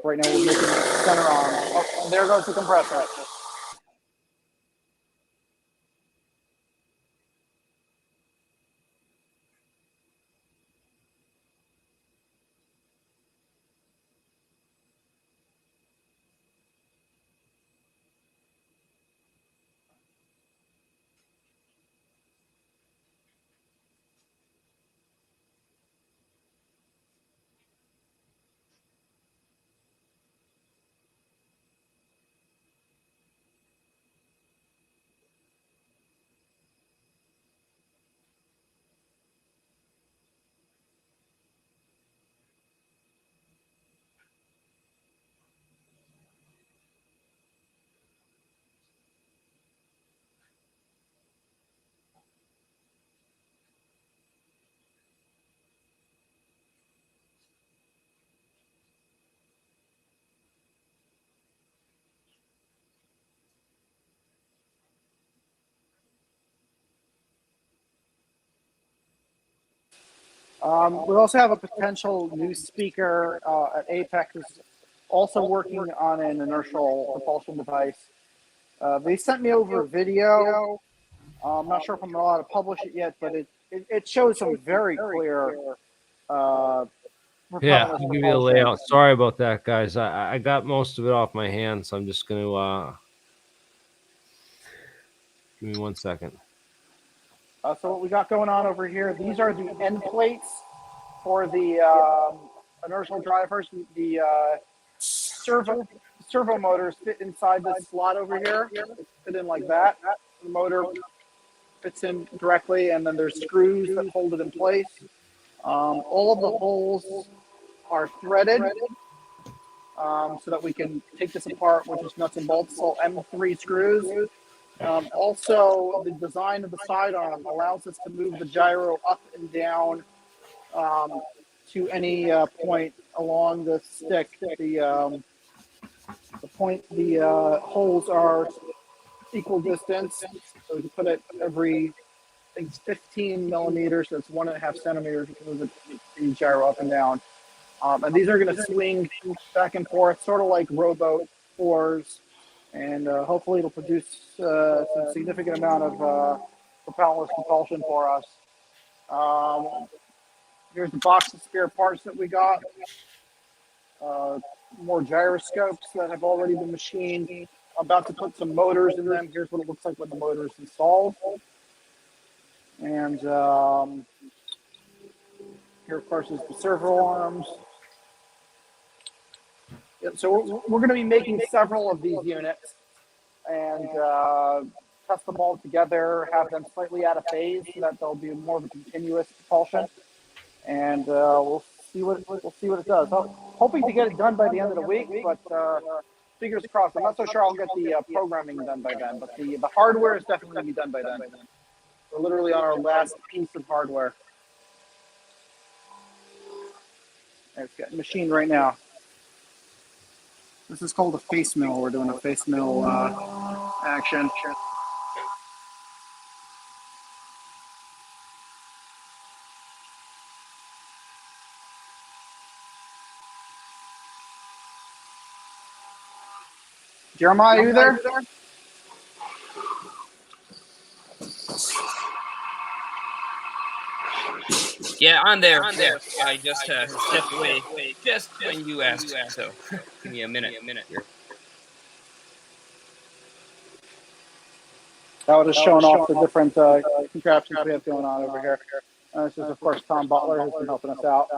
right now we're making the center arm. Oh, and there goes the compressor. We also have a potential new speaker at Apex who's also working on an inertial propulsion device. They sent me over a video. I'm not sure if I'm allowed to publish it yet, but it shows some very clear. Yeah, I'll give you the layout. Sorry about that, guys. I got most of it off my hands, so I'm just gonna give me 1 second. So what we got going on over here, these are the end plates for the inertial drivers. The servo motors fit inside this slot over here. They fit in like that. The motor fits in directly, and then there's screws that hold it in place. All of the holes are threaded so that we can take this apart, which is nuts and bolts, all M3 screws. Also, the design of the sidearm allows us to move the gyro up and down to any point along the stick. The holes are equal distance, so we can put it every, I think it's 15 millimeters, so it's 1.5 centimeters to move the gyro up and down. And these are going to swing back and forth, sort of like rowboat oars. And hopefully it'll produce some significant amount of propulsion for us. Here's the box of spare parts that we got. More gyroscopes that have already been machined. I'm about to put some motors in them. Here's what it looks like when the motor is installed. And here, of course, is the servo arms. So we're going to be making several of these units and test them all together, have them slightly out of phase so that they'll be more of a continuous propulsion. and we'll see what it does. I'm hoping to get it done by the end of the week, but fingers crossed. I'm not so sure I'll get the programming done by then, but the hardware is definitely going to be done by then. We're literally on our last piece of hardware. It's getting machined right now. This is called a face mill. We're doing a face mill action. Jeremiah, are you there? Yeah, I'm there. I just stepped away just when you asked. So give me a minute here. That was just showing off the different contraptions we have going on over here. This is, of course, Tom Butler, who's been helping us out.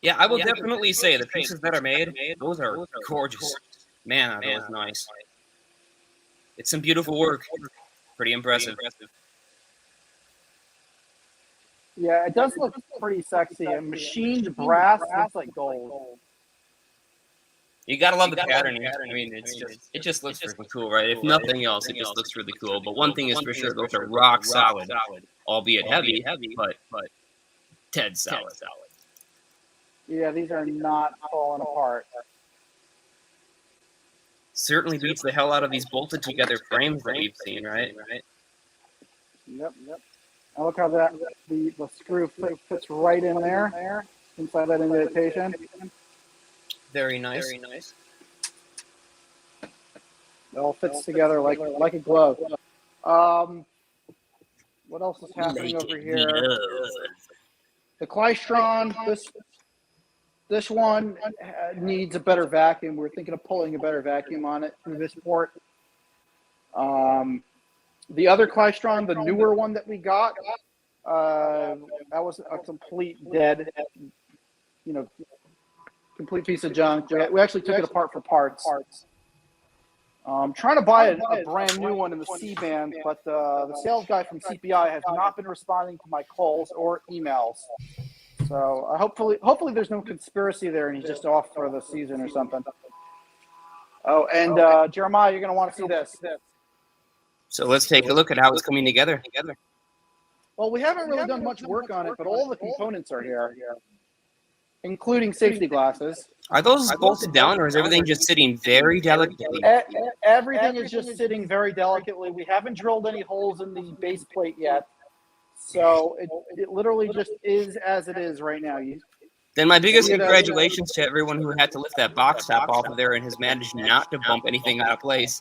Yeah, I will definitely say the pieces that are made, those are gorgeous. Man, are those nice. It's some beautiful work. Pretty impressive. Yeah, it does look pretty sexy. And machined brass looks like gold. You gotta love the patterning. I mean, it just looks freaking cool, right? If nothing else, it just looks really cool. But one thing is for sure, those are rock solid, albeit heavy, but dead solid. Yeah, these are not falling apart. Certainly beats the hell out of these bolted together frames that we've seen, right? Yep. I look how the screw fits right in there, inside that indentation. Very nice. It all fits together like a glove. What else is happening over here? The Klystron, this one needs a better vacuum. We're thinking of pulling a better vacuum on it through this port. The other Klystron, the newer one that we got, that was a complete dead, complete piece of junk. We actually took it apart for parts. Trying to buy a brand new one in the C-band, but the sales guy from CPI has not been responding to my calls or emails. So hopefully there's no conspiracy there and he's just off for the season or something. Oh, and Jeremiah, you're going to want to see this. So let's take a look at how it's coming together. Well, we haven't really done much work on it, but all the components are here, including safety glasses. Are those bolted down, or is everything just sitting very delicately? Everything is just sitting very delicately. We haven't drilled any holes in the base plate yet. So it literally just is as it is right now. Then my biggest congratulations to everyone who had to lift that box top off of there and has managed not to bump anything out of place.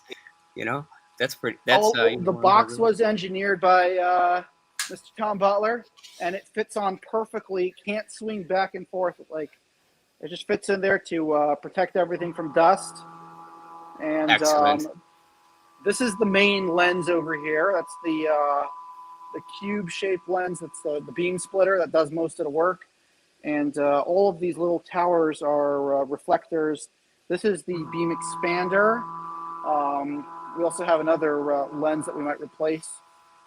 That's pretty. The box was engineered by Mr. Tom Butler, and it fits on perfectly. Can't swing back and forth. It just fits in there to protect everything from dust. And this is the main lens over here. That's the cube-shaped lens. That's the beam splitter that does most of the work. And all of these little towers are reflectors. This is the beam expander. We also have another lens that we might replace.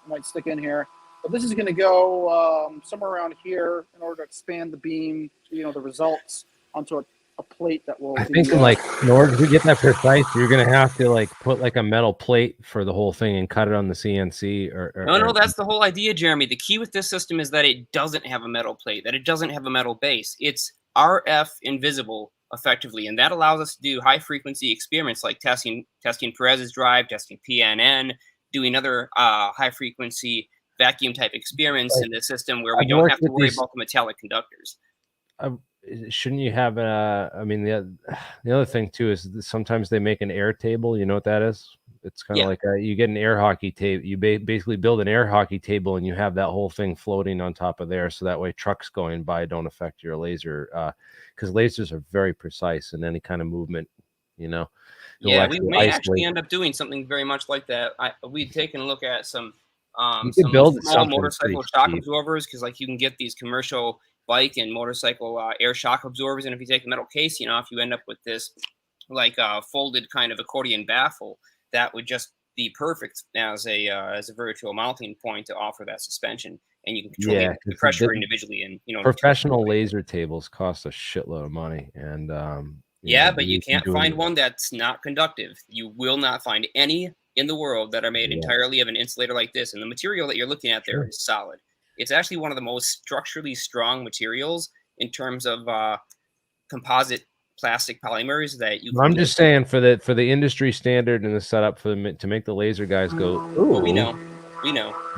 We might stick in here. But this is going to go somewhere around here in order to expand the beam, the results onto a plate that will. I think in order to get that precise, you're gonna have to put a metal plate for the whole thing and cut it on the CNC. No, that's the whole idea, Jeremy. The key with this system is that it doesn't have a metal plate, that it doesn't have a metal base. It's RF invisible, effectively, and that allows us to do high frequency experiments like testing Perez's drive, testing PNN, doing other high frequency vacuum type experiments in the system where we don't have to worry about the metallic conductors. Shouldn't you have the other thing too is that sometimes they make an air table. You know what that is? It's kind of like you get an air hockey table. You basically build an air hockey table and you have that whole thing floating on top of there, so that way trucks going by don't affect your laser, because lasers are very precise in any kind of movement. Yeah, we may actually end up doing something very much like that. We've taken a look at some small motorcycle shock absorbers, because you can get these commercial bike and motorcycle air shock absorbers, and if you take a metal case, if you end up with this folded kind of accordion baffle, that would just the perfect as a virtual mounting point to offer that suspension, and you can control the pressure individually. And professional laser tables cost a shitload of money, and but you can't find one that's not conductive. You will not find any in the world that are made entirely of an insulator like this, and the material that you're looking at there is solid. It's actually one of the most structurally strong materials in terms of composite plastic polymers that you. I'm just saying for the industry standard and the setup to make the laser guys go. Ooh, we know.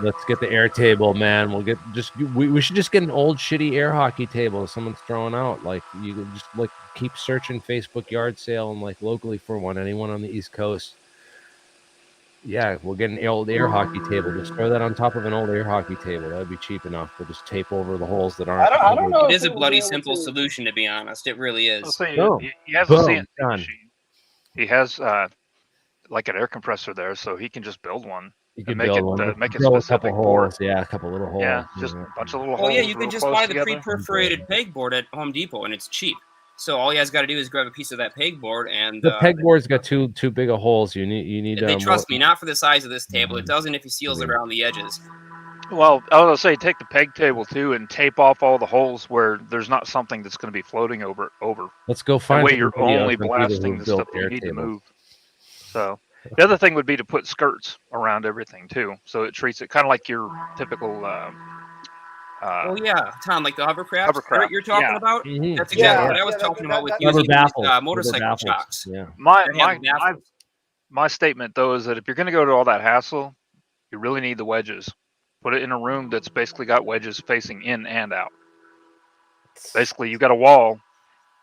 Let's get the air table, man. We'll get we should just get an old shitty air hockey table someone's throwing out. Like you can just like keep searching Facebook yard sale and like locally for one. Anyone on the East Coast. Yeah, we'll get an old air hockey table. Just throw that on top of an old air hockey table. That'd be cheap enough. We'll just tape over the holes that aren't. I don't know. It is a bloody simple solution, to be honest. It really is. He has a CNC machine. He has like an air compressor there, so he can just build one. You can make it drill a couple holes. Yeah, a couple little holes. Yeah, just a bunch of little holes. Oh yeah, you can just buy the pre-perforated pegboard at Home Depot, and it's cheap. So all you guys got to do is grab a piece of that pegboard, and the pegboard's got too big of holes. You need. They trust me, not for the size of this table. It doesn't if he seals it around the edges. Well, I was gonna say take the peg table too and tape off all the holes where there's not something that's going to be floating over. Let's go find. That way you're only blasting the stuff you need to move. So the other thing would be to put skirts around everything too, so it treats it kind of like your typical. Oh yeah, Tom, like the hovercraft you're talking about. Mm-hmm. That's exactly what I was talking about with using motorcycle shocks. Yeah. My statement though is that if you're going to go to all that hassle, you really need the wedges. Put it in a room that's basically got wedges facing in and out. Basically, you've got a wall.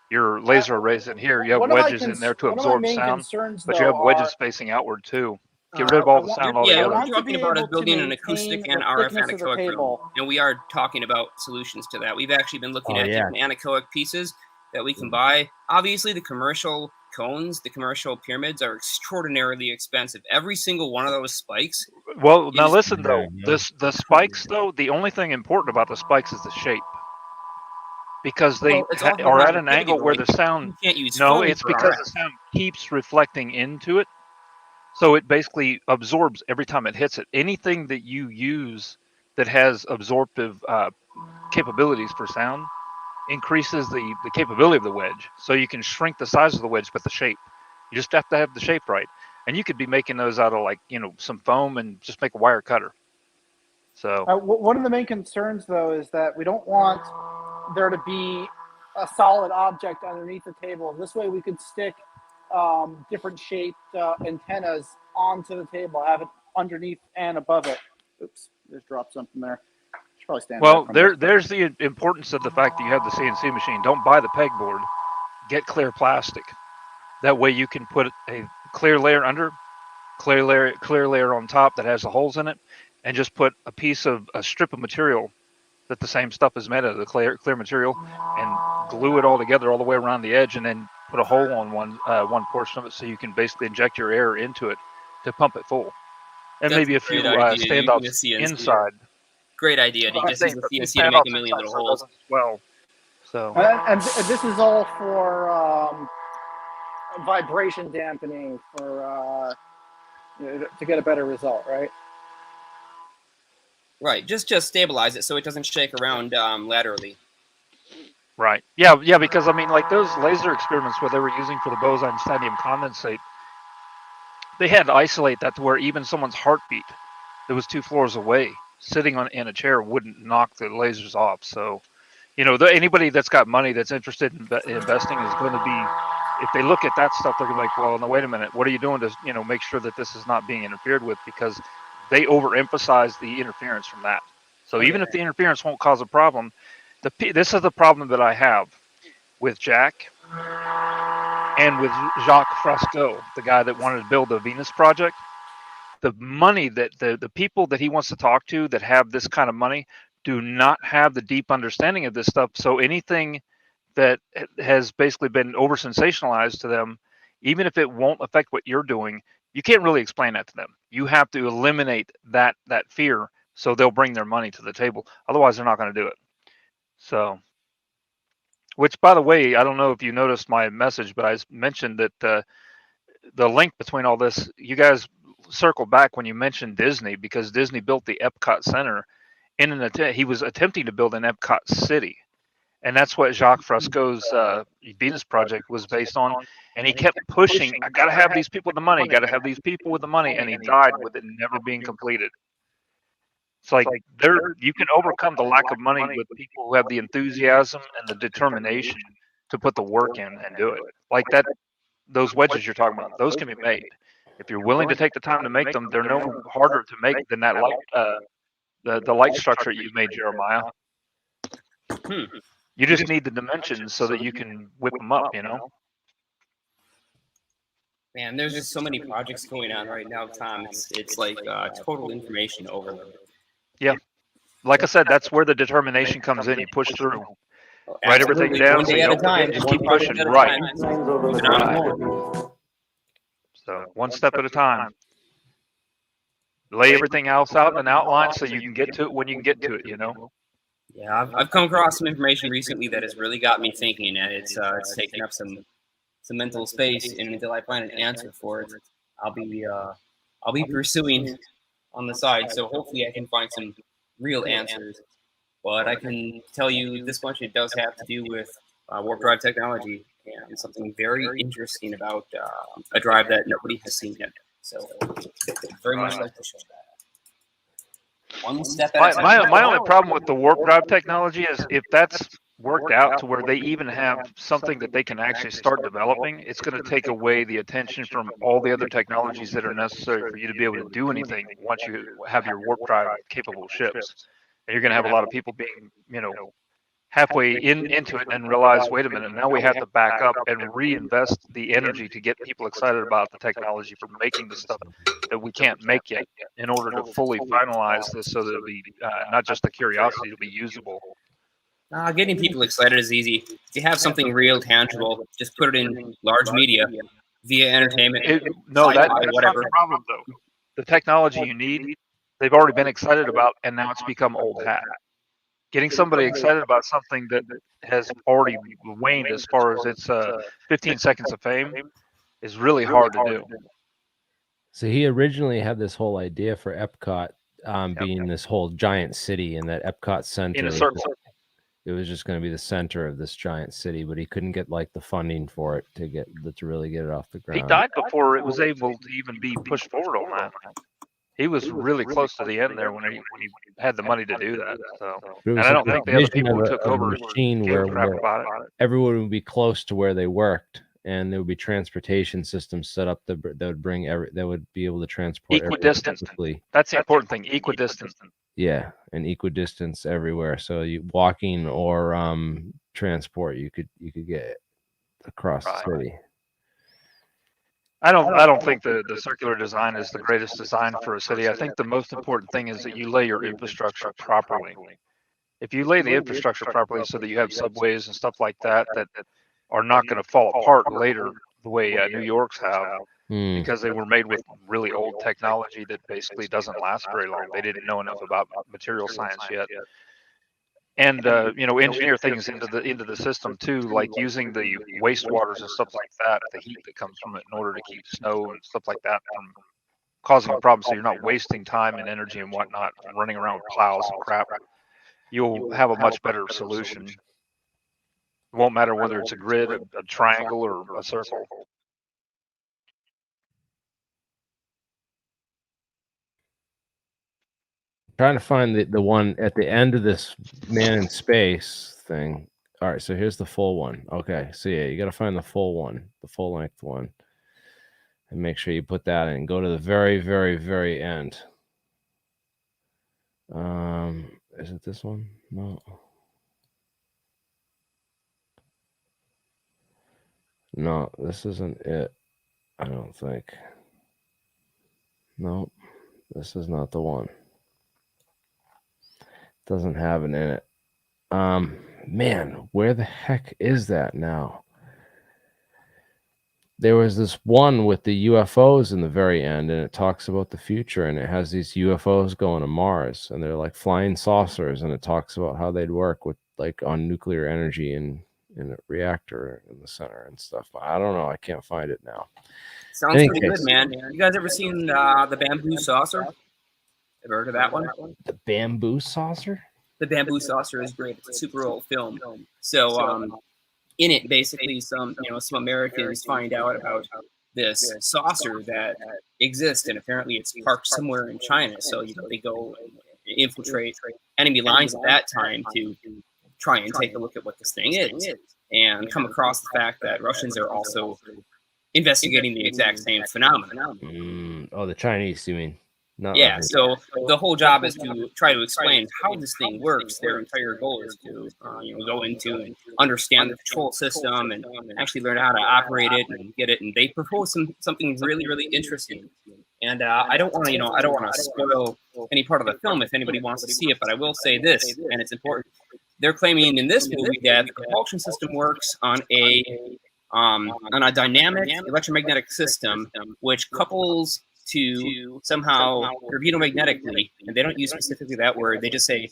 Your laser array's in here. You have wedges in there to absorb sound, but you have wedges facing outward too. Get rid of all the sound altogether. Yeah, what we're talking about is building an acoustic and RF anechoic room, and we are talking about solutions to that. We've actually been looking at different anechoic pieces that we can buy. Obviously, the commercial cones, the commercial pyramids are extraordinarily expensive. Every single one of those spikes. Well, now listen though, the spikes though, the only thing important about the spikes is the shape. Because they are at an angle where the sound. It's because the sound keeps reflecting into it. So it basically absorbs every time it hits it. Anything that you use that has absorptive capabilities for sound increases the capability of the wedge. So you can shrink the size of the wedge, but the shape. You just have to have the shape right. And you could be making those out of some foam and just make a wire cutter. So one of the main concerns though is that we don't want there to be a solid object underneath the table. This way we could stick different shaped antennas onto the table, have it underneath and above it. Oops, just dropped something there. Should probably stand. Well, there's the importance of the fact that you have the CNC machine. Don't buy the pegboard. Get clear plastic. That way you can put a clear layer under, clear layer on top that has the holes in it, and just put a strip of material that the same stuff is made of, the clear material, and glue it all together all the way around the edge, and then put a hole on one portion of it so you can basically inject your air into it to pump it full. And maybe a few standoffs inside. Great idea. You just use the CNC to make a million little holes. Well, so. And this is all for vibration dampening to get a better result, right? Right. Just stabilize it so it doesn't shake around laterally. Right. Yeah, because like those laser experiments where they were using for the Bose-Einsteinium condensate, they had to isolate that to where even someone's heartbeat that was 2 floors away, sitting in a chair, wouldn't knock the lasers off. So, anybody that's got money that's interested in investing is going to be, if they look at that stuff, they're going to be like, well, no, wait a minute, what are you doing to make sure that this is not being interfered with? Because they overemphasize the interference from that. So even if the interference won't cause a problem, this is the problem that I have with Jack and with Jacques Fresco, the guy that wanted to build the Venus project. The money that the people that he wants to talk to that have this kind of money do not have the deep understanding of this stuff. So anything that has basically been over sensationalized to them, even if it won't affect what you're doing, you can't really explain that to them. You have to eliminate that fear so they'll bring their money to the table. Otherwise, they're not going to do it. So, which, by the way, I don't know if you noticed my message, but I mentioned that the link between all this, you guys circle back when you mentioned Disney, because Disney built the Epcot Center in an attempt. He was attempting to build an Epcot City, and that's what Jacques Fresco's Venus project was based on. And he kept pushing, I got to have these people with the money, got to have these people with the money, and he died with it never being completed. It's like you can overcome the lack of money with people who have the enthusiasm and the determination to put the work in and do it. Like that, those wedges you're talking about, those can be made. If you're willing to take the time to make them, they're no harder to make than that light, the light structure you've made, Jeremiah. You just need the dimensions so that you can whip them up, you know? Man, there's just so many projects going on right now, Tom. It's like total information overload. Yeah. Like I said, that's where the determination comes in. You push through. Write everything down. One day at a time. Just One keep pushing. project at a Right. time. Moving on more. So one step at a time. Lay everything else out in an outline so you can get to it when you can get to it, you know? Yeah, I've come across some information recently that has really got me thinking, and it's taken up some mental space. And until I find an answer for it, I'll be pursuing on the side. So hopefully I can find some real answers. But I can tell you this much: it does have to do with warp drive technology and something very interesting about a drive that nobody has seen yet. So very much like to share that. One step at a time. My only problem with the warp drive technology is if that's worked out to where they even have something that they can actually start developing, it's going to take away the attention from all the other technologies that are necessary for you to be able to do anything once you have your warp drive capable ships. And you're going to have a lot of people being, you know, halfway into it and realize, wait a minute, now we have to back up and reinvest the energy to get people excited about the technology for making the stuff that we can't make yet in order to fully finalize this so that it'll be not just a curiosity, it'll be usable. Getting people excited is easy. If you have something real, tangible, just put it in large media via entertainment. That's whatever. not the problem, though. The technology you need, they've already been excited about, and now it's become old hat. Getting somebody excited about something that has already waned as far as its 15 seconds of fame is really hard to do. So he originally had this whole idea for Epcot being this whole giant city, and that Epcot Center. In a circle. It was just going to be the center of this giant city, but he couldn't get like the funding for it to really get it off the ground. He died before it was able to even be pushed forward on that. He was really close to the end there when he had the money to do that. So, and I don't think the other people who took over machine gave where a crap about it. everyone would be close to where they worked, and there would be transportation systems set up that would be able to transport equidistant. That's the important thing. Equidistant. Yeah, and equidistance everywhere. So you walking or transport, you could get across the city. I don't think the circular design is the greatest design for a city. I think the most important thing is that you lay your infrastructure properly. If you lay the infrastructure properly so that you have subways and stuff like that are not going to fall apart later the way New York's have, because they were made with really old technology that basically doesn't last very long. They didn't know enough about material science yet. And engineer things into the system too, like using the wastewaters and stuff like that, the heat that comes from it, in order to keep snow and stuff like that from causing a problem. So you're not wasting time and energy and whatnot, running around with plows and crap. You'll have a much better solution. It won't matter whether it's a grid, a triangle, or a circle. Trying to find the one at the end of this man in space thing. All right, so here's the full one. Okay, so yeah, you got to find the full one, the full length one, and make sure you put that in. Go to the very, very, very end. Is it this one? No. No, this isn't it. I don't think. No, this is not the one. Doesn't have it in it. Man, where the heck is that now? There was this one with the UFOs in the very end, and it talks about the future, and it has these UFOs going to Mars, and they're like flying saucers, and it talks about how they'd work with like on nuclear energy and and a reactor in the center and stuff. I don't know. I can't find it now. Sounds Any pretty case. good, man. You guys ever seen the bamboo saucer? Ever heard of that one? The bamboo saucer? The bamboo saucer is great. It's a super old film. So in it, basically, some Americans find out about this saucer that exists, and apparently it's parked somewhere in China. So they go infiltrate enemy lines at that time to try and take a look at what this thing is, and come across the fact that Russians are also investigating the exact same phenomenon. Oh, the Chinese, you mean? Not Yeah, Russians. so the whole job is to try to explain how this thing works. Their entire goal is to go into and understand the control system and actually learn how to operate it and get it. And they propose something really, really interesting. And I don't want to spoil any part of the film if anybody wants to see it, but I will say this, and it's important. They're claiming in this movie that the propulsion system works on a dynamic electromagnetic system, which couples to somehow torpedo-magnetically, and they don't use specifically that word, they just say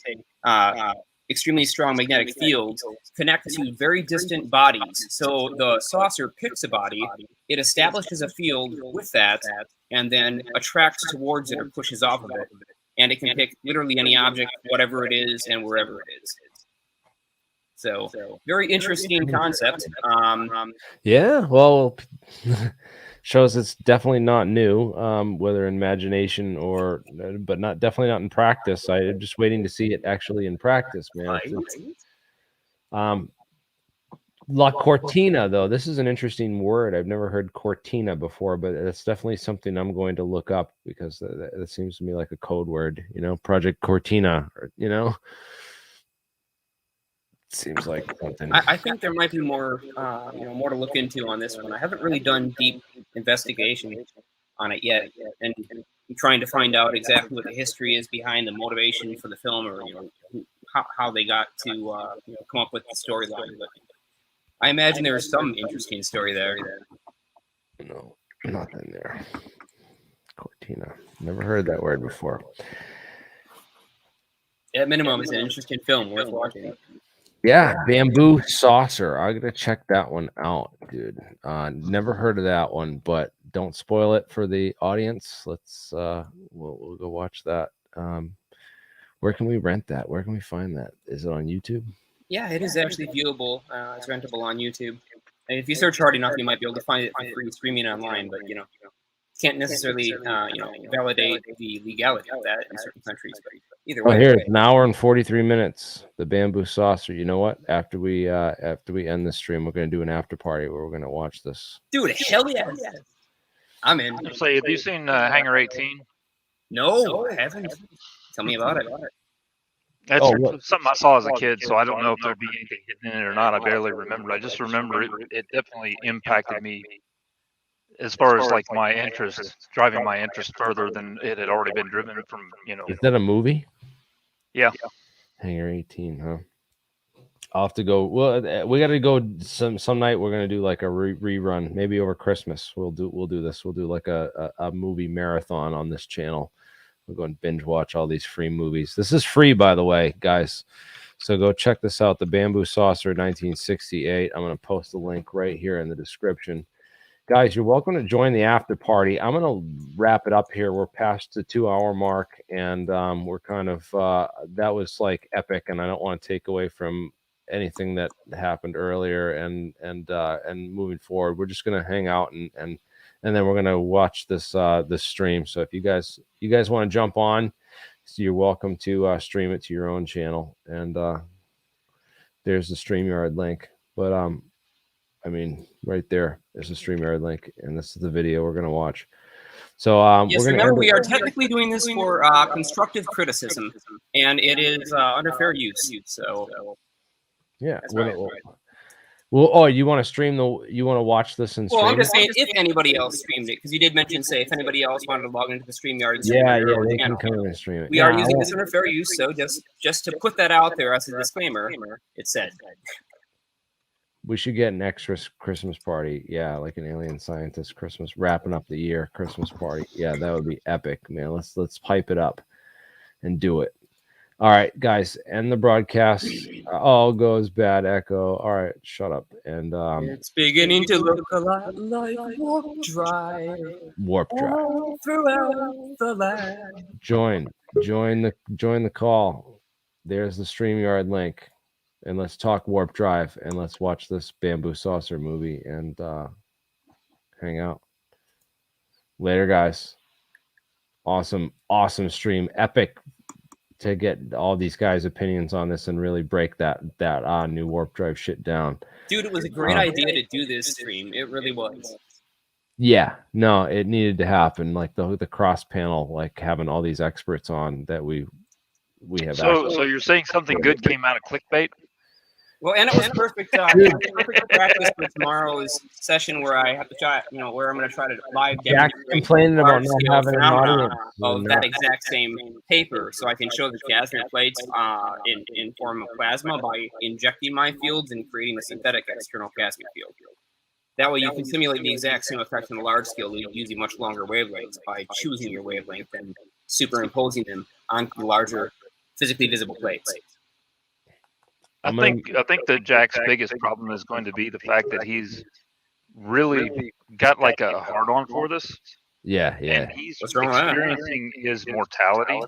extremely strong magnetic fields connect to very distant bodies. So the saucer picks a body, it establishes a field with that, and then attracts towards it or pushes off of it. And it can pick literally any object, whatever it is, and wherever it is. So very interesting concept. Yeah, well, shows it's definitely not new, whether in imagination or, but definitely not in practice. I'm just waiting to see it actually in practice, man. La Cortina, though, this is an interesting word. I've never heard Cortina before, but it's definitely something I'm going to look up because that seems to me like a code word, Project Cortina, seems like something. I think there might be more, more to look into on this one. I haven't really done deep investigation on it yet, and I'm trying to find out exactly what the history is behind the motivation for the film, or how they got to come up with the storyline. But I imagine there's some interesting story there. No, nothing there. Cortina, never heard that word before. At minimum, it's an interesting film worth watching. Yeah, bamboo saucer. I gotta check that one out, dude. Never heard of that one, but don't spoil it for the audience. Let's we'll go watch that. Where can we rent that? Where can we find that? Is it on YouTube? Yeah, it is actually viewable. It's rentable on YouTube. And if you search hard enough, you might be able to find it for free streaming online. But can't necessarily validate the legality of that in certain countries. But either way. Oh, here it's an hour and 43 minutes. The bamboo saucer. You know what? After we end this stream, we're gonna do an after party where we're gonna watch this. Dude, hell yeah! I'm in. So, have you seen Hangar 18? No, I haven't. Tell me about it. That's something I saw as a kid, so I don't know if there'd be anything hidden in it or not. I barely remember. I just remember it definitely impacted me as far as like my interest, driving my interest further than it had already been driven from, Is that a movie? Yeah. Hangar 18, huh? I'll have to go. Well, we got to go some night. We're gonna do like a rerun, maybe over Christmas. We'll do this. We'll do like a movie marathon on this channel. We'll go and binge watch all these free movies. This is free, by the way, guys. So go check this out. The Bamboo Saucer 1968. I'm going to post the link right here in the description. Guys, you're welcome to join the after party. I'm going to wrap it up here. We're past the 2-hour mark, and we're kind of that was like epic, and I don't want to take away from anything that happened earlier and moving forward. We're just going to hang out and then we're gonna watch this stream. So if you guys want to jump on, so you're welcome to stream it to your own channel. And there's the StreamYard link. But I mean, right there is the StreamYard link, and this is the video we're gonna watch. So yes, remember we are technically doing this for constructive criticism, and it is under fair use. So yeah. Well, you want to watch this and stream? Well, I'm just saying if anybody else streamed it, because you did mention, say, if anybody else wanted to log into the StreamYard. They can come in and stream it. We are using this under fair use, so just to put that out there as a disclaimer, it said. We should get an extra Christmas party. Yeah, like an alien scientist Christmas, wrapping up the year Christmas party. Yeah, that would be epic, man. Let's pipe it up and do it. All right, guys, end the broadcast. All goes bad echo. All right, shut up. And It's beginning to look a lot like warp drive warp drive. all throughout the land. Join the call. There's the StreamYard link. And let's talk warp drive and let's watch this bamboo saucer movie and hang out. Later, guys. Awesome stream. Epic to get all these guys' opinions on this and really break that new warp drive shit down. Dude, it was a great idea to do this stream. It really was. Yeah, no, it needed to happen. Like the cross panel, like having all these experts on that we have. So you're saying something good came out of clickbait? Well, and it was perfect. Perfect practice for tomorrow's session where I have to try, where I'm going to try to live Jack's complaining about not having an audience of that exact same paper, so I can show the Casimir plates in form of plasma by injecting my fields and creating a synthetic external Casimir field. That way, you can simulate the exact same effect on a large scale using much longer wavelengths by choosing your wavelength and superimposing them onto the larger, physically visible plates. I think that Jack's biggest problem is going to be the fact that he's really got like a hard-on for this. Yeah. And he's experiencing his mortality,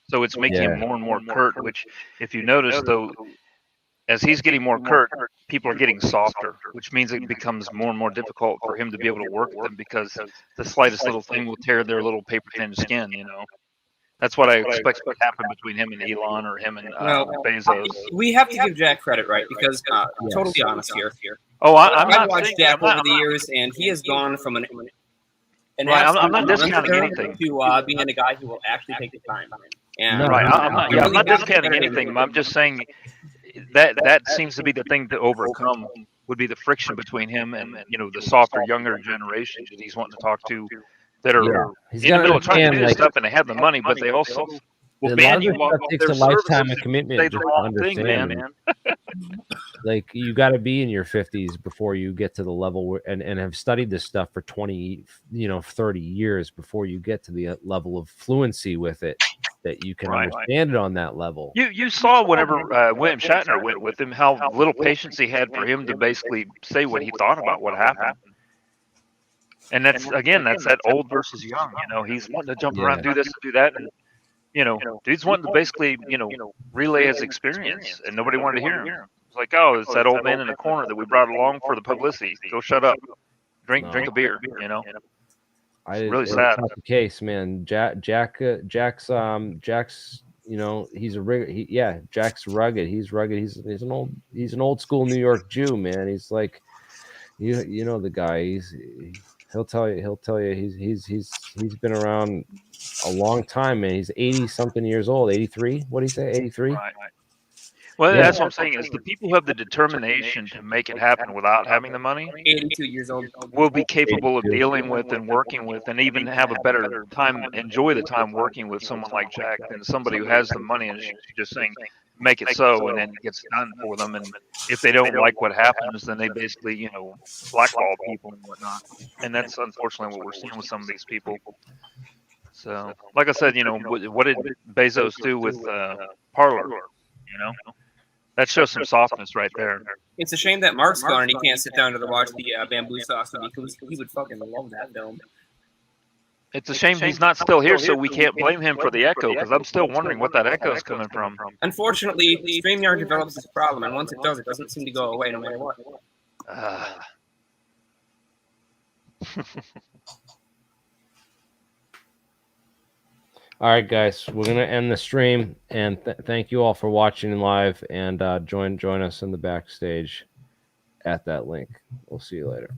so it's making him more and more curt. Which, if you notice, though, as he's getting more curt, people are getting softer, which means it becomes more and more difficult for him to be able to work with them because the slightest little thing will tear their little paper-thin skin. That's what I expect to happen between him and Elon or him and Bezos. We have to give Jack credit, right? Because totally honest here. Oh, I've watched Jack over the years, and he has gone from an I'm not discounting anything to being a guy who will actually take the time. And I'm not discounting anything. I'm just saying that seems to be the thing to overcome would be the friction between him and the softer, younger generation that he's wanting to talk to. That are in the middle of trying to do this stuff, and they have the money, but they also will ban you off takes their a lifetime services of commitment say to the wrong thing, understand, man. Like you got to be in your 50s before you get to the level where, and have studied this stuff for 20, 30 years before you get to the level of fluency with it that you can understand it on that level. You saw whenever William Shatner went with him, how little patience he had for him to basically say what he thought about what happened. And that's that old versus young. He's wanting to jump around, do this and do that, and dude's wanting to basically relay his experience, and nobody wanted to hear him. It's like, oh, it's that old man in the corner that we brought along for the publicity. Go shut up, drink a beer. It's really sad. That's not the case, man. Jack's he's a rigger. Jack's rugged. He's rugged. He's an old school New York Jew, man. He's like, you know the guy. He'll tell you he's been around a long time, man. He's 80-something years old. 83? What did he say? 83? Right. Well, that's what I'm saying is the people who have the determination to make it happen without having the money 82 years old will be capable of dealing with and working with and even have a better time, enjoy the time working with someone like Jack than somebody who has the money and she's just saying, make it so, and then it gets done for them. And if they don't like what happens, then they basically, blackball people and whatnot. And that's unfortunately what we're seeing with some of these people. So, like I said, what did Bezos do with Parler? That shows some softness right there. It's a shame that Mark's gone and he can't sit down to watch the bamboo sauce because he would fucking love that film. It's a shame he's not still here, so we can't blame him for the echo, because I'm still wondering what that echo is coming from. Unfortunately, StreamYard develops this problem, and once it does, it doesn't seem to go away no matter what. All right, guys, we're gonna end the stream, and thank you all for watching live, and join us in the backstage at that link. We'll see you later.